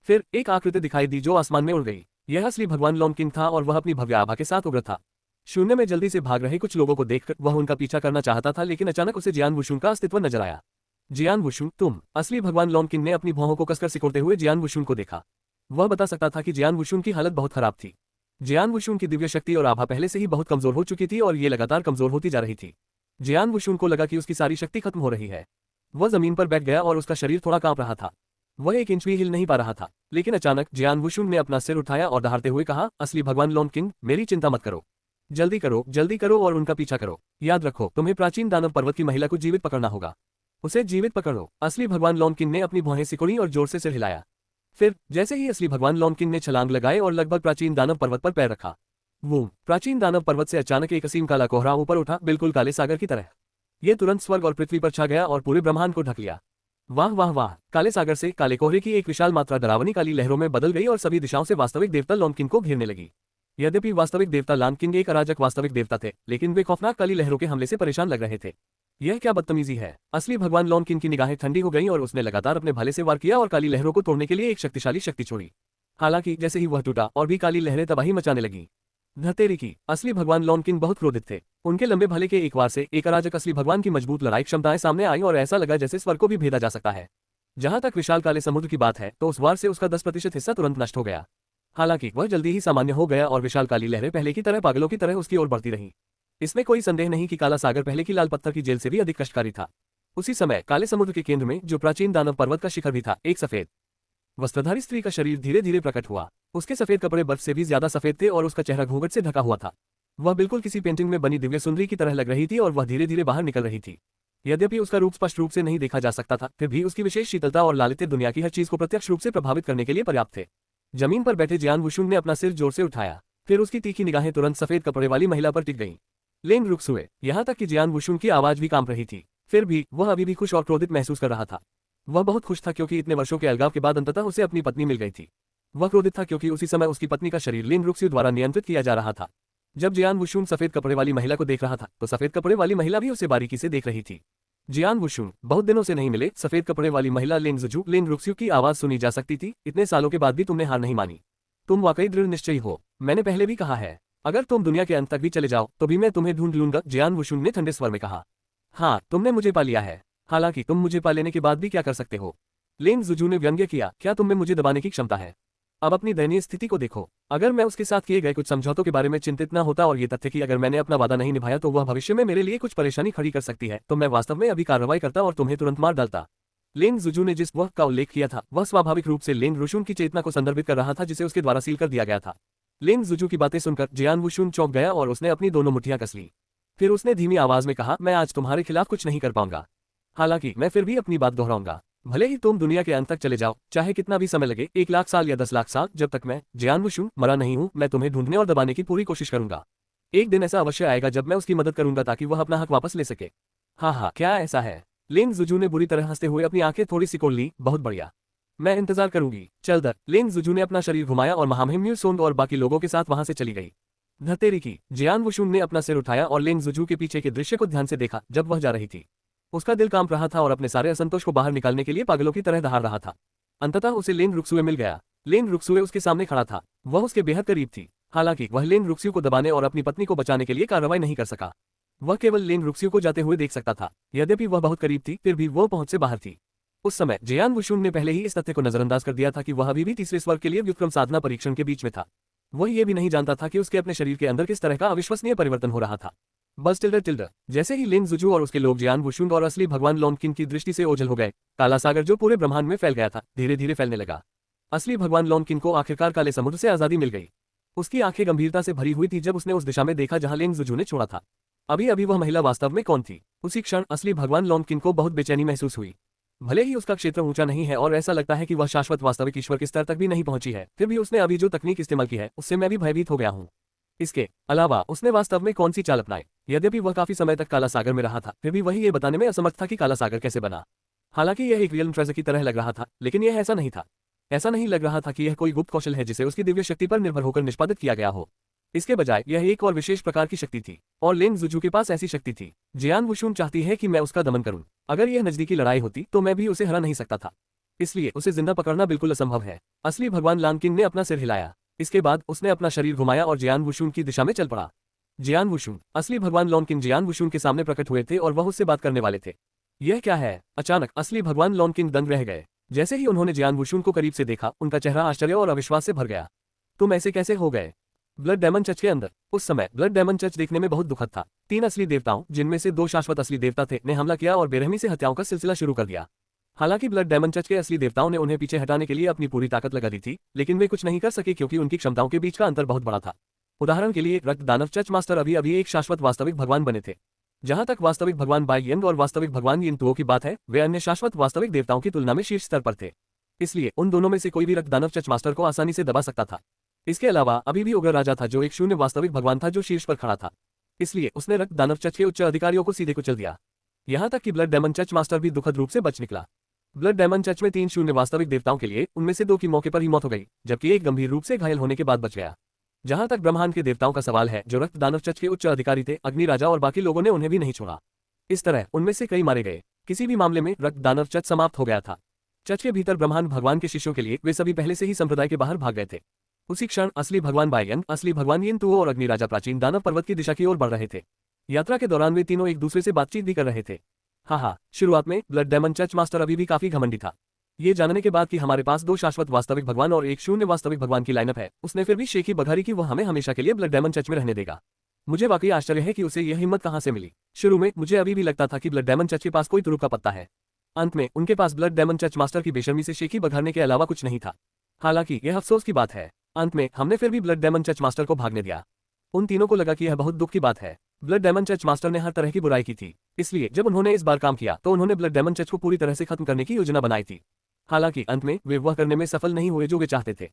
फिर एक आकृति दिखाई दी जो आसमान में उड़ गई। यह असली भगवान लॉन्किन था और वह अपनी भव्य आभा के साथ उग्र था। शून्य में जल्दी से भाग रहे कुछ लोगों को देखकर वह उनका पीछा करना चाहता था, लेकिन अचानक उसे जियान वुशुन का अस्तित्व नजर आया। जियान वुशुन, तुम। असली भगवान लॉन्किन ने अपनी भौहों को कसकर सिकोड़ते हुए जियान वुशुन को देखा। वह बता सकता था कि जियान वुशुन की हालत बहुत खराब थी। जियान वुशुन की दिव्य शक्ति और आभा पहले से ही बहुत कमजोर हो चुकी थी और ये लगातार कमजोर होती जा रही थी। जियान वुशुन को लगा कि उसकी सारी शक्ति खत्म हो रही है। वह जमीन पर बैठ गया और उसका शरीर थोड़ा कांप रहा था। वह एक इंच भी हिल नहीं पा रहा था। लेकिन अचानक जियान वुशुन ने अपना सिर उठाया और दहाड़ते हुए कहा, असली भगवान लॉन्किन, मेरी चिंता मत करो। जल्दी करो और उनका पीछा करो। याद रखो, तुम्हें प्राचीन दानव पर्वत की महिला को जीवित पकड़ना होगा। उसे जीवित पकड़ो। असली भगवान लॉन्किन ने अपनी भौहें सिकोड़ी और जोर से सिर हिलाया। फिर जैसे ही असली भगवान लॉन्किन ने छलांग लगाए और लगभग प्राचीन दानव पर्वत पर पैर रखा, वो प्राचीन दानव पर्वत से अचानक एक असीम काला कोहरा ऊपर उठा, बिल्कुल काले सागर की तरह। ये तुरंत स्वर्ग और पृथ्वी पर छा गया और पूरे ब्रह्मांड को ढक लिया। वाह वाह वाह! काले सागर से काले कोहरे की एक विशाल मात्रा डरावनी काली लहरों में बदल गई और सभी दिशाओं से वास्तविक देवता लॉन्किन को घेरने लगी। यद्यपि वास्तविक देवता लॉन्किन एक अराजक वास्तविक देवता थे, लेकिन वे खौफनाक काली लहरों के हमले से परेशान लग रहे थे। यह क्या बदतमीजी है! असली भगवान लॉन्किन की निगाहें ठंडी हो गईं और उसने लगातार अपने भाले से वार किया और काली लहरों को तोड़ने के लिए एक शक्तिशाली शक्ति छोड़ी। हालांकि जैसे ही वह टूटा और भी काली लहरें तबाही मचाने लगीं। धतेरी की! असली भगवान लॉन्किन बहुत क्रोधित थे। उनके लंबे भाले के एक वार से एक अराजक असली भगवान की मजबूत लड़ाई क्षमताएं सामने आई और ऐसा लगा जैसे स्वर्ग को भी भेदा जा सकता है। जहां तक विशाल काले समुद्र की बात है, तो उस वार से उसका 10% हिस्सा तुरंत नष्ट हो गया। हालांकि वह जल्दी ही सामान्य हो गया और विशाल काली लहरें पहले की तरह पागलों की तरह उसकी ओर बढ़ती रहीं। इसमें कोई संदेह नहीं कि काला सागर पहले की लाल पत्थर की जेल से भी अधिक कष्टकारी था। उसी समय काले समुद्र के केंद्र में जो प्राचीन दानव पर्वत का शिखर भी था, एक सफेद वस्त्रधारी स्त्री का शरीर धीरे धीरे प्रकट हुआ। उसके सफेद कपड़े बर्फ से भी ज्यादा सफेद थे और उसका चेहरा घूंघट से ढका हुआ था। वह बिल्कुल किसी पेंटिंग में बनी दिव्य सुंदरी की तरह लग रही थी और वह धीरे धीरे बाहर निकल रही थी। यद्यपि उसका रूप स्पष्ट रूप से नहीं देखा जा सकता था, फिर भी उसकी विशेष शीतलता और लालित्य दुनिया की हर चीज को प्रत्यक्ष रूप से प्रभावित करने के लिए पर्याप्त थे। जमीन पर बैठे जियान वुशुंग ने अपना सिर जोर से उठाया, फिर उसकी तीखी निगाहें तुरंत सफेद कपड़े वाली महिला पर टिक गईं। लेंग रुक्सुए, यहाँ तक कि जियान वुशुंग की आवाज भी कांप रही थी। फिर भी वह अभी भी खुश और क्रोधित महसूस कर रहा था। वह बहुत खुश था क्योंकि इतने वर्षों के अलगाव के बाद अंततः उसे अपनी पत्नी मिल गई थी। वह क्रोधित था क्योंकि उसी समय उसकी पत्नी का शरीर लेंग रुक्सु द्वारा नियंत्रित किया जा रहा था। जब जियान वुशुंग सफेद कपड़े वाली महिला को देख रहा था तो सफेद कपड़े वाली महिला भी उसे बारीकी से देख रही थी। जियान वुशुंग, बहुत दिनों से नहीं मिले। सफेद कपड़े वाली महिला लेंग जुजू, लेंग रुक्सु की आवाज सुनी जा सकती थी। इतने सालों के बाद भी तुमने हार नहीं मानी। तुम वाकई दृढ़ निश्चयी हो। मैंने पहले भी कहा है, अगर तुम दुनिया के अंत तक भी चले जाओ तो भी मैं तुम्हें ढूंढ लूंगा, जियान वुशुंग ने ठंडे स्वर में कहा। हाँ, तुमने मुझे पा लिया है। हालांकि तुम मुझे पा लेने के बाद भी क्या कर सकते हो? लेंग जुजू ने व्यंग्य किया, क्या तुम में मुझे दबाने की क्षमता है? अब अपनी दयनीय स्थिति को देखो। अगर मैं उसके साथ किए गए कुछ समझौतों के बारे में चिंतित न होता और ये तथ्य कि अगर मैंने अपना वादा नहीं निभाया तो वह भविष्य में मेरे लिए कुछ परेशानी खड़ी कर सकती है, तो मैं वास्तव में अभी कार्रवाई करता और तुम्हें तुरंत मार डालता। लेंग जुजू ने जिस वक्त का उल्लेख किया था वह स्वाभाविक रूप से लेंग वुशुंग की चेतना को संदर्भित कर रहा था, जिसे उसके द्वारा सील कर दिया गया था। लेंग जुजू की बातें सुनकर जियान वुशुंग चौंक गया और उसने अपनी दोनों मुट्ठियां कस ली। फिर उसने धीमी आवाज में कहा, मैं आज तुम्हारे खिलाफ कुछ नहीं कर पाऊंगा। हालांकि मैं फिर भी अपनी बात दोहराऊंगा। भले ही तुम दुनिया के अंत तक चले जाओ, चाहे कितना भी समय लगे, 1 लाख साल या 10 लाख साल, जब तक मैं जियान वुशुंग मरा नहीं हूं, मैं तुम्हें ढूंढने और दबाने की पूरी कोशिश करूंगा। एक दिन ऐसा अवश्य आएगा जब मैं उसकी मदद करूंगा ताकि वह अपना हक वापस ले सके। हाँ, क्या ऐसा है? लेंग जुजू ने बुरी तरह हंसते हुए अपनी आंखें थोड़ी सिकोड़ ली। बहुत बढ़िया, मैं इंतजार करूंगी। चल दर। लेंग जुजू ने अपना शरीर घुमाया और महामहिम सोंग और बाकी लोगों के साथ वहां से चली गई। धतेरी की। जियान वुशुंग ने अपना सिर उठाया और लेंग जुजू के पीछे के दृश्य को ध्यान से देखा जब वह जा रही थी। उसका दिल कांप रहा था और अपने सारे असंतोष को बाहर निकालने के लिए पागलों की तरह दहाड़ रहा था। अंततः उसे लेंग रुक्सुए मिल गया। लेंग रुक्सुए उसके सामने खड़ा था। वह उसके बेहद करीब थी। हालांकि वह लेंग रुक्सु को दबाने और अपनी पत्नी को बचाने के लिए कार्रवाई नहीं कर सका। वह केवल लेंग रुक्सु को जाते हुए देख सकता था। यद्यपि वह बहुत करीब थी, फिर भी वो पहुंच से बाहर थी। उस समय जियान वुशुंग ने पहले ही इस तथ्य को नजरअंदाज कर दिया था कि वह अभी भी तीसरे स्वर्ग के लिए व्युत्क्रम साधना परीक्षण के बीच में था। वह ये भी नहीं जानता था कि उसके अपने शरीर के अंदर किस तरह का अविश्वसनीय परिवर्तन हो रहा था। बस टिल्डर। जैसे ही लेंग जुजू और उसके लोग जियान वुशुंग और असली भगवान लॉन्किन की दृष्टि से ओझल हो गए, काला सागर जो पूरे ब्रह्मांड में फैल गया था धीरे धीरे फैलने लगा। असली भगवान लॉन्किन को आखिरकार काले समुद्र से आजादी मिल गई। उसकी आंखें गंभीरता से भरी हुई थी जब उसने उस दिशा में देखा जहां लेंग जुजू ने छोड़ा था। अभी अभी वह महिला वास्तव में कौन थी? उसी क्षण असली भगवान लॉन्किन को बहुत बेचैनी महसूस हुई। भले ही उसका क्षेत्र ऊंचा नहीं है और ऐसा लगता है कि वह शाश्वत वास्तविक ईश्वर के स्तर तक भी नहीं पहुंची है, फिर भी उसने अभी जो तकनीक इस्तेमाल की है उससे मैं भी भयभीत हो गया हूं। इसके अलावा उसने वास्तव में कौन सी चाल अपनाई? यद्यपि वह काफी समय तक काला सागर में रहा था, फिर भी वही ये बताने में असमर्थ था कि काला सागर कैसे बना। हालांकि यह एक रियल ट्रेजर की तरह लग रहा था, लेकिन यह ऐसा नहीं था। ऐसा नहीं लग रहा था कि यह कोई गुप्त कौशल है जिसे उसकी दिव्य शक्ति पर निर्भर होकर निष्पादित किया गया हो। इसके बजाय यह एक और विशेष प्रकार की शक्ति थी, और लेंग जुजू के पास ऐसी शक्ति थी। जियान वुशुंग चाहती है कि मैं उसका दमन करूं। अगर यह नजदीकी लड़ाई होती तो मैं भी उसे हरा नहीं सकता था, इसलिए उसे जिंदा पकड़ना बिल्कुल असंभव है। असली भगवान लॉन्किन ने अपना सिर हिलाया। इसके बाद उसने अपना शरीर घुमाया और जियान वुशुंग की दिशा में चल पड़ा। जियान वुशुंग, असली भगवान लॉन्किन जियान वुशुंग के सामने प्रकट हुए थे और वह उससे बात करने वाले थे। यह क्या है? अचानक असली भगवान लॉन्किन दंग रह गए। जैसे ही उन्होंने जियान वुशुंग को करीब से देखा, उनका चेहरा आश्चर्य और अविश्वास से भर गया। तुम ऐसे कैसे हो गए? ब्लड डायमंड चर्च के अंदर। उस समय ब्लड डायमंड चर्च देखने में बहुत दुखद था। 3 असली देवताओं, जिनमें से 2 शाश्वत असली देवता थे, ने हमला किया और बेरहमी से हत्याओं का सिलसिला शुरू कर दिया। हालांकि ब्लड डायमंड चर्च के असली देवताओं ने उन्हें पीछे हटाने के लिए अपनी पूरी ताकत लगा दी थी, लेकिन वे कुछ नहीं कर सके क्योंकि उनकी क्षमताओं के बीच का अंतर बहुत बड़ा था। उदाहरण के लिए रक्त दानव चर्च मास्टर अभी अभी एक शाश्वत वास्तविक भगवान बने थे। जहां तक वास्तविक भगवान बाई यंग और वास्तविक भगवान यिन तुओ की बात है, वे अन्य शाश्वत वास्तविक देवताओं की तुलना में शीर्ष स्तर पर थे। इसलिए उन दोनों में से कोई भी रक्त दानव चर्च मास्टर को आसानी से दबा सकता था। इसके अलावा अभी भी उग्र राजा था जो एक शून्य वास्तविक भगवान था जो शीर्ष पर खड़ा था। इसलिए उसने रक्त दानव चर्च के उच्च अधिकारियों को सीधे कुचल दिया। यहां तक कि ब्लड डायमंड चर्च मास्टर भी दुखद रूप से बच निकला। ब्लड डायमंड चर्च में 3 शून्य वास्तविक देवताओं के लिए उनमें से 2 की मौके पर ही मौत हो गई, जबकि एक गंभीर रूप से घायल होने के बाद बच गया। जहां तक ब्रह्मांड के देवताओं का सवाल है, जो रक्त दानव चर्च के उच्च अधिकारी थे, अग्नि राजा और बाकी लोगों ने उन्हें भी नहीं छोड़ा। इस तरह उनमें से कई मारे गए। किसी भी मामले में रक्त दानव चर्च समाप्त हो गया था। चर्च के भीतर ब्रह्मांड भगवान के शिष्यों के लिए वे सभी पहले से ही संप्रदाय के बाहर भाग गए थे। उसी क्षण असली भगवान बायन, असली भगवान यिन तुओ और अग्नि राजा प्राचीन दानव पर्वत की दिशा की ओर बढ़ रहे थे। यात्रा के दौरान वे तीनों एक दूसरे से बातचीत भी कर रहे थे। हाँ, शुरुआत में ब्लड डायमंड चर्च मास्टर अभी भी काफी घमंडी था। ये जानने के बाद कि हमारे पास 2 शाश्वत वास्तविक भगवान और एक शून्य वास्तविक भगवान की लाइनअप है, उसने फिर भी शेखी बघारी कि वह हमें हमेशा के लिए ब्लड डायमंड चर्च में रहने देगा। मुझे वाकई आश्चर्य है कि उसे यह हिम्मत कहाँ से मिली। शुरू में मुझे अभी भी लगता था कि ब्लड डायमंड चर्च के पास कोई तुरुप का पत्ता है। अंत में उनके पास ब्लड डायमंड चर्च मास्टर की बेशर्मी से शेखी बघारने के अलावा कुछ नहीं था। हालांकि यह अफसोस की बात है, अंत में हमने फिर भी ब्लड डायमंड चर्च मास्टर को भागने दिया। उन तीनों को लगा कि यह बहुत दुख की बात है। ब्लड डायमंड चर्च मास्टर ने हर तरह की बुराई की थी, इसलिए जब उन्होंने इस बार काम किया तो उन्होंने ब्लड डायमंड चर्च को पूरी तरह से खत्म करने की योजना बनाई थी। हालांकि अंत में वे वह करने में सफल नहीं हुए जो वे चाहते थे।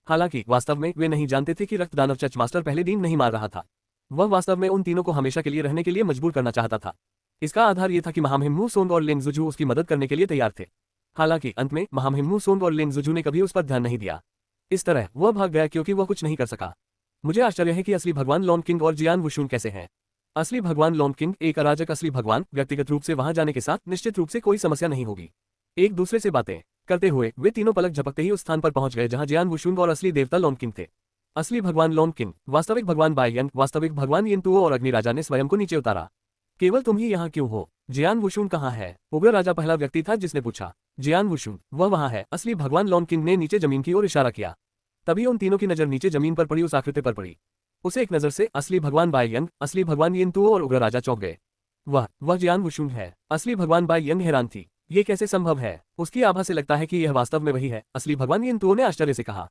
हालांकि वास्तव में वे नहीं जानते थे कि रक्त दानव चर्च मास्टर पहले दिन नहीं मार रहा था। वह वास्तव में उन तीनों को हमेशा के लिए रहने के लिए मजबूर करना चाहता था। इसका आधार ये था कि महामहिम सोंग और लेंग जुजू उसकी मदद करने के लिए तैयार थे। हालांकि अंत में महामहिम सोंग और लेंग जुजू ने कभी उस पर ध्यान नहीं दिया। इस तरह वह भाग गया क्योंकि वह कुछ नहीं कर सका। मुझे आश्चर्य है कि असली भगवान लॉन किंग और जियान वुशुन कैसे हैं। असली भगवान लॉन किंग एक अराजक असली भगवान व्यक्तिगत रूप से वहां जाने के साथ निश्चित रूप से कोई समस्या नहीं होगी। एक दूसरे से बातें करते हुए वे तीनों पलक झपकते ही उस स्थान पर पहुंच गए जहां जियान वुशुन और असली देवता लॉन किंग थे। असली भगवान लॉन किंग, वास्तविक भगवान बायन, वास्तविक भगवान यिनतुओ और अग्नि राजा ने स्वयं को नीचे उतारा। केवल तुम ही यहाँ क्यों हो? जियान वुशुन कहाँ है? उग्र राजा पहला व्यक्ति था जिसने पूछा। जियान वुशुन, वह वहाँ है। असली भगवान लॉन किंग ने नीचे जमीन की ओर इशारा किया। तभी उन तीनों की नजर नीचे जमीन पर पड़ी उस आकृति पर पड़ी। उसे एक नजर से असली भगवान बायन, असली भगवान यिनतुओ और उग्र राजा चौंक गए। वह जियान वुशुन है। असली भगवान बायन हैरान थी। ये कैसे संभव है? उसकी आभा से लगता है कि यह वास्तव में वही है, असली भगवान यिनतुओ ने आश्चर्य से कहा।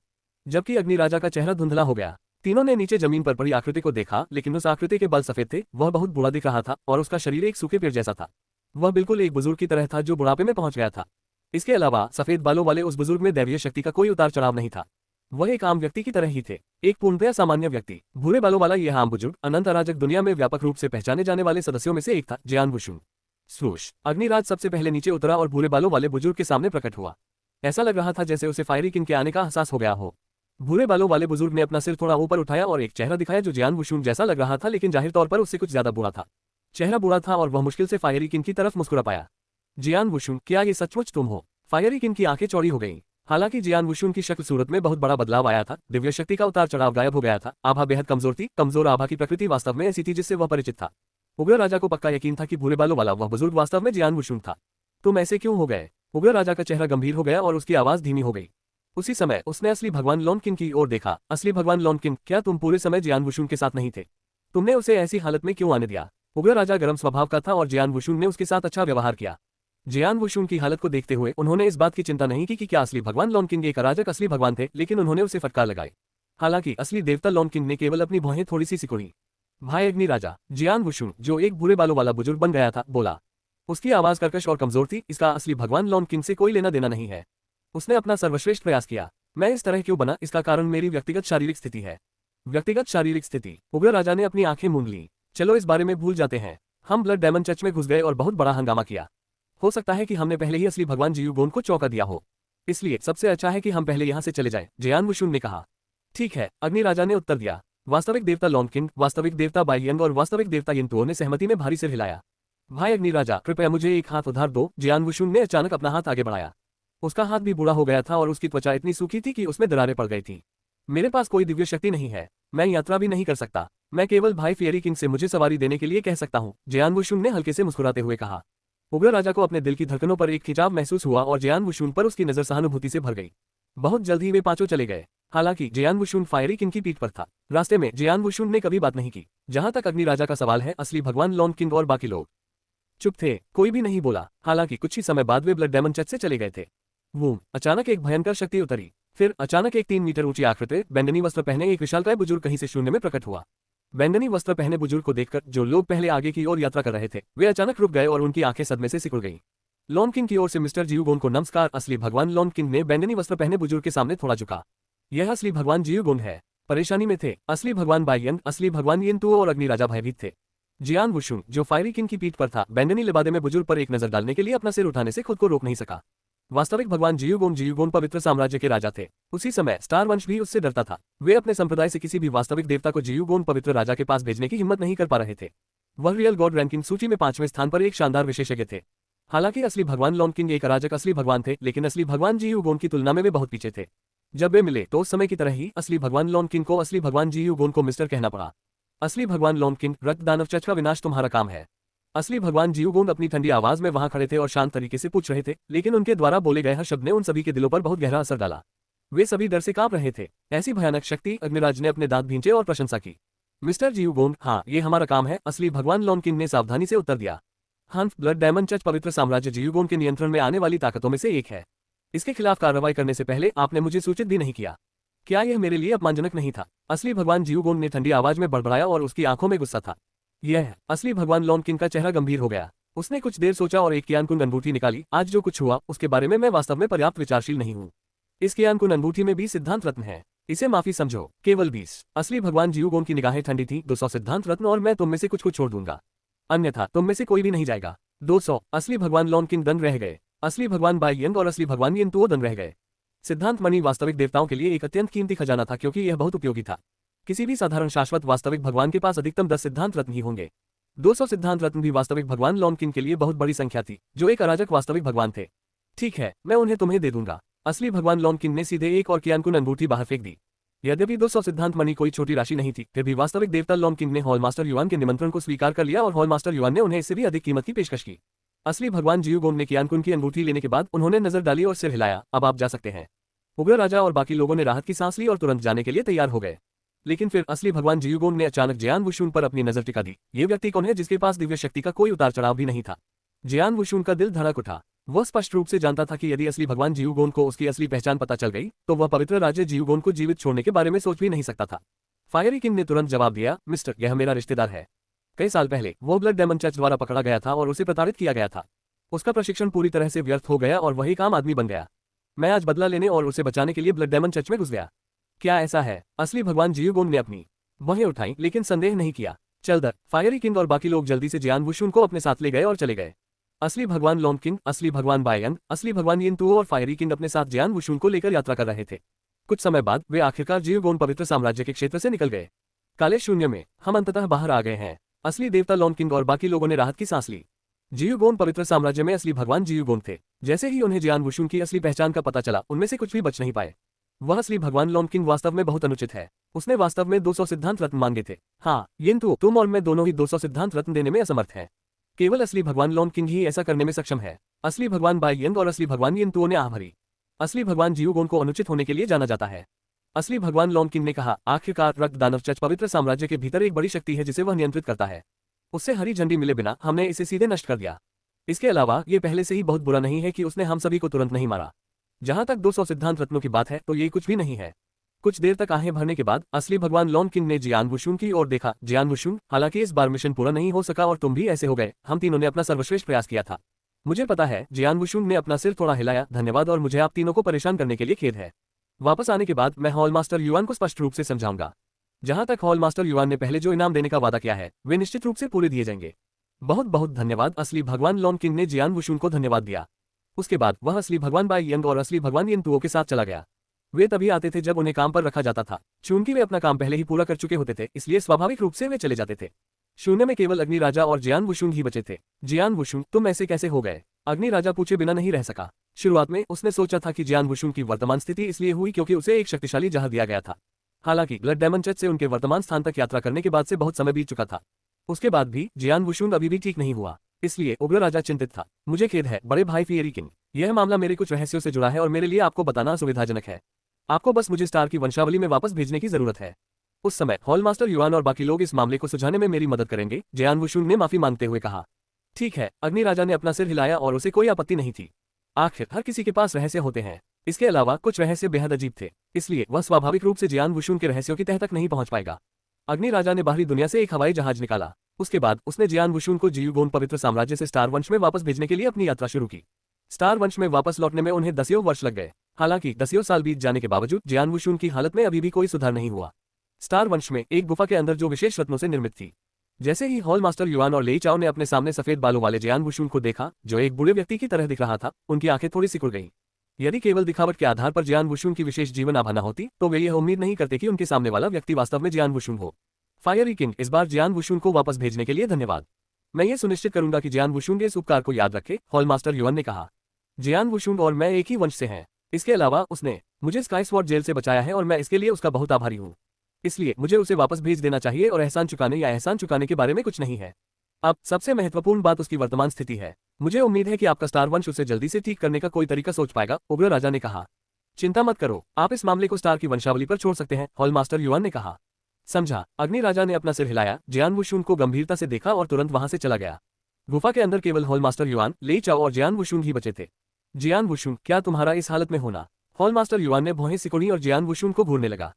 जबकि अग्नि राजा का चेहरा धुंधला हो गया। तीनों ने नीचे जमीन पर पड़ी आकृति को देखा, लेकिन उस आकृति के बाल सफेद थे, वह बहुत बुरा दिख रहा था और उसका शरीर एक सूखे पेड़ जैसा था। वह बिल्कुल एक बुजुर्ग की तरह था जो बुढ़ापे में पहुंच गया था। इसके अलावा सफेद बालों वाले उस बुजुर्ग में दैवीय शक्ति का कोई उतार चढ़ाव नहीं था। वह एक आम व्यक्ति की तरह ही थे, एक पूर्णतया सामान्य व्यक्ति। भूरे बालों वाला यह आम बुजुर्ग अनंत अराजक दुनिया में व्यापक रूप से पहचाने जाने वाले सदस्यों में से एक था, जियान वुशुन। स्वूश, अग्निराज सबसे पहले नीचे उतरा और भूरे बालों वाले बुजुर्ग के सामने प्रकट हुआ। ऐसा लग रहा था जैसे उसे फायरी किंग के आने का एहसास हो गया हो। भूरे बालों वाले बुजुर्ग ने अपना सिर थोड़ा ऊपर उठाया और एक चेहरा दिखाया जो जियान वुशुन जैसा लग रहा था, लेकिन जाहिर तौर पर उससे कुछ ज्यादा बुरा था। चेहरा बुरा था और वह मुश्किल से फायरी किंग की तरफ मुस्कुरा पाया। जियान वुशुन, क्या ये सचमुच तुम हो? फायरी किंग की आंखें चौड़ी हो गईं। हालांकि जियान वुशुन की शक्ल सूरत में बहुत बड़ा बदलाव आया था। दिव्य शक्ति का उतार चढ़ाव गायब हो गया था। आभा बेहद कमजोर थी। कमजोर आभा की प्रकृति वास्तव में ऐसी थी जिससे वह परिचित था। उग्र राजा को पक्का यकीन था कि भूरे बालों वाला वह बुजुर्ग वास्तव में जियान वुशुन था। तुम ऐसे क्यों हो गए? उग्र राजा का चेहरा गंभीर हो गया और उसकी आवाज धीमी हो गई। उसी समय उसने असली भगवान लॉन किंग की ओर देखा। असली भगवान लॉन किंग, क्या तुम पूरे समय जियान वुशुन के साथ नहीं थे? तुमने उसे ऐसी हालत में क्यों आने दिया? उग्र राजा गर्म स्वभाव का था और जियान वुशुन ने उसके साथ अच्छा व्यवहार किया। जियान वुशुन की हालत को देखते हुए उन्होंने इस बात की चिंता नहीं की कि क्या असली भगवान लॉन किंग एक अराजक असली भगवान थे, लेकिन उन्होंने उसे फटकार लगाई। हालांकि असली देवता लॉन किंग ने केवल अपनी भौहें थोड़ी सी सिकुड़ी। भाई अग्नि राजा, जियान वुशुन, जो एक बुरे बालों वाला बुजुर्ग बन गया था, बोला। उसकी आवाज कर्कश और कमजोर थी। इसका असली भगवान लॉन किंग से कोई लेना देना नहीं है। उसने अपना सर्वश्रेष्ठ प्रयास किया। मैं इस तरह क्यों बना? इसका कारण मेरी व्यक्तिगत शारीरिक स्थिति है। व्यक्तिगत शारीरिक स्थिति? उग्र राजा ने अपनी आंखें मूंद ली। चलो इस बारे में भूल जाते हैं। हम ब्लड डायमंड चर्च में घुस गए और बहुत बड़ा हंगामा किया। हो सकता है कि हमने पहले ही असली भगवान जियुगोन को चौंका दिया हो, इसलिए सबसे अच्छा है कि हम पहले यहाँ से चले जाएं, जियान वुशुन ने कहा। ठीक है, अग्नि राजा ने उत्तर दिया। वास्तविक देवता लॉन किंग, वास्तविक देवता बायन और वास्तविक देवता यिनतुओ ने सहमति में भारी सिर हिलाया। भाई अग्नि राजा, कृपया मुझे एक हाथ उधार दो। जियान वुशुन ने अचानक अपना हाथ आगे बढ़ाया। उसका हाथ भी बूढ़ा हो गया था और उसकी त्वचा इतनी सूखी थी कि उसमें दरारें पड़ गई थी। मेरे पास कोई दिव्य शक्ति नहीं है। मैं यात्रा भी नहीं कर सकता। मैं केवल भाई फेयरी किंग से मुझे सवारी देने के लिए कह सकता हूँ, जियान वुशुन ने हल्के से मुस्कुराते हुए कहा। उग्र राजा को अपने दिल की धड़कनों पर एक खिंचाव महसूस हुआ और जियान वुशुन पर उसकी नजर सहानुभूति से भर गई। बहुत जल्द ही वे पांचों चले गए। हालांकि जियान वुशुन फायरी किंग की पीठ पर था। रास्ते में जियान वुशुन ने कभी बात नहीं की। जहां तक अग्नि राजा का सवाल है, असली भगवान लॉन किंग और बाकी लोग चुप थे, कोई भी नहीं बोला। हालांकि कुछ ही समय बाद वे ब्लड डायमंड चर्च से चले गए थे। वो अचानक एक भयंकर शक्ति उतरी। फिर अचानक एक 3 मीटर ऊंची आकृति, बैंगनी वस्त्र पहने एक विशालकाय बुजुर्ग कहीं से शून्य में प्रकट हुआ। बैंगनी वस्त्र पहने बुजुर्ग को देखकर जो लोग पहले आगे की ओर यात्रा कर रहे थे, वे अचानक रुक गए और उनकी आंखें सदमे से सिकुड़ गईं। लॉन किंग की ओर से मिस्टर जियुगोन को नमस्कार। असली भगवान लॉन किंग ने बैंगनी वस्त्र पहने बुजुर्ग के सामने थोड़ा झुका। यह असली भगवान जियुगोन है। परेशानी में थे। असली भगवान बायन, असली भगवान यिनतुओ और अग्नि राजा भयभीत थे। जियान वुशुन, जो फायरी किंग की पीठ पर था, बैंगनी लिबादे में बुजुर्ग पर एक नजर डालने के लिए अपना सिर उठाने से खुद को रोक नहीं सका। वास्तविक भगवान जियुगोन पवित्र साम्राज्य के राजा थे। उसी समय स्टार वंश भी उससे डरता था। वे अपने संप्रदाय से किसी भी वास्तविक देवता को जियुगोन पवित्र राजा के पास भेजने की हिम्मत नहीं कर पा रहे थे। वह रियल गॉड रैंकिंग सूची में 5वें स्थान पर एक शानदार विशेषज्ञ थे। हालांकि असली भगवान लॉन किंग एक अराजक असली भगवान थे, लेकिन असली भगवान जियुगोन की तुलना में वे बहुत पीछे थे। जब वे मिले तो उस समय की तरह ही असली भगवान लॉन किंग को असली भगवान जियुगोन को मिस्टर कहना पड़ा। असली भगवान लॉन किंग, रक्त दानव चर्च का विनाश तुम्हारा काम है। असली भगवान जियुगोन अपनी ठंडी आवाज में वहां खड़े थे और शांत तरीके से पूछ रहे थे, लेकिन उनके द्वारा बोले गए हर शब्द ने उन सभी के दिलों पर बहुत गहरा असर डाला। वे सभी डर से कांप रहे थे। ऐसी भयानक शक्ति। अग्निराज ने अपने दांत भींचे और प्रशंसा की। मिस्टर जियुगोंग, हाँ ये हमारा काम है, असली भगवान लॉन किंग ने सावधानी से उत्तर दिया। हंफ ब्लड डायमंड चर्च पवित्र साम्राज्य जियुगोंग के नियंत्रण में आने वाली ताकतों में से एक है। इसके खिलाफ कार्रवाई करने से पहले आपने मुझे सूचित भी नहीं किया। क्या यह मेरे लिए अपमानजनक नहीं था? असली भगवान जियुगोंग ने ठंडी आवाज में बड़बड़ाया और उसकी आंखों में गुस्सा था। यह असली भगवान लॉन किंग का चेहरा गंभीर हो गया। उसने कुछ देर सोचा और एक कियानकुन अंगूठी निकाली। आज जो कुछ हुआ उसके बारे में मैं वास्तव में पर्याप्त विचारशील नहीं हूँ। इस कियानकुन अंगूठी में 20 सिद्धांत रत्न है। इसे माफी समझो, केवल 20। असली भगवान जियुगोंग की निगाहें ठंडी थी। 200 सिद्धांत रत्न और मैं तुम में से कुछ छोड़ दूंगा, अन्यथा तुम में से कोई भी नहीं जाएगा। 200। असली भगवान लॉन किंग दंग रह गए। असली भगवान बाई यंग और असली भगवान यिनतुओ दंग रह गए। सिद्धांत मणि वास्तविक देवताओं के लिए एक अत्यंत कीमती खजाना था क्योंकि यह बहुत उपयोगी था। किसी भी साधारण शाश्वत वास्तविक भगवान के पास अधिकतम 10 सिद्धांत रत्न ही होंगे। 200 सिद्धांत रत्न भी वास्तविक भगवान लॉन किंग के लिए बहुत बड़ी संख्या थी, जो एक अराजक वास्तविक भगवान थे। ठीक है, मैं उन्हें तुम्हें दे दूंगा। असली भगवान लॉन किंग ने सीधे एक और कियानकुन अंगूठी बाहर फेंक दी। यद्यपि 200 सिद्धांत मणि कोई छोटी राशि नहीं थी, फिर भी वास्तविक देवता लॉन किंग ने हॉल मास्टर युआन के निमंत्रण को स्वीकार कर लिया और हॉल मास्टर युआन ने उन्हें इससे भी अधिक कीमत की पेशकश की। असली भगवान जियुगोंग ने कियानकुन की अंगूठी लेने के बाद उन्होंने नजर डाली और सिर हिलाया। अब आप जा सकते हैं। उग्र राजा और बाकी लोगों ने राहत की सांस ली और तुरंत जाने के लिए तैयार हो गए। लेकिन फिर असली भगवान जियुगोंग ने अचानक जियान वुशुन पर अपनी नजर टिका दी। ये व्यक्ति कौन है जिसके पास दिव्य शक्ति का कोई उतार चढ़ाव भी नहीं था? जियान वुशुन का दिल धड़क उठा। वह स्पष्ट रूप से जानता था कि यदि असली भगवान जियुगोंग को उसकी असली पहचान पता चल गई तो वह पवित्र राज्य जियुगोंग को जीवित छोड़ने के बारे में सोच भी नहीं सकता था। फायरी किंग ने तुरंत जवाब दिया, मिस्टर, यह मेरा रिश्तेदार है। कई साल पहले वो ब्लड डायमंड चर्च द्वारा पकड़ा गया था और उसे प्रताड़ित किया गया था। उसका प्रशिक्षण पूरी तरह से व्यर्थ हो गया और वही काम आदमी बन गया। मैं आज बदला लेने और उसे बचाने के लिए ब्लड डायमंड चर्च में घुस गया। क्या ऐसा है? असली भगवान जियुगोंग ने अपनी बाहें उठाई लेकिन संदेह नहीं किया। चल दर। फायरी किंग और बाकी लोग जल्दी से जियान वुशुन को अपने साथ ले गए और चले गए। असली भगवान लॉन किंग, असली भगवान बायन, असली भगवान यिनतुओ और फायरी किंग अपने साथ जियान वुशुन को लेकर यात्रा कर रहे थे। कुछ समय बाद वे आखिरकार जियुगोंग पवित्र साम्राज्य के क्षेत्र से निकल गए। काले शून्य में हम अंततः बाहर आ गए हैं। असली देवता लॉन किंग और बाकी लोगों ने राहत की सांस ली। जियुगोंग पवित्र साम्राज्य में असली भगवान जियुगोंग थे। जैसे ही उन्हें जियान वुशुन की असली पहचान का पता चला, उनमें से कुछ भी बच नहीं पाए। वह असली भगवान लॉन किंग वास्तव में बहुत अनुचित है। उसने वास्तव में 200 सिद्धांत रत्न मांगे थे। हाँ, यिनतुओ, तुम और मैं दोनों ही 200 सिद्धांत रत्न देने में असमर्थ हैं। केवल असली भगवान लॉन किंग ही ऐसा करने में सक्षम है। असली भगवान बाई यंग और असली भगवान यिनतुओ ने आह भरी। असली भगवान जियुगोंग को अनुचित होने के लिए जाना जाता है। असली भगवान लॉन किंग ने कहा, आखिरकार रक्त दानव चर्च पवित्र साम्राज्य के भीतर एक बड़ी शक्ति है जिसे वह नियंत्रित करता है। उससे हरी झंडी मिले बिना हमने इसे सीधे नष्ट कर दिया। इसके अलावा ये पहले से ही बहुत बुरा नहीं है कि उसने हम सभी को तुरंत नहीं मारा। जहां तक 200 सिद्धांत रत्नों की बात है तो ये कुछ भी नहीं है। कुछ देर तक आहें भरने के बाद असली भगवान लॉन किंग ने जियान वुशुन की ओर देखा। जियान वुशुन, हालांकि इस बार मिशन पूरा नहीं हो सका और तुम भी ऐसे हो गए। हम तीनों ने अपना सर्वश्रेष्ठ प्रयास किया था। मुझे पता है। जियान वुशुन ने अपना सिर थोड़ा हिलाया। धन्यवाद, और मुझे आप तीनों को परेशान करने के लिए खेद है। वापस आने के बाद मैं हॉल मास्टर युआन को स्पष्ट रूप से समझाऊंगा। जहां तक हॉल मास्टर युआन ने पहले जो इनाम देने का वादा किया है वे निश्चित रूप से पूरे दिए जाएंगे। बहुत बहुत धन्यवाद। असली भगवान लॉन किंग ने जियान वुशुन को धन्यवाद दिया। उसके बाद वह असली भगवान बाई यंग और असली भगवान यिनतुओ के साथ चला गया। वे तभी आते थे जब उन्हें काम पर रखा जाता था। चूंकि वे अपना काम पहले ही पूरा कर चुके होते थे, इसलिए स्वाभाविक रूप से वे चले जाते थे। शून्य में केवल अग्नि राजा और जियान वुशुन ही बचे थे। जियान वुशुन, तुम ऐसे कैसे हो गए? अग्नि राजा पूछे बिना नहीं रह सका। शुरुआत में उसने सोचा था कि जियान वुशुन की वर्तमान स्थिति इसलिए हुई क्योंकि उसे एक शक्तिशाली जहाज दिया गया था। हालांकि ब्लड डायमंड चर्च से उनके वर्तमान स्थान तक यात्रा करने के बाद से बहुत समय बीत चुका था। उसके बाद भी जियान वुशुन अभी भी ठीक नहीं हुआ, इसलिए उग्र राजा चिंतित था। मुझे खेद है बड़े भाई फिएरी किंग, यह मामला मेरे कुछ रहस्यों से जुड़ा है और मेरे लिए आपको बताना असुविधाजनक है। आपको बस मुझे स्टार की वंशावली में वापस भेजने की जरूरत है। उस समय हॉल मास्टर युआन और बाकी लोग इस मामले को सुलझाने में मेरी मदद करेंगे, जियान वुशुन ने माफी मांगते हुए कहा। ठीक है। अग्नि राजा ने अपना सिर हिलाया और उसे कोई आपत्ति नहीं थी। आखिर हर किसी के पास रहस्य होते हैं। इसके अलावा कुछ रहस्य बेहद अजीब थे, इसलिए वह स्वाभाविक रूप से जियान वुशुन के रहस्यों की तह तक नहीं पहुंच पाएगा। अग्नि राजा ने बाहरी दुनिया से एक हवाई जहाज निकाला। उसके बाद उसने जियान वुशुन को जियुगोंग पवित्र साम्राज्य से स्टार वंश में वापस भेजने के लिए अपनी यात्रा शुरू की। स्टार वंश में वापस लौटने में उन्हें 10 वर्ष लग गए। हालांकि 10 साल बीत जाने के बावजूद जियान वुशुन की हालत में अभी भी कोई सुधार नहीं हुआ। स्टार वंश में एक गुफा के अंदर जो विशेष रत्नों से निर्मित थी। जैसे ही हॉल मास्टर युआन और लेई चाओ ने अपने सामने सफेद बालों वाले जियान वुशुन को देखा, जो एक बूढ़े व्यक्ति की तरह दिख रहा था, उनकी आंखें थोड़ी सिकुड़ गईं। यदि केवल दिखावट के आधार पर जियान वुशुन की विशेष जीवन आभा न होती तो वे यह उम्मीद नहीं करते कि उनके सामने वाला व्यक्ति वास्तव में जियान वुशुन हो। फायरी किंग, इस बार जियान वुशुन को वापस भेजने के लिए धन्यवाद। मैं ये सुनिश्चित करूंगा कि जियान वुशुन के इस उपकार को याद रखे, हॉल मास्टर युआन ने कहा। जियान वुशुन और मैं एक ही वंश से हैं। इसके अलावा उसने मुझे स्काई स्वॉर्ड जेल से बचाया है और मैं इसके लिए उसका बहुत आभारी हूँ। इसलिए मुझे उसे वापस भेज देना चाहिए और एहसान चुकाने के बारे में कुछ नहीं है। अब सबसे महत्वपूर्ण बात उसकी वर्तमान स्थिति है। मुझे उम्मीद है कि आपका स्टार वंश उसे जल्दी से ठीक करने का कोई तरीका सोच पाएगा, उग्र राजा ने कहा। चिंता मत करो, आप इस मामले को स्टार की वंशावली पर छोड़ सकते हैं, हॉल मास्टर युआन ने कहा। समझा। अग्नि राजा ने अपना सिर हिलाया, जियान वुशुन को गंभीरता से देखा और तुरंत वहां से चला गया। गुफा के अंदर केवल हॉल मास्टर युआन, लेई चाओ और जियान वुशुन ही बचे थे। जियान वुशुन, क्या तुम्हारा इस हालत में होना? हॉल मास्टर युआन ने भौहें सिकोड़ी और जियान वुशुन को घूरने लगा।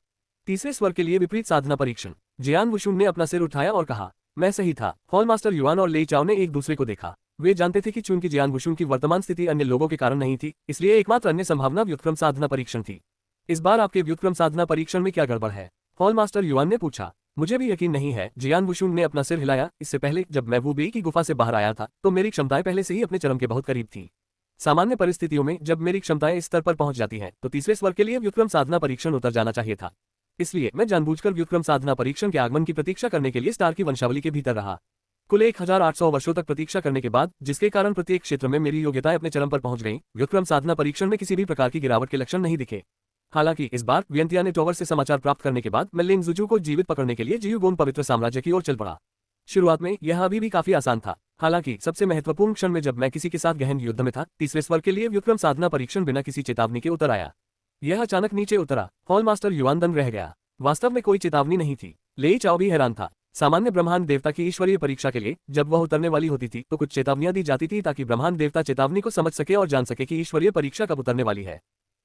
तीसरे स्वर के लिए विपरीत साधना परीक्षण। जियान वुशुन ने अपना सिर उठाया और कहा, मैं सही था। हॉल मास्टर युआन और लेई चाओ ने एक दूसरे को देखा। वे जानते थे कि चूंकि जियान वुशुन की वर्तमान स्थिति अन्य लोगों के कारण नहीं थी, इसलिए एकमात्र अन्य संभावना व्युत्क्रम साधना परीक्षण थी। इस बार आपके व्युत्क्रम साधना परीक्षण में क्या गड़बड़ है? हॉल मास्टर युआन ने पूछा। मुझे भी यकीन नहीं है, जियान वुशुन ने अपना सिर हिलाया। इससे पहले जब मैं वुबेई की गुफा से बाहर आया था तो मेरी क्षमताएं पहले से ही अपने चरम के बहुत करीब थी। सामान्य परिस्थितियों में जब मेरी क्षमताएं इस स्तर पर पहुंच जाती हैं तो तीसरे स्वर के लिए व्युत्क्रम साधना परीक्षण उतर जाना चाहिए था। इसलिए मैं जानबूझकर व्युत्क्रम साधना परीक्षण के आगमन की प्रतीक्षा करने के लिए स्टार की वंशावली के भीतर रहा। कुल 1800 वर्षों तक प्रतीक्षा करने के बाद, जिसके कारण प्रत्येक क्षेत्र में मेरी योग्यताएं अपने चरम पर पहुंच गईं, व्युत्क्रम साधना परीक्षण में किसी भी प्रकार की गिरावट के लक्षण नहीं दिखे। हालांकि इस बार वियंतियाने टॉवर से समाचार प्राप्त करने के बाद मैं लिंग जुजू को जीवित पकड़ने के लिए जियुगोन पवित्र साम्राज्य की ओर चल पड़ा। शुरुआत में यह अभी भी काफी आसान था। हालांकि सबसे महत्वपूर्ण क्षण में जब मैं किसी के साथ गहन युद्ध में था, तीसरे स्वर के लिए व्युत्क्रम साधना परीक्षण बिना किसी चेतावनी के उतर आया। यह अचानक नीचे उतरा। हॉल मास्टर युआन दंग रह गया। वास्तव में कोई चेतावनी नहीं थी। लेई चाओ भी हैरान था। सामान्य ब्रह्मांड देवता की ईश्वरीय परीक्षा के लिए जब वह उतरने वाली होती थी तो कुछ चेतावनियां दी जाती थी ताकि ब्रह्मांड देवता चेतावनी को समझ सके और जान सके कि ईश्वरीय परीक्षा कब उतरने वाली है।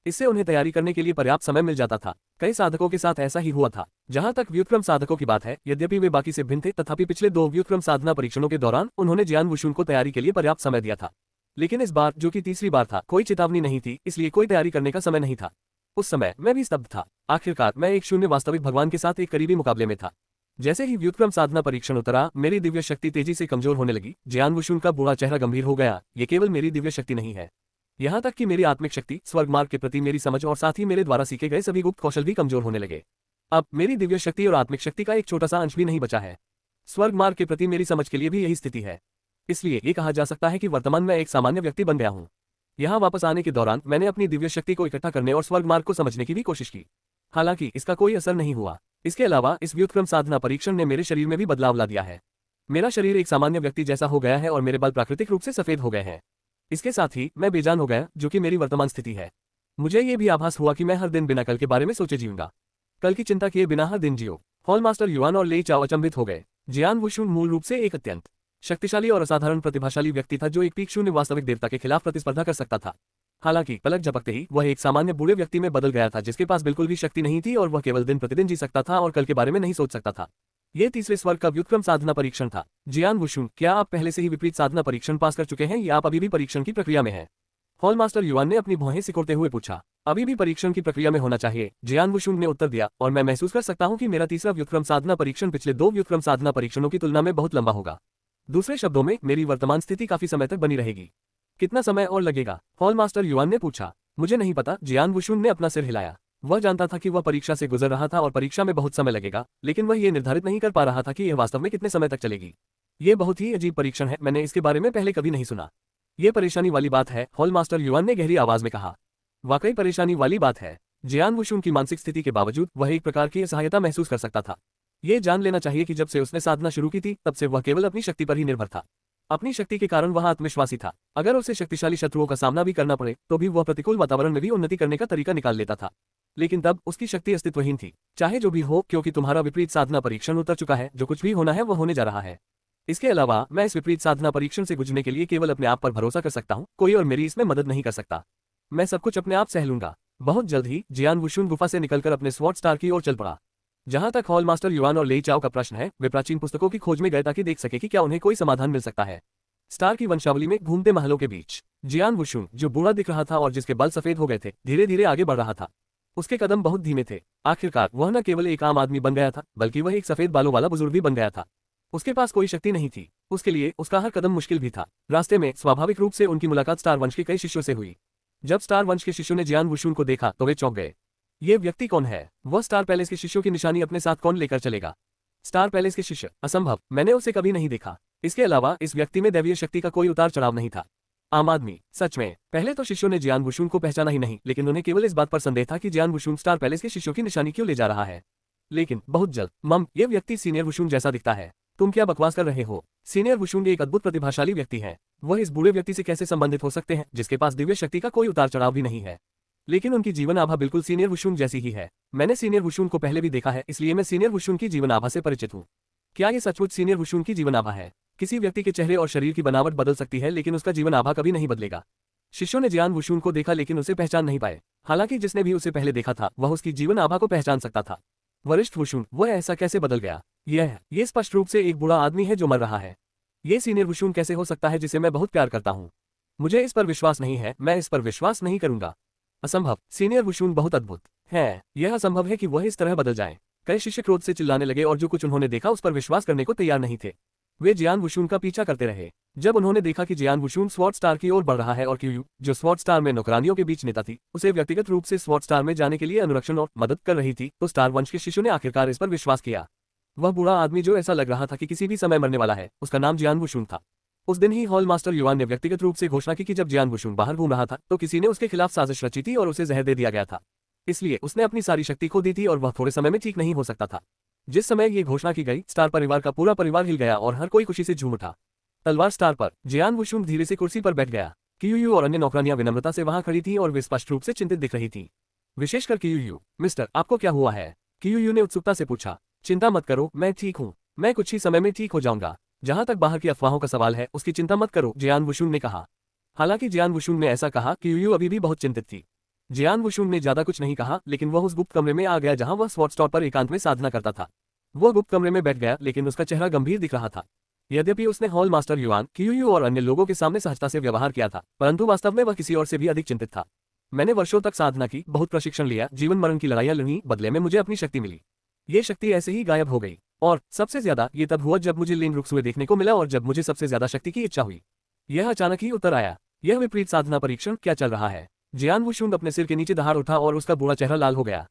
इससे उन्हें तैयारी करने के लिए पर्याप्त समय मिल जाता था। कई साधकों के साथ ऐसा ही हुआ था। जहां तक व्युत्क्रम साधकों की बात है, यद्यपि वे बाकी से भिन्न थे, तथापि पिछले 2 व्युत्क्रम साधना परीक्षणों के दौरान उन्होंने जियान वुशुन को तैयारी के लिए पर्याप्त समय दिया था। लेकिन इस बार, जो कि तीसरी बार था, कोई चेतावनी नहीं थी, इसलिए कोई तैयारी करने का समय नहीं था। उस समय मैं भी स्तब्ध था। आखिरकार मैं एक शून्य वास्तविक भगवान के साथ एक करीबी मुकाबले में था। जैसे ही व्युत्क्रम साधना परीक्षण उतरा, मेरी दिव्य शक्ति तेजी से कमजोर होने लगी। जियान वुशुन का बूढ़ा चेहरा गंभीर हो गया। ये केवल मेरी दिव्य शक्ति नहीं है, यहाँ तक कि मेरी आत्मिक शक्ति, स्वर्ग मार्ग के प्रति मेरी समझ और साथ ही मेरे द्वारा सीखे गए सभी गुप्त कौशल भी कमजोर होने लगे। अब मेरी दिव्य शक्ति और आत्मिक शक्ति का एक छोटा सा अंश भी नहीं बचा है। स्वर्ग मार्ग के प्रति मेरी समझ के लिए भी यही स्थिति है। इसलिए ये कहा जा सकता है कि वर्तमान में एक सामान्य व्यक्ति बन गया हूँ। यहाँ वापस आने के दौरान मैंने अपनी दिव्य शक्ति को इकट्ठा करने और स्वर्ग मार्ग को समझने की भी कोशिश की। हालांकि इसका कोई असर नहीं हुआ। इसके अलावा इस व्युत्क्रम साधना परीक्षण ने मेरे शरीर में भी बदलाव ला दिया है। मेरा शरीर एक सामान्य व्यक्ति जैसा हो गया है और मेरे बाल प्राकृतिक रूप से सफेद हो गए हैं। इसके साथ ही मैं बेजान हो गया, जो कि मेरी वर्तमान स्थिति है। मुझे ये भी आभास हुआ कि मैं हर दिन बिना कल के बारे में सोचे जीऊंगा। कल की चिंता किए बिना हर दिन जियो। हॉल मास्टर युआन और लेई चाओ अचंभित हो गए। जियान वुशुन मूल रूप से एक अत्यंत शक्तिशाली और असाधारण प्रतिभाशाली व्यक्ति था, जो एक पीक शून्य वास्तविक देवता के खिलाफ प्रतिस्पर्धा कर सकता था। हालांकि पलक झपकते ही वह एक सामान्य बूढ़े व्यक्ति में बदल गया था, जिसके पास बिल्कुल भी शक्ति नहीं थी और वह केवल दिन प्रतिदिन जी सकता था और कल के बारे में नहीं सोच सकता था। ये तीसरे स्वर्ग का व्युत्क्रम साधना परीक्षण था। जियान वुशुन, क्या आप पहले से ही विपरीत साधना परीक्षण पास कर चुके हैं या आप अभी भी परीक्षण की प्रक्रिया में हैं? हॉल मास्टर युआन ने अपनी भौहें सिकोड़ते हुए पूछा। अभी भी परीक्षण की प्रक्रिया में होना चाहिए, जियान वुशुन ने उत्तर दिया, और मैं महसूस कर सकता हूं कि मेरा तीसरा व्युत्क्रम साधना परीक्षण पिछले 2 व्युत्क्रम साधना परीक्षणों की तुलना में बहुत लंबा होगा। दूसरे शब्दों में, मेरी वर्तमान स्थिति काफी समय तक बनी रहेगी। कितना समय और लगेगा? हॉल मास्टर युआन ने पूछा। मुझे नहीं पता, जियान वुशुन ने अपना सिर हिलाया। वह जानता था कि वह परीक्षा से गुजर रहा था और परीक्षा में बहुत समय लगेगा, लेकिन वह ये निर्धारित नहीं कर पा रहा था कि यह वास्तव में कितने समय तक चलेगी। ये बहुत ही अजीब परीक्षण है, मैंने इसके बारे में पहले कभी नहीं सुना। ये परेशानी वाली बात है, हॉल मास्टर युआन ने गहरी आवाज में कहा। वाकई परेशानी वाली बात है। जियान वुशुन की मानसिक स्थिति के बावजूद वह एक प्रकार की असहायता महसूस कर सकता था। ये जान लेना चाहिए कि जब से उसने साधना शुरू की थी, तब से वह केवल अपनी शक्ति पर ही निर्भर था। अपनी शक्ति के कारण वह आत्मविश्वासी था। अगर उसे शक्तिशाली शत्रुओं का सामना भी करना पड़े तो भी वह प्रतिकूल वातावरण में भी उन्नति करने का तरीका निकाल लेता था। लेकिन तब उसकी शक्ति अस्तित्वहीन थी। चाहे जो भी हो, क्योंकि तुम्हारा विपरीत साधना परीक्षण उतर चुका है, जो कुछ भी होना है वह होने जा रहा है। इसके अलावा मैं इस विपरीत साधना परीक्षण से गुजरने के लिए केवल अपने आप पर भरोसा कर सकता हूँ। कोई और मेरी इसमें मदद नहीं कर सकता। मैं सब कुछ अपने आप सह लूंगा। बहुत जल्द ही जियान वुशुन गुफा से निकलकर अपने स्वॉर्ड स्टार की ओर चल पड़ा। जहां तक हॉल मास्टर युआन और लेई चाओ का प्रश्न है, वे प्राचीन पुस्तकों की खोज में गए ताकि देख सके कि क्या उन्हें कोई समाधान मिल सकता है। स्टार की वंशावली में घूमते महलों के बीच जियान वुशुन, जो बूढ़ा दिख रहा था और जिसके बाल सफेद हो गए थे, धीरे धीरे आगे बढ़ रहा था। उसके कदम बहुत धीमे थे। आखिरकार वह न केवल एक आम आदमी बन गया था, बल्कि वह एक सफेद बालों वाला बुजुर्ग भी बन गया था। उसके पास कोई शक्ति नहीं थी। उसके लिए उसका हर कदम मुश्किल भी था। रास्ते में स्वाभाविक रूप से उनकी मुलाकात स्टार वंश के कई शिष्यों से हुई। जब स्टार वंश के शिष्यों ने जियान वुशुन को देखा तो वे चौंक गए। ये व्यक्ति कौन है? वह स्टार पैलेस के शिष्यों की निशानी अपने साथ कौन लेकर चलेगा? स्टार पैलेस के शिष्य? असंभव, मैंने उसे कभी नहीं देखा। इसके अलावा इस व्यक्ति में दैवीय शक्ति का कोई उतार चढ़ाव नहीं था। आम आदमी, सच में। पहले तो शिष्यों ने जियान वुशुन को पहचाना ही नहीं, लेकिन उन्हें केवल इस बात पर संदेह था कि जियान वुशुन स्टार पैलेस के शिष्यों की निशानी क्यों ले जा रहा है। लेकिन बहुत जल्द, मम, ये व्यक्ति सीनियर वुशुन जैसा दिखता है। तुम क्या बकवास कर रहे हो? सीनियर वुशुन एक अद्भुत प्रतिभाशाली व्यक्ति है। वह इस बूढ़े व्यक्ति से कैसे संबंधित हो सकते हैं, जिसके पास दिव्य शक्ति का कोई उतार चढ़ाव भी नहीं है? लेकिन उनकी जीवन आभा बिल्कुल सीनियर वुशुंग जैसी ही है। मैंने सीनियर वुशुंग को पहले भी देखा है, इसलिए मैं सीनियर वुशुंग की जीवन आभा से परिचित हूँ। क्या ये सचमुच सीनियर वुशुंग की जीवन आभा है? किसी व्यक्ति के चेहरे और शरीर की बनावट बदल सकती है, लेकिन उसका जीवन आभा कभी नहीं बदलेगा। शिष्यों ने जियान वुशुंग को देखा लेकिन उसे पहचान नहीं पाए। हालांकि जिसने भी उसे पहले देखा था वह उसकी जीवन आभा को पहचान सकता था। वरिष्ठ वुशुंग, वह ऐसा कैसे बदल गया? ये स्पष्ट रूप से एक बूढ़ा आदमी है जो मर रहा है। ये सीनियर वुशुंग कैसे हो सकता है जिसे मैं बहुत प्यार करता हूँ? मुझे इस पर विश्वास नहीं है, मैं इस पर विश्वास नहीं करूंगा। असंभव। सीनियर वुशुंग बहुत अद्भुत है। यह असंभव है कि वह इस तरह बदल जाए। कई शिष्य क्रोध से चिल्लाने लगे और जो कुछ उन्होंने देखा उस पर विश्वास करने को तैयार नहीं थे। वे जियान वुशुंग का पीछा करते रहे। जब उन्होंने देखा कि जियान वुशुंग स्वॉर्ड स्टार की ओर बढ़ रहा है और क्यूयू, जो स्वॉर्ड स्टार में नौकरानियों के बीच नेता थी, उसे व्यक्तिगत रूप से स्वॉर्ड स्टार में जाने के लिए अनुरक्षण और मदद कर रही थी, तो स्टार वंश के शिष्यों ने आखिरकार इस पर विश्वास किया। वह बूढ़ा आदमी जो ऐसा लग रहा था कि किसी भी समय मरने वाला है, उसका नाम जियान वुशुंग था। उस दिन ही हॉल मास्टर युआन ने व्यक्तिगत रूप से घोषणा की कि जब जियान वुशुंग बाहर घूम रहा था तो किसी ने उसके खिलाफ साजिश रची थी और उसे जहर दे दिया गया था। इसलिए उसने अपनी सारी शक्ति खो दी थी और वह थोड़े समय में ठीक नहीं हो सकता था। जिस समय ये घोषणा की गई, स्टार परिवार का पूरा परिवार हिल गया और हर कोई खुशी से झूम उठा। तलवार स्टार पर। जियान वुशुंग धीरे से कुर्सी पर बैठ गया। क्यूयू और अन्य नौकरानियां विनम्रता से वहां खड़ी थीं और वे स्पष्ट रूप से चिंतित दिख रही थीं। विशेषकर क्यूयू। मिस्टर, आपको क्या हुआ है? क्यूयू ने उत्सुकता से पूछा। चिंता मत करो, मैं ठीक हूँ। मैं कुछ ही समय में ठीक हो जाऊंगा। जहां तक बाहर की अफवाहों का सवाल है, उसकी चिंता मत करो, जियान वुशुंग ने कहा। हालांकि जियान वुशुंग ने ऐसा कहा, क्यूयू अभी भी बहुत चिंतित थी। जियान वुशुंग ने ज्यादा कुछ नहीं कहा, लेकिन वह उस गुप्त कमरे में आ गया जहां वह स्वॉर्ड स्टार पर एकांत में साधना करता था। वह गुप्त कमरे में बैठ गया, लेकिन उसका चेहरा गंभीर दिख रहा था। यद्यपि उसने हॉल मास्टर युआन, क्यूयू और अन्य लोगों के सामने सहजता से व्यवहार किया था, परंतु वास्तव में वह किसी और से भी अधिक चिंतित था। मैंने वर्षों तक साधना की, बहुत प्रशिक्षण लिया, जीवन मरण की लड़ाइयां लड़ी, बदले में मुझे अपनी शक्ति मिली। ये शक्ति ऐसे ही गायब हो गई। और सबसे ज्यादा ये तब हुआ जब मुझे लिंग रुक्सुए देखने को मिला और जब मुझे सबसे ज्यादा शक्ति की इच्छा हुई। यह अचानक ही उत्तर आया। यह विपरीत साधना परीक्षण क्या चल रहा है? जियान वुशुंग अपने सिर के नीचे दहाड़ उठा और उसका बूढ़ा चेहरा लाल हो गया।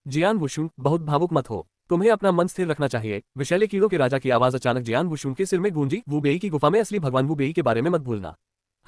जियान वुशुंग, बहुत भावुक मत हो। तुम्हें अपना मन स्थिर रखना चाहिए। विषैले कीड़ों के राजा की आवाज अचानक जियान वुशुंग के सिर में गूंजी। वू बेई की गुफा में असली भगवान वू बेई के बारे में मत भूलना।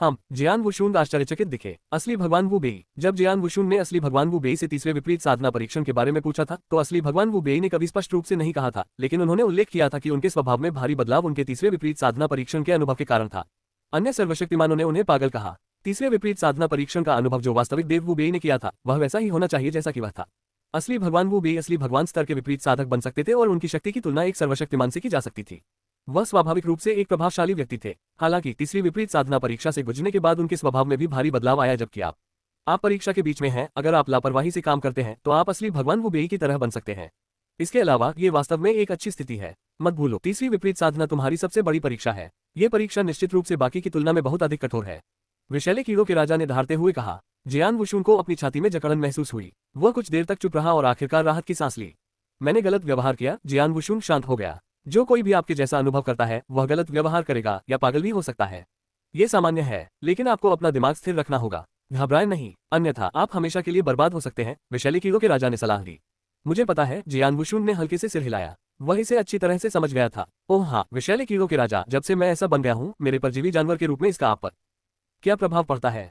हम। जियान वुशुंग आश्चर्यचकित दिखे। असली भगवान वू बेई। जब जियान वुशुंग ने असली भगवान वू बेई से तीसरे विपरीत साधना परीक्षण के बारे में पूछा था, तो असली भगवान वू बेई ने कभी स्पष्ट रूप से नहीं कहा था, लेकिन उन्होंने उल्लेख किया था कि उनके स्वभाव में भारी बदलाव उनके तीसरे विपरीत साधना परीक्षण के अनुभव के कारण था। अन्य सर्वशक्तिमानों ने उन्हें पागल कहा। तीसरे विपरीत साधना परीक्षण का अनुभव जो वास्तविक देव वू बेई ने किया था, वह वैसा ही होना चाहिए जैसा कि वह था। असली भगवान वू बेई असली भगवान स्तर के विपरीत साधक बन सकते थे और उनकी शक्ति की तुलना एक सर्वशक्तिमान से की जा सकती थी। वह स्वाभाविक रूप से एक प्रभावशाली व्यक्ति थे। हालांकि तीसरी विपरीत साधना परीक्षा से गुजरने के बाद उनके स्वभाव में भी भारी बदलाव आया। जबकि आप परीक्षा के बीच में हैं, अगर आप लापरवाही से काम करते हैं तो आप असली भगवान वू बेई की तरह बन सकते हैं। इसके अलावा ये वास्तव में एक अच्छी स्थिति है। मत भूलो, तीसरी विपरीत साधना तुम्हारी सबसे बड़ी परीक्षा है। ये परीक्षा निश्चित रूप से बाकी की तुलना में बहुत अधिक कठोर है। विषैले कीड़ों के राजा ने दहाड़ते हुए कहा। जियान वुशुंग को अपनी छाती में जकड़न महसूस हुई। वह कुछ देर तक चुप रहा और आखिरकार राहत की सांस ली। मैंने गलत व्यवहार किया। जियान वुशुंग शांत हो गया। जो कोई भी आपके जैसा अनुभव करता है वह गलत व्यवहार करेगा या पागल भी हो सकता है। ये सामान्य है, लेकिन आपको अपना दिमाग स्थिर रखना होगा। घबराएं नहीं, अन्यथा आप हमेशा के लिए बर्बाद हो सकते हैं, विषैले कीड़ों के राजा ने सलाह दी। मुझे पता है, जियान वुशुंग ने हल्के से सिर हिलाया। वह इसे अच्छी तरह से समझ गया था। ओह हाँ, विषैले कीड़ों के राजा, जब से मैं ऐसा बन गया हूँ, मेरे परजीवी जानवर के रूप में इसका आप पर क्या प्रभाव पड़ता है?